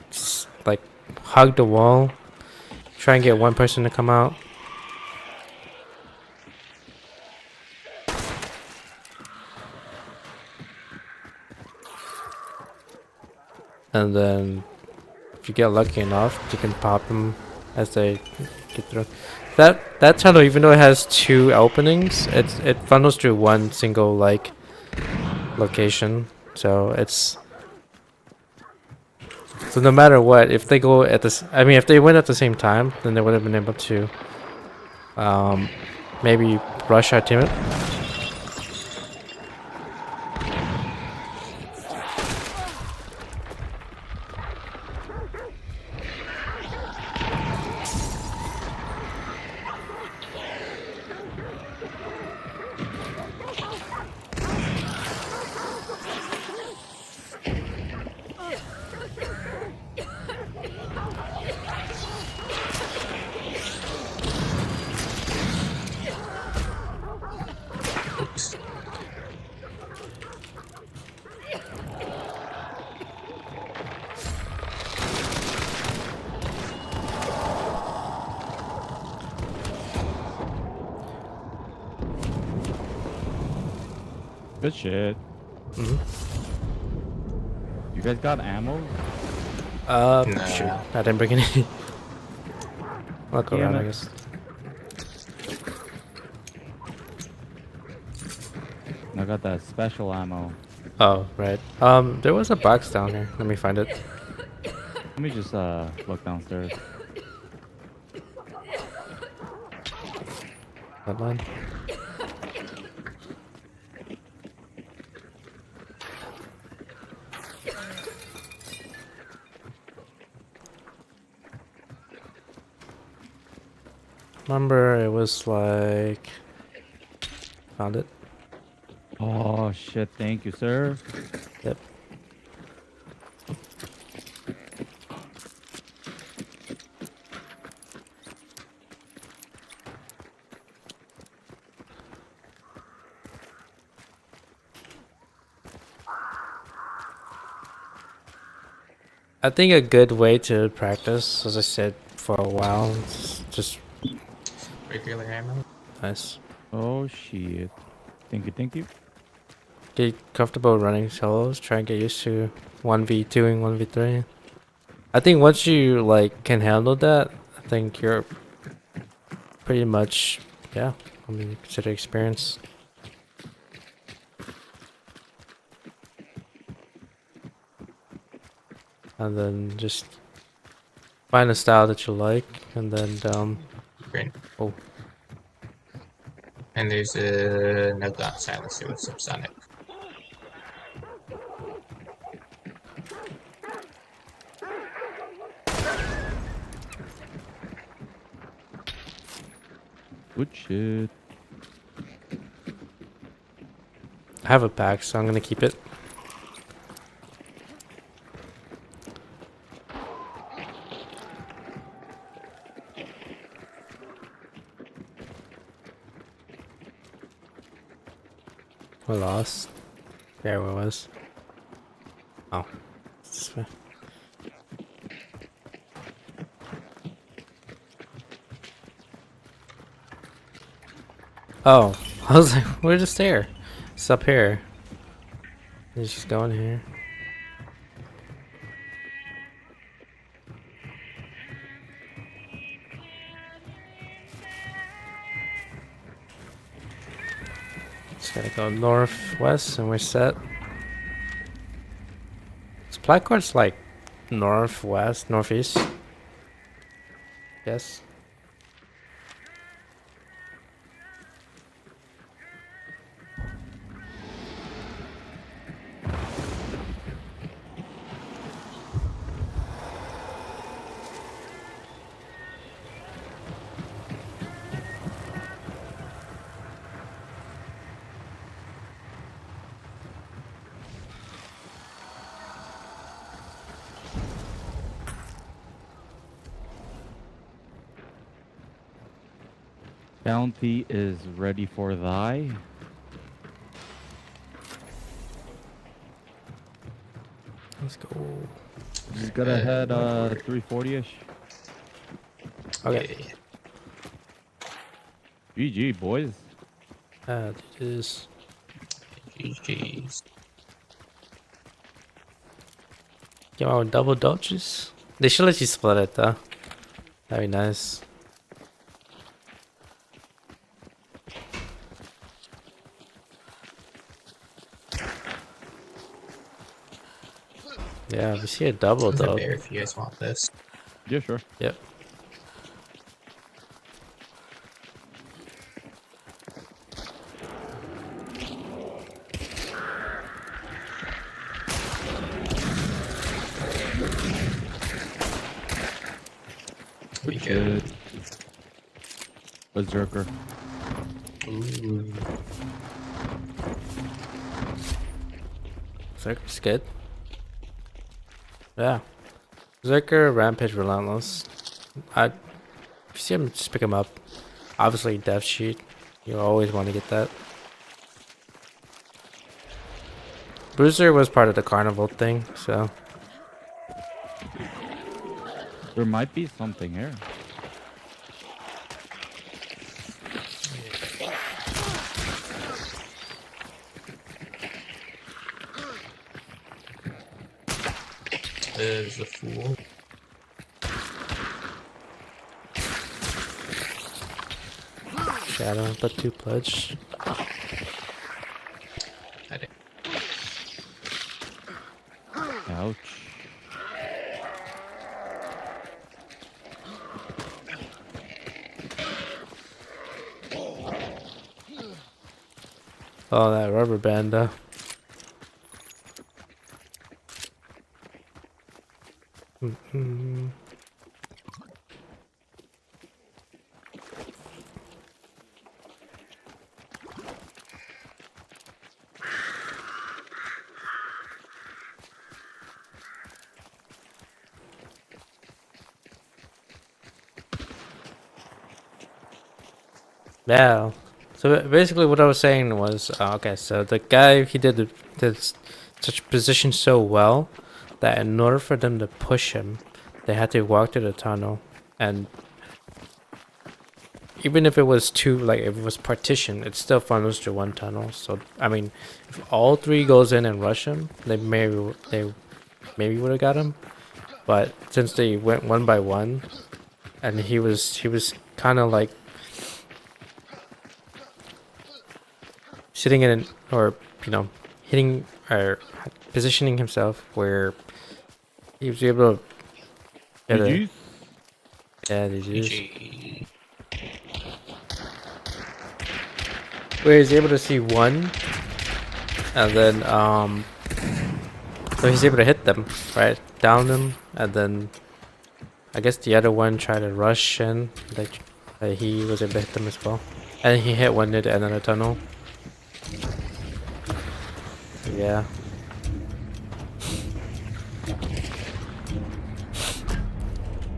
Speaker 1: like hug the wall. Try and get one person to come out. And then if you get lucky enough, you can pop them as they get through. That tunnel, even though it has 2 openings, it funnels through one single like location. So no matter what, if they go at this, I mean, if they went at the same time, then they would have been able to maybe rush our teammate.
Speaker 7: Oops.
Speaker 3: Good shit.
Speaker 1: Mhm.
Speaker 3: You guys got ammo?
Speaker 7: Nah.
Speaker 1: Shoot, I didn't bring any. I'll go
Speaker 3: Damn
Speaker 1: around, I
Speaker 3: it.
Speaker 1: guess.
Speaker 3: I got that special ammo.
Speaker 1: Oh, right. There was a box down here. Let me find it.
Speaker 3: Let me just look downstairs.
Speaker 1: That line. Remember, it was like. Found it.
Speaker 3: Oh shit, thank you, sir.
Speaker 1: Yep. I think a good way to practice, as I said for a while, is just
Speaker 7: Regular ammo.
Speaker 1: nice.
Speaker 3: Oh shit. Thank you, thank you.
Speaker 1: Get comfortable running solos. Try and get used to 1v2 and 1v3. I think once you like can handle that, I think you're pretty much, yeah. I mean, consider experience. And then just find a style that you like, and then
Speaker 7: Great.
Speaker 1: oh,
Speaker 7: And there's a no gun silencer with subsonic.
Speaker 3: Good shit.
Speaker 1: I have a pack, so I'm gonna keep it. We lost. There it was. Oh. It's this way. Oh. I was like, we're just there. It's up here. Let's just go in here. Just gotta go northwest and we're set. Supply card's like northwest, northeast. Yes.
Speaker 3: Bounty is ready for thy.
Speaker 1: Let's go.
Speaker 3: Just gotta head 340ish.
Speaker 1: Okay.
Speaker 3: GG boys.
Speaker 1: It is.
Speaker 7: GG's.
Speaker 1: Came out with double dodges. They should let you split it though. That'd be nice. Yeah, we see a double
Speaker 7: There's a
Speaker 1: though.
Speaker 7: bear if you guys want this.
Speaker 3: Yeah, sure.
Speaker 1: Yep.
Speaker 7: We good.
Speaker 3: Berserker.
Speaker 7: Ooh.
Speaker 1: Zerker's good. Yeah. Zerker, Rampage, Relentless. If you see him, just pick him up. Obviously, Death Sheet. You always want to get that. Bruiser was part of the carnival thing, so.
Speaker 3: There might be something here.
Speaker 7: There's a fool.
Speaker 1: Shadow, but 2 pledge.
Speaker 7: I didn't.
Speaker 3: Ouch.
Speaker 1: Oh, that rubber band, though. Yeah. So basically, what I was saying was, okay. So the guy he did such position so well that in order for them to push him, they had to walk through the tunnel, and even if it was if it was partitioned, it still funnels through one tunnel. So I mean, if all 3 goes in and rush him, they maybe would have got him, but since they went one by one, and he was kind of like sitting in or hitting or positioning himself where he was able to get a
Speaker 3: GG's.
Speaker 1: yeah, GG's.
Speaker 7: GG.
Speaker 1: Where he's able to see one, and then so he's able to hit them, right, down them, and then I guess the other one tried to rush in, He was a victim as well. And he hit one at the end of the tunnel. Yeah.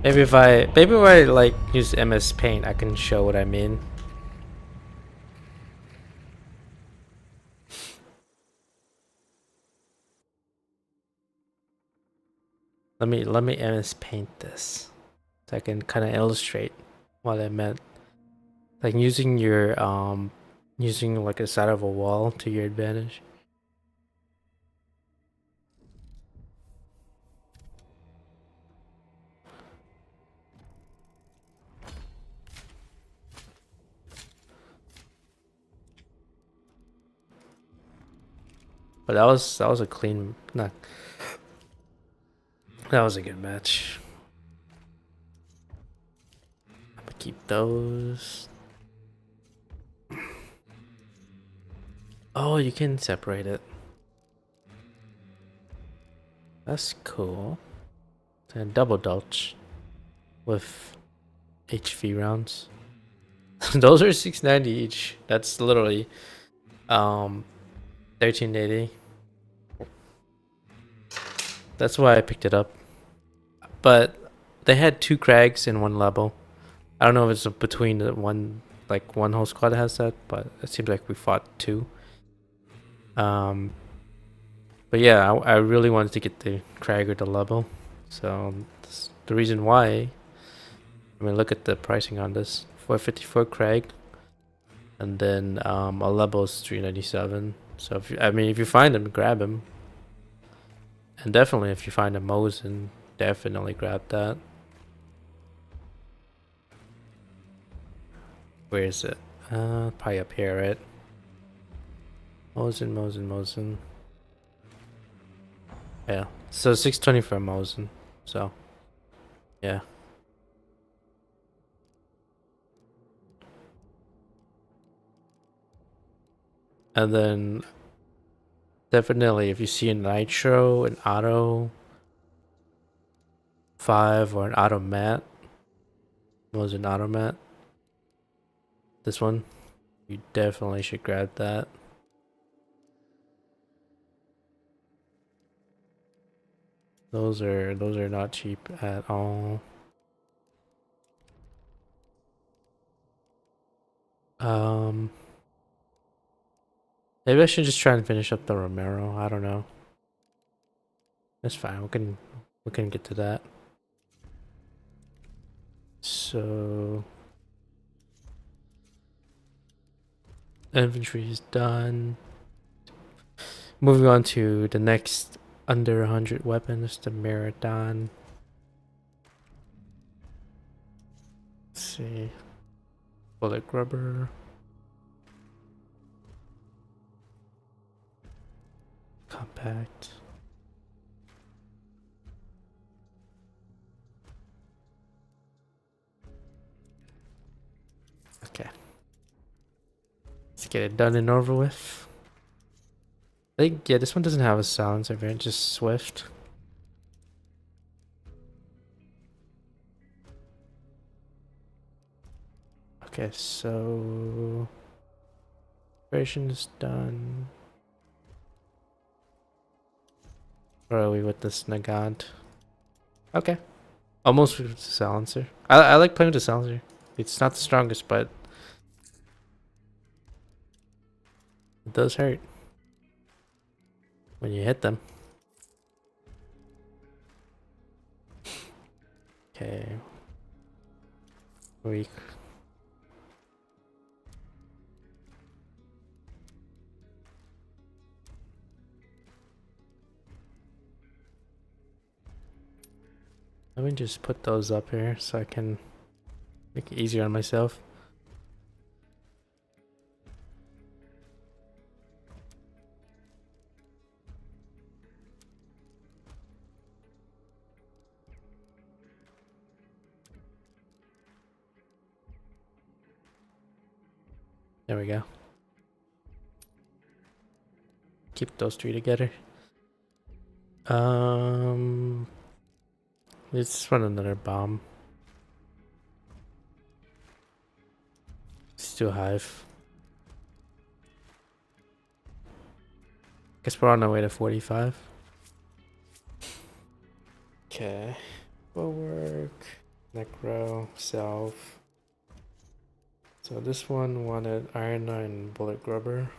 Speaker 1: Maybe if I like use MS Paint, I can show what I mean. Let me MS Paint this, so I can kind of illustrate what I meant. Like using your using like a side of a wall to your advantage. But that was a clean, not, that was a good match. I'm gonna keep those. Oh, you can separate it. That's cool. And double dulch with HV rounds. Those are 690 each. That's literally 1380. That's why I picked it up. But they had 2 crags in one level. I don't know if it's between the one whole squad has that, but it seems like we fought 2. But yeah, I really wanted to get the crag or the level, so that's the reason why. I mean, look at the pricing on this: 454 crag, and then a level is 397. So if if you find him, grab him, and definitely if you find a Mosin, definitely grab that. Where is it? Probably up here, right? Mosin. Yeah. So 620 for a Mosin. So, yeah. And then definitely if you see a Nitro, an Auto 5 or an Auto Matte, was an Auto Matte. This one, you definitely should grab that. Those are not cheap at all. Maybe I should just try and finish up the Romero. I don't know. That's fine. We can get to that. So infantry is done. Moving on to the next under 100 weapons, the Marathon. Let's see. Bullet Grubber. Compact. Okay. Let's get it done and over with. I think, yeah, this one doesn't have a silencer variant, just Swift. Okay, so operation is done. Where are we with this Nagant? Okay. Almost with the silencer. I like playing with the silencer. It's not the strongest, but it does hurt when you hit them. Okay. Weak. Let me just put those up here so I can make it easier on myself. There we go. Keep those 3 together. Let's run another bomb. too high. Guess we're on our way to 45. Okay. Bulwark, Necro, Self. So this one wanted Iron and Bullet Grubber.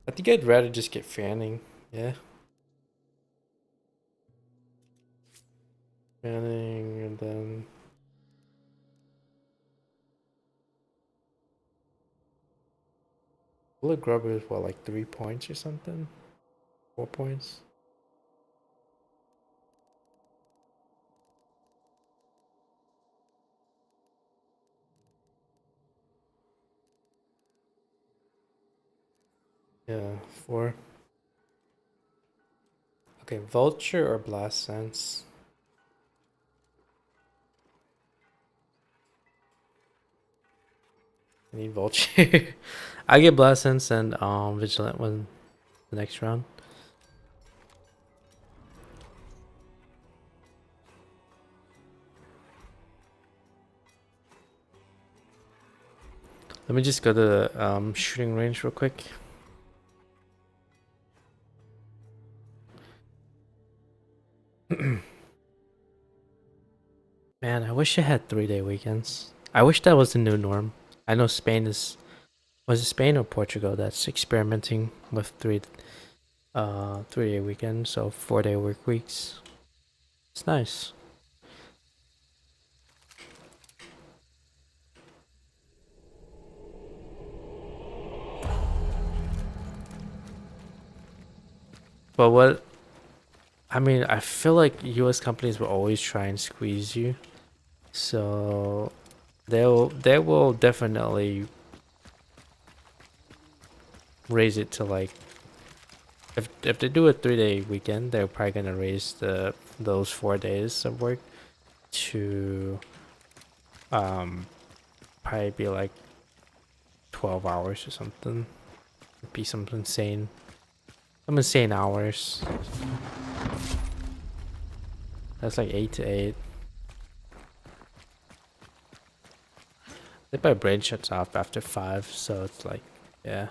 Speaker 1: I think I'd rather just get Fanning. Yeah. Fanning and then Bullet Grubber is what, like 3 points or something? 4 points? Yeah, 4. Okay, Vulture or Blast Sense? I need Vulture. I get Blast Sense and Vigilant one the next round. Let me just go to the shooting range real quick. Man, I wish I had 3-day weekends. I wish that was the new norm. I know Spain is, was it Spain or Portugal that's experimenting with 3-day weekends, so 4-day work weeks. It's nice. But what, I mean, I feel like US companies will always try and squeeze you. So they will definitely raise it to like, if they do a 3-day weekend, they're probably gonna raise those 4 days of work to probably be like 12 hours or something. It'd be some insane hours. That's like 8 to 8. I think my brain shuts off after 5, so it's like, yeah.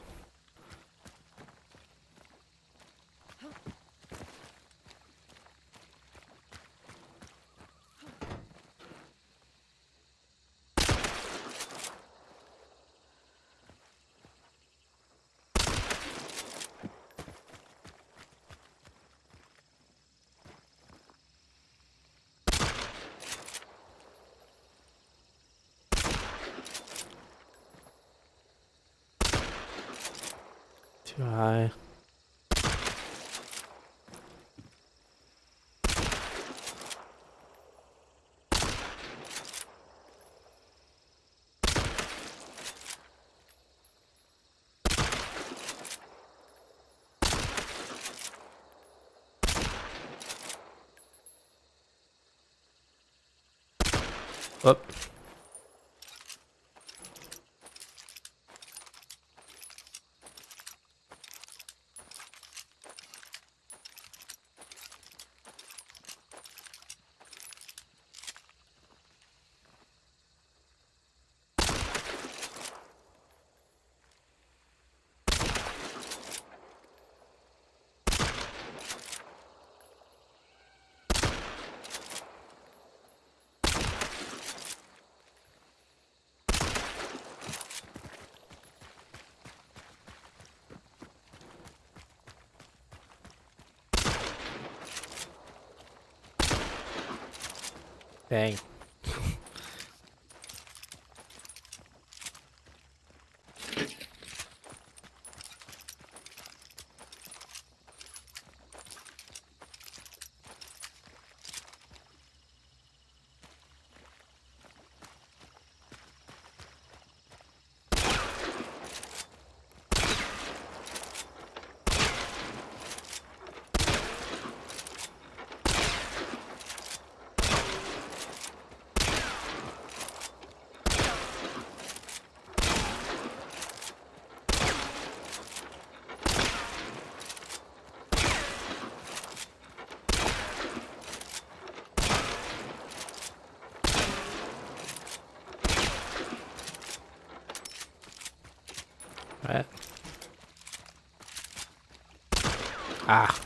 Speaker 1: Too high. Up. Dang. Alright. Ah.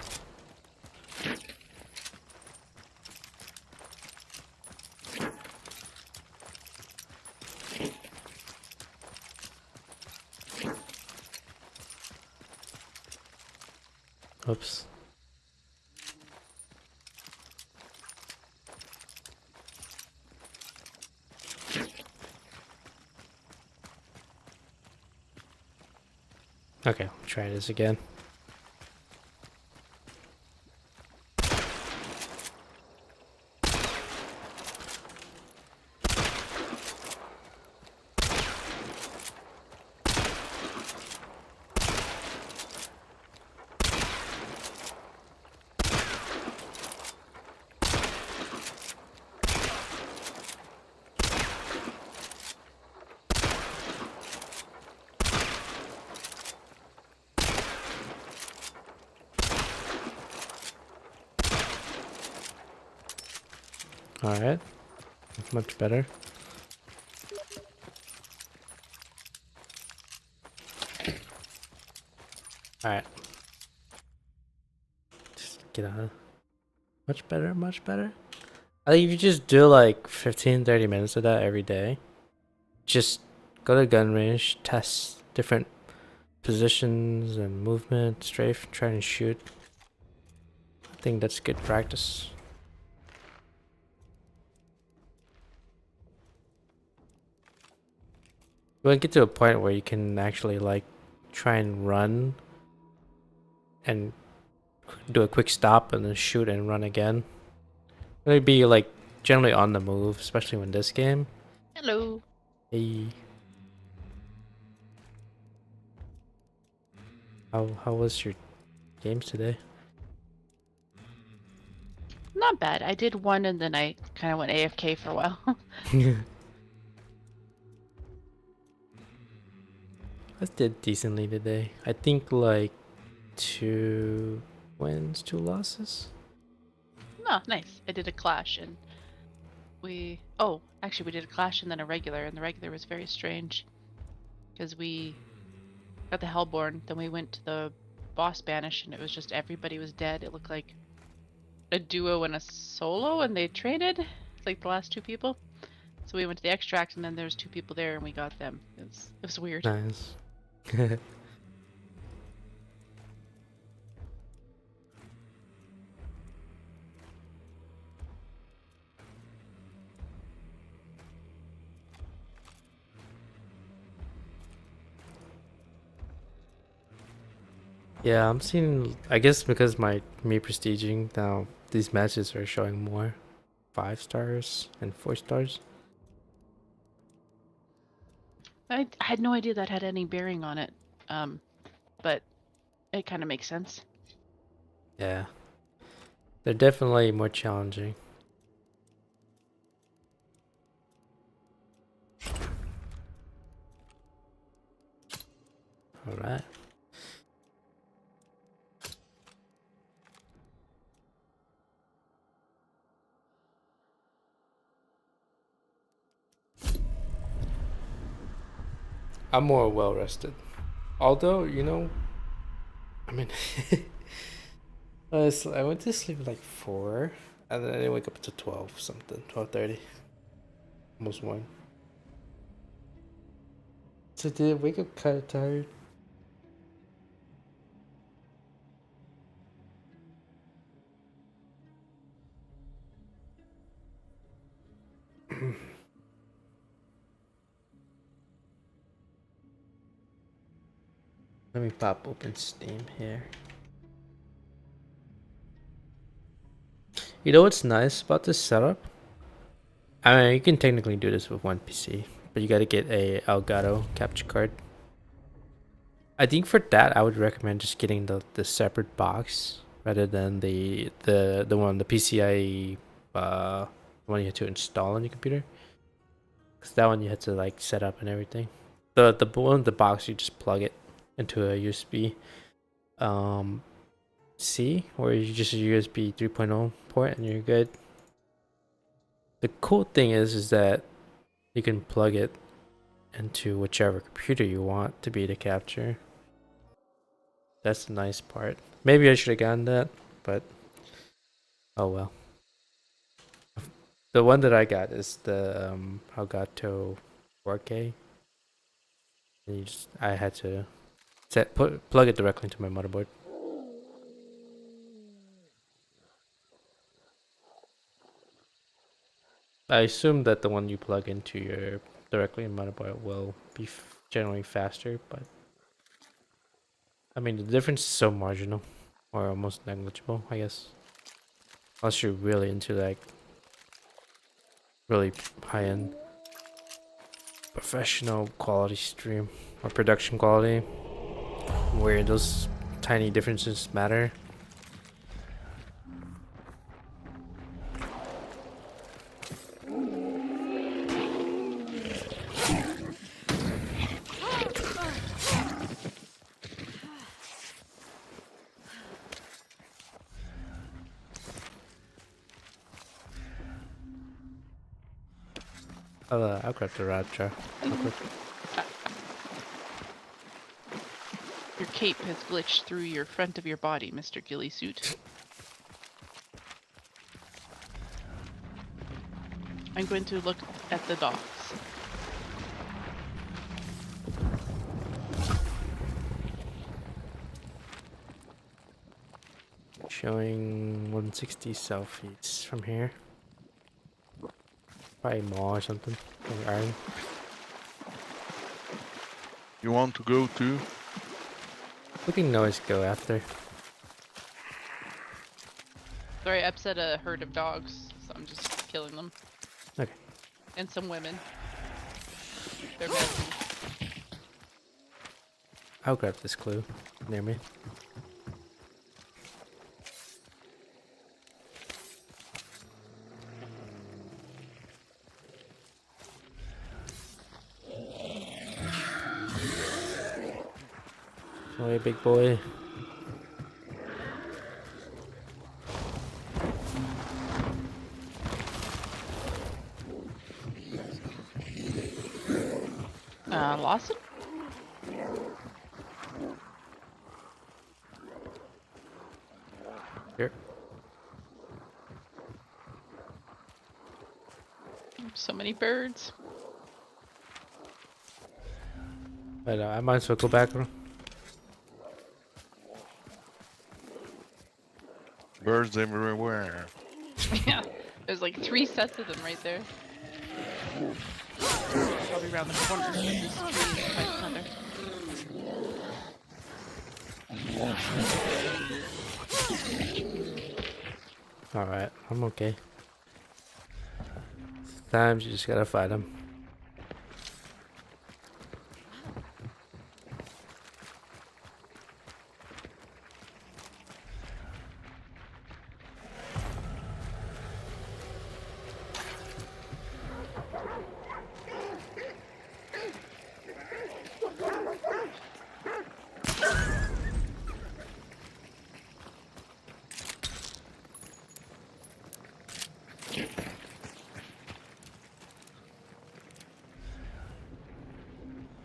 Speaker 1: Oops. Okay, try this again. Alright. Much better. Alright. Just get out. Much better, much better. I think if you just do like 15-30 minutes of that every day, just go to gun range, test different positions and movement, strafe, try and shoot. I think that's good practice. We'll get to a point where you can actually like try and run and do a quick stop and then shoot and run again. It'll be like generally on the move, especially when this game.
Speaker 8: Hello.
Speaker 1: Hey. How was your games today?
Speaker 8: Not bad. I did one and then I kind of went AFK for a while.
Speaker 1: I did decently today. I think like 2 wins, 2 losses.
Speaker 8: No, nice. I did a clash and oh, actually we did a clash and then a regular, and the regular was very strange because we got the Hellborn, then we went to the boss banish and it was just everybody was dead. It looked like a duo and a solo and they traded. It's like the last 2 people. So we went to the extract and then there's 2 people there and we got them. It was weird.
Speaker 1: Nice. Yeah, I'm seeing. I guess because me prestiging now, these matches are showing more 5 stars and 4 stars.
Speaker 8: I had no idea that had any bearing on it, but it kind of makes sense.
Speaker 1: Yeah, they're definitely more challenging. All right. I'm more well rested. Although, I mean, I went to sleep at like 4, and then I didn't wake up until 12 something, 12:30, almost 1. So did I wake up kind of tired? Let me pop open Steam here. You know what's nice about this setup? I mean, you can technically do this with one PC, but you gotta get a Elgato capture card. I think for that, I would recommend just getting the separate box rather than the PCIe one you had to install on your computer. Cause that one you had to like set up and everything. The box you just plug it into a USB C, or you just a USB 3.0 port and you're good. The cool thing is that you can plug it into whichever computer you want to be the capture. That's the nice part. Maybe I should have gotten that, but oh well. The one that I got is the Elgato 4K. And I had to plug it directly into my motherboard. I assume that the one you plug into your directly in motherboard will be generally faster, but I mean the difference is so marginal, or almost negligible, I guess. Unless you're really into like really high-end professional quality stream or production quality, where those tiny differences matter. I'll grab the rod jar real quick.
Speaker 8: Your cape has glitched through your front of your body, Mr. Ghillie Suit. I'm going to look at the docks.
Speaker 1: Showing 160 selfies from here. Probably mall or something. Or iron.
Speaker 9: You want to go too?
Speaker 1: We can always go after.
Speaker 8: Sorry, I upset a herd of dogs, so I'm just killing them.
Speaker 1: Okay.
Speaker 8: And some women. They're messy.
Speaker 1: I'll grab this clue near me. Oh, big boy.
Speaker 8: Lawson?
Speaker 1: Here.
Speaker 8: So many birds.
Speaker 1: But I might as well go back.
Speaker 9: Birds everywhere.
Speaker 8: Yeah, there's like 3 sets of them right there. Probably around the corner of this tree. Quite another.
Speaker 1: Alright, I'm okay. Sometimes you just gotta fight them.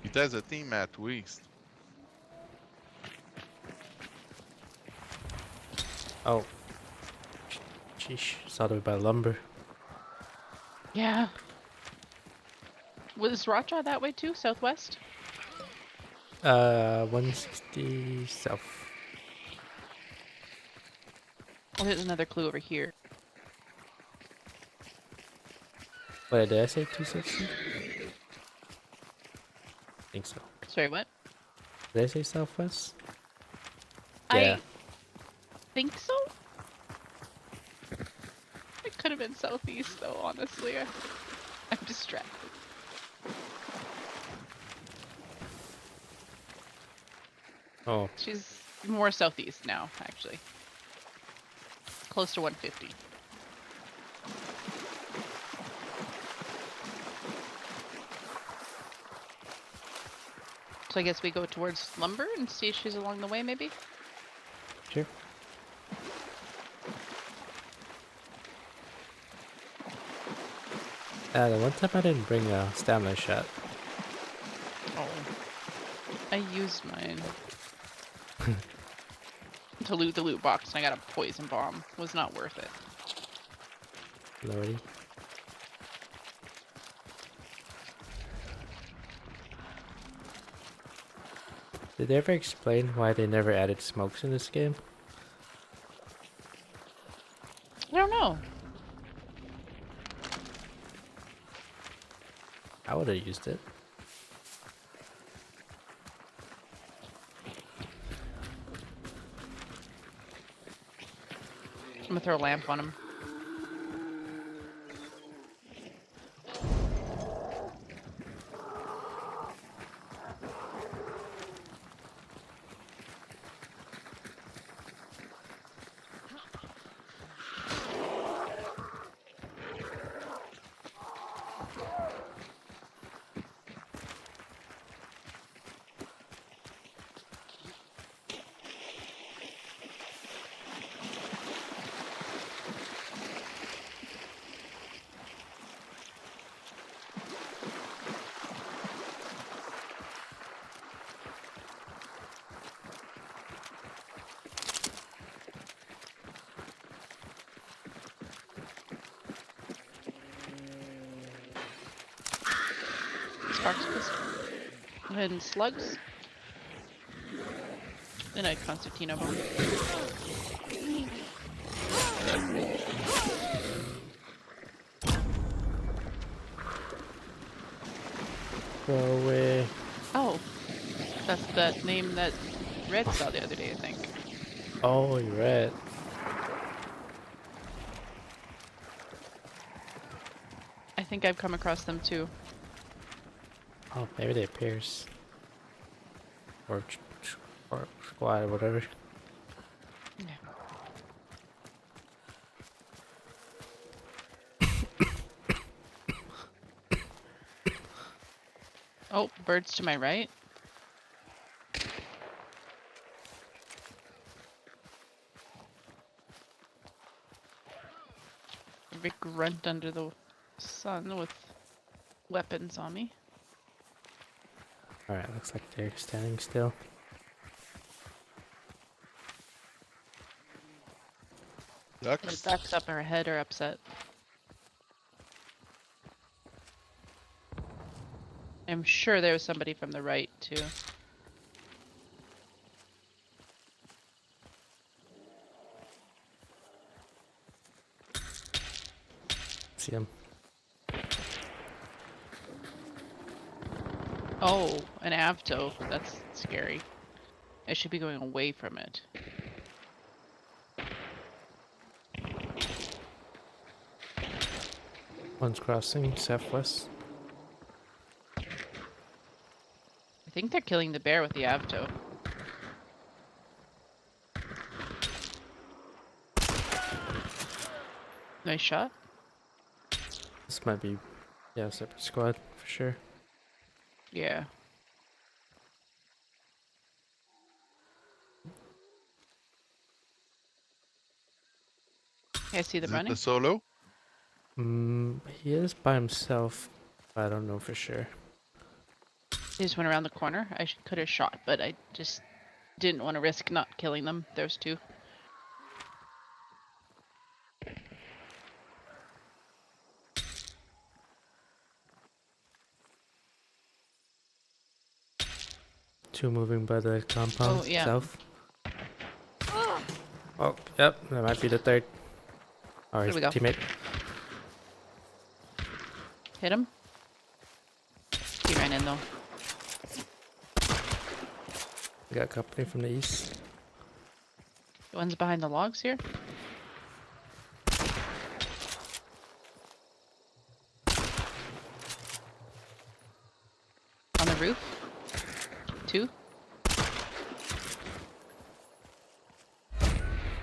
Speaker 9: It has a team at West.
Speaker 1: Oh. Sheesh, started by lumber.
Speaker 8: Yeah. Was Raja that way too? Southwest?
Speaker 1: 160 south.
Speaker 8: Oh, there's another clue over here.
Speaker 1: Wait, did I say 260? I think so.
Speaker 8: Sorry, what?
Speaker 1: Did I say southwest?
Speaker 8: I think so? It could have been southeast though, honestly. I'm distracted.
Speaker 1: Oh,
Speaker 8: She's more southeast now, actually. Close to 150. So I guess we go towards lumber and see if she's along the way, maybe?
Speaker 1: sure. The one time I didn't bring a stamina shot.
Speaker 8: I used mine to loot the loot box, and I got a poison bomb. Was not worth it.
Speaker 1: Lordy. Did they ever explain why they never added smokes in this game?
Speaker 8: I don't know.
Speaker 1: I would have used it.
Speaker 8: I'm gonna throw a lamp on him. Sparks and slugs. And a concertina bomb.
Speaker 1: Go away.
Speaker 8: Oh, that's that name that Red saw the other day, I think.
Speaker 1: Oh, you're right.
Speaker 8: I think I've come across them too.
Speaker 1: Oh, maybe they Pierce. Or or squad or whatever.
Speaker 8: Yeah. Oh, birds to my right. A big grunt under the sun with weapons on me.
Speaker 1: Alright, looks like they're standing still.
Speaker 8: Their
Speaker 9: Ducks.
Speaker 8: backs up our head are upset. I'm sure there was somebody from the right too.
Speaker 1: See them.
Speaker 8: Oh, an Avto. That's scary. I should be going away from it.
Speaker 1: One's crossing southwest.
Speaker 8: I think they're killing the bear with the Avto. Nice shot.
Speaker 1: This might be, yeah, separate squad for sure.
Speaker 8: Yeah. I see them
Speaker 9: Is it
Speaker 8: running.
Speaker 9: the solo?
Speaker 1: He is by himself, but I don't know for sure.
Speaker 8: They just went around the corner. I could have shot, but I just didn't want to risk not killing them. Those two.
Speaker 1: Two moving by the compound
Speaker 8: Oh, yeah.
Speaker 1: south. Oh, yep, that might be the third. Or
Speaker 8: There
Speaker 1: his
Speaker 8: we go.
Speaker 1: teammate.
Speaker 8: Hit him. He ran in though.
Speaker 1: We got company from the east.
Speaker 8: The one's behind the logs here. On the roof. Two.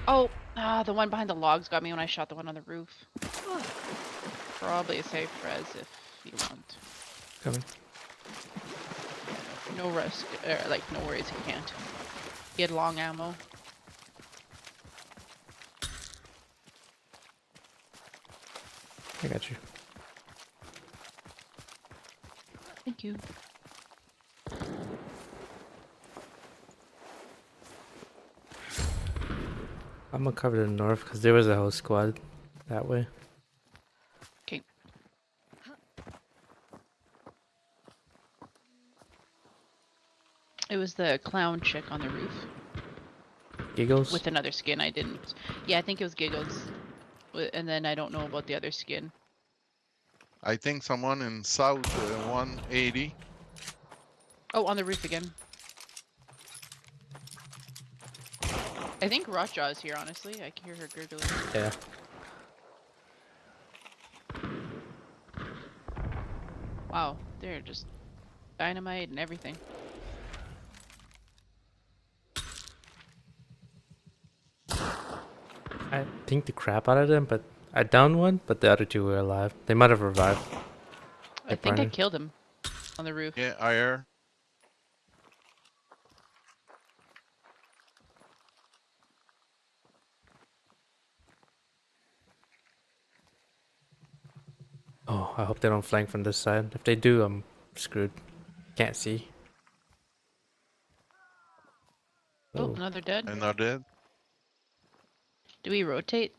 Speaker 8: Oh, the one behind the logs got me when I shot the one on the roof. Probably a safe res if you want.
Speaker 1: Coming.
Speaker 8: No risk, like no worries if you can't. He had long ammo.
Speaker 1: I got you.
Speaker 8: Thank you.
Speaker 1: I'm gonna cover the north because there was a whole squad that way.
Speaker 8: Okay. It was the clown chick on the roof
Speaker 1: Giggles.
Speaker 8: with another skin. I didn't. Yeah, I think it was Giggles. And then I don't know about the other skin.
Speaker 9: I think someone in south 180.
Speaker 8: Oh, on the roof again. I think Rotjaw is here, honestly. I can hear her gurgling.
Speaker 1: Yeah.
Speaker 8: Wow, they're just dynamite and everything.
Speaker 1: I think the crap out of them, but I downed one, but the other two were alive. They might have revived.
Speaker 8: I
Speaker 1: Hey,
Speaker 8: think I
Speaker 1: Brandon.
Speaker 8: killed him on the roof.
Speaker 9: Yeah, I hear.
Speaker 1: Oh, I hope they don't flank from this side. If they do, I'm screwed. Can't see.
Speaker 8: Oh,
Speaker 1: Oh,
Speaker 8: another dead.
Speaker 9: I'm not dead.
Speaker 8: Do we rotate?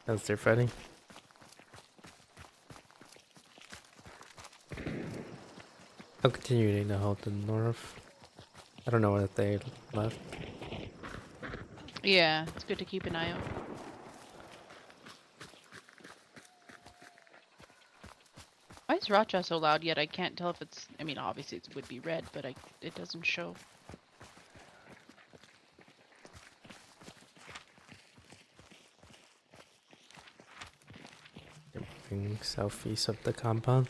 Speaker 1: that's their fighting. I'm continuing to hold the north. I don't know where they left.
Speaker 8: Yeah, it's good to keep an eye out. Why is Rotjaw so loud yet? I can't tell if it's... I mean, obviously it would be red, but it doesn't show.
Speaker 1: Moving southeast of the compound.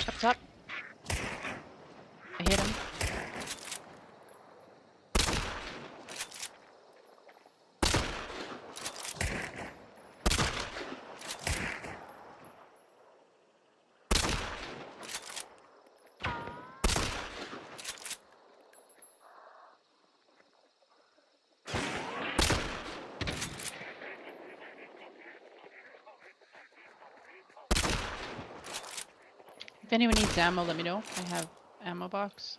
Speaker 8: Up top. I hit him. If anyone needs ammo, let me know. I have ammo box.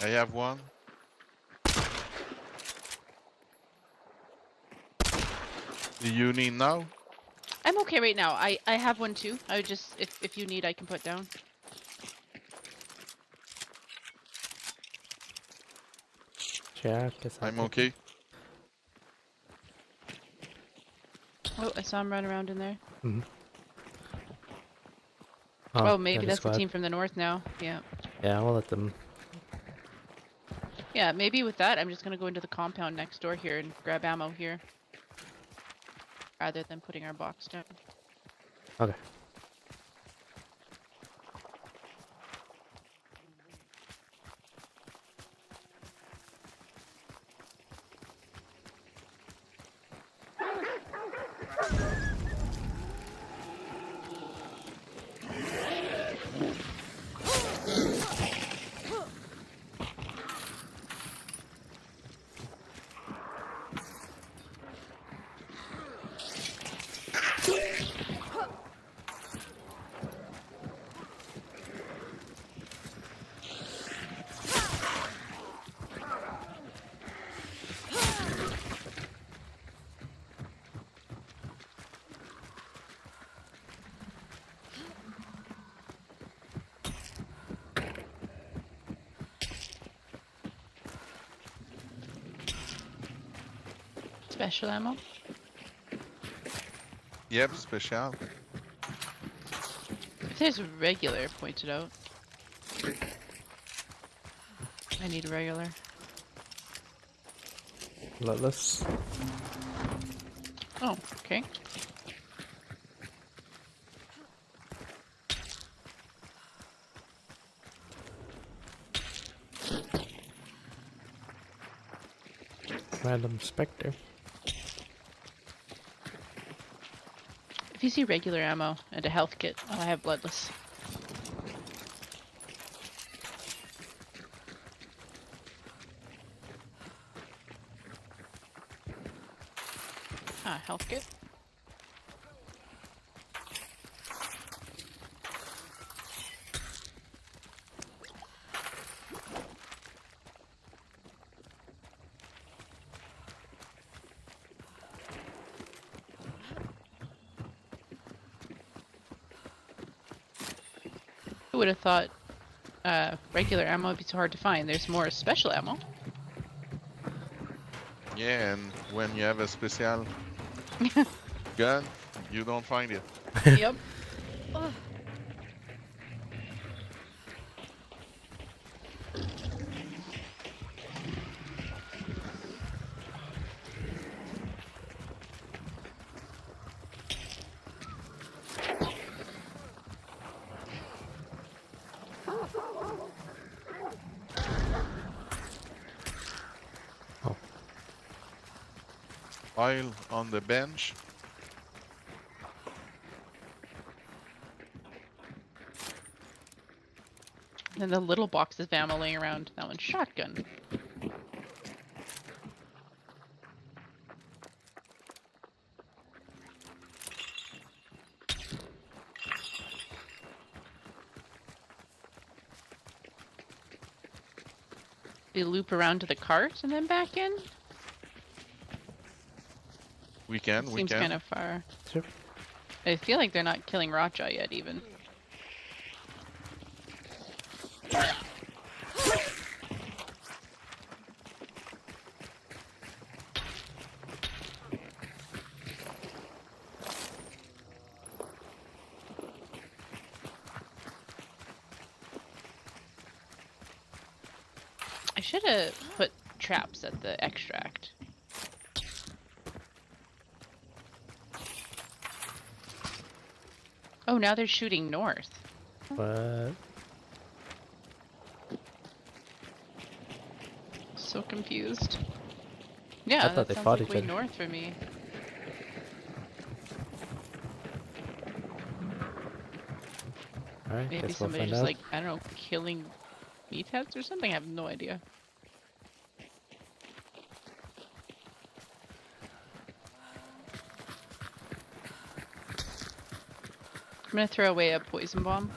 Speaker 9: I have one. Do you need now?
Speaker 8: I'm okay right now. I have one too. I would just... If you need, I can put down.
Speaker 1: Yeah, I guess
Speaker 9: I'm okay.
Speaker 8: Oh, I saw him run around in there.
Speaker 1: Mm-hmm.
Speaker 8: Oh, maybe
Speaker 1: the
Speaker 8: that's the
Speaker 1: squad.
Speaker 8: team from the north now. Yeah.
Speaker 1: Yeah, we'll let them.
Speaker 8: Yeah, maybe with that, I'm just gonna go into the compound next door here and grab ammo here. Rather than putting our box down.
Speaker 1: Okay.
Speaker 8: special ammo?
Speaker 9: Yep, special.
Speaker 8: If there's regular, point it out. I need regular.
Speaker 1: Bloodless.
Speaker 8: Oh, okay.
Speaker 1: Random specter.
Speaker 8: If you see regular ammo and a health kit, oh, I have bloodless. Ah, health kit. Who would have thought regular ammo would be so hard to find? There's more special ammo.
Speaker 9: Yeah, and when you have a special gun, you don't find it.
Speaker 8: Yep. Ugh.
Speaker 9: Oil on the bench.
Speaker 8: And the little box of ammo laying around. That one's shotgun. We loop around to the cart and then back in?
Speaker 9: We can.
Speaker 8: Seems kind of far.
Speaker 1: Sure.
Speaker 8: I feel like they're not killing Rotjaw yet, even. I should have put traps at the extract. Oh, now they're shooting north.
Speaker 1: What?
Speaker 8: So confused. Yeah,
Speaker 1: thought
Speaker 8: that
Speaker 1: they
Speaker 8: sounds
Speaker 1: fought
Speaker 8: like
Speaker 1: each
Speaker 8: way
Speaker 1: other.
Speaker 8: north for me.
Speaker 1: Alright,
Speaker 8: Maybe
Speaker 1: guess we'll
Speaker 8: somebody
Speaker 1: find
Speaker 8: just
Speaker 1: out.
Speaker 8: like, I don't know, killing meatheads or something? I have no idea. I'm gonna throw away a poison bomb.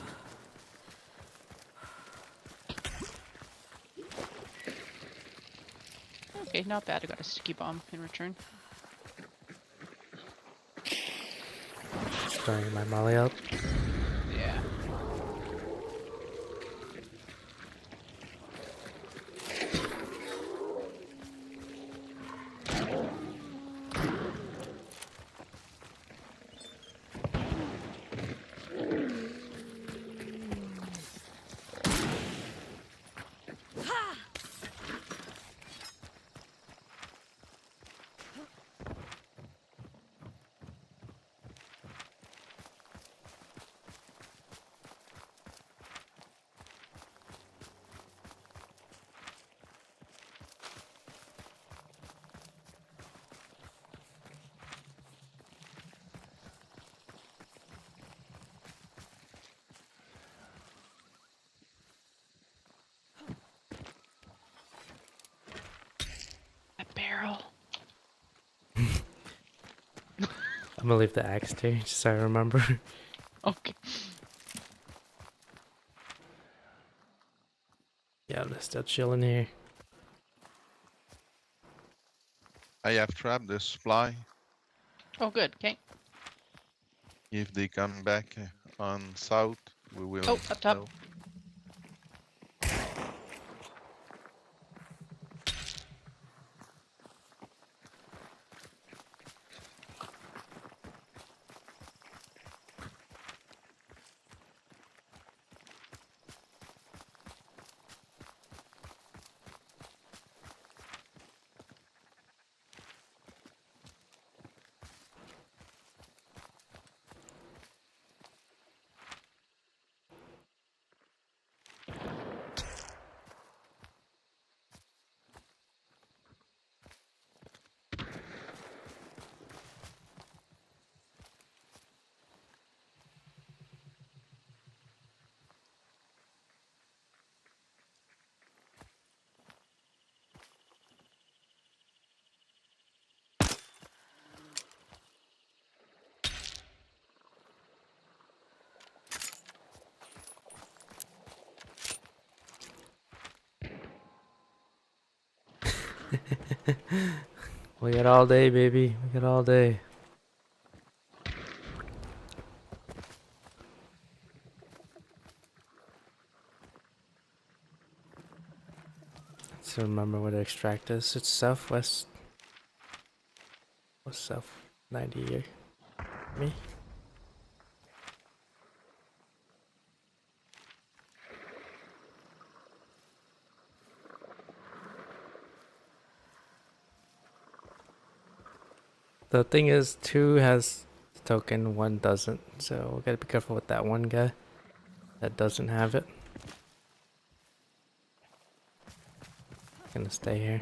Speaker 8: Okay, not bad. I got a sticky bomb in return.
Speaker 1: Throwing my molly out.
Speaker 8: Yeah. A barrel.
Speaker 1: I'm gonna leave the axe there, just so I remember.
Speaker 8: Okay.
Speaker 1: Yeah, I'm still chilling here.
Speaker 9: I have trapped the supply.
Speaker 8: Oh, good. Okay.
Speaker 9: If they come back on south, we will.
Speaker 8: Oh, up top.
Speaker 9: know.
Speaker 1: We got all day, baby. We got all day. Let's remember where the extract is. It's southwest. What's south? 90 here. Me? The thing is, 2 has the token, 1 doesn't. So we gotta be careful with that one guy that doesn't have it. Gonna stay here.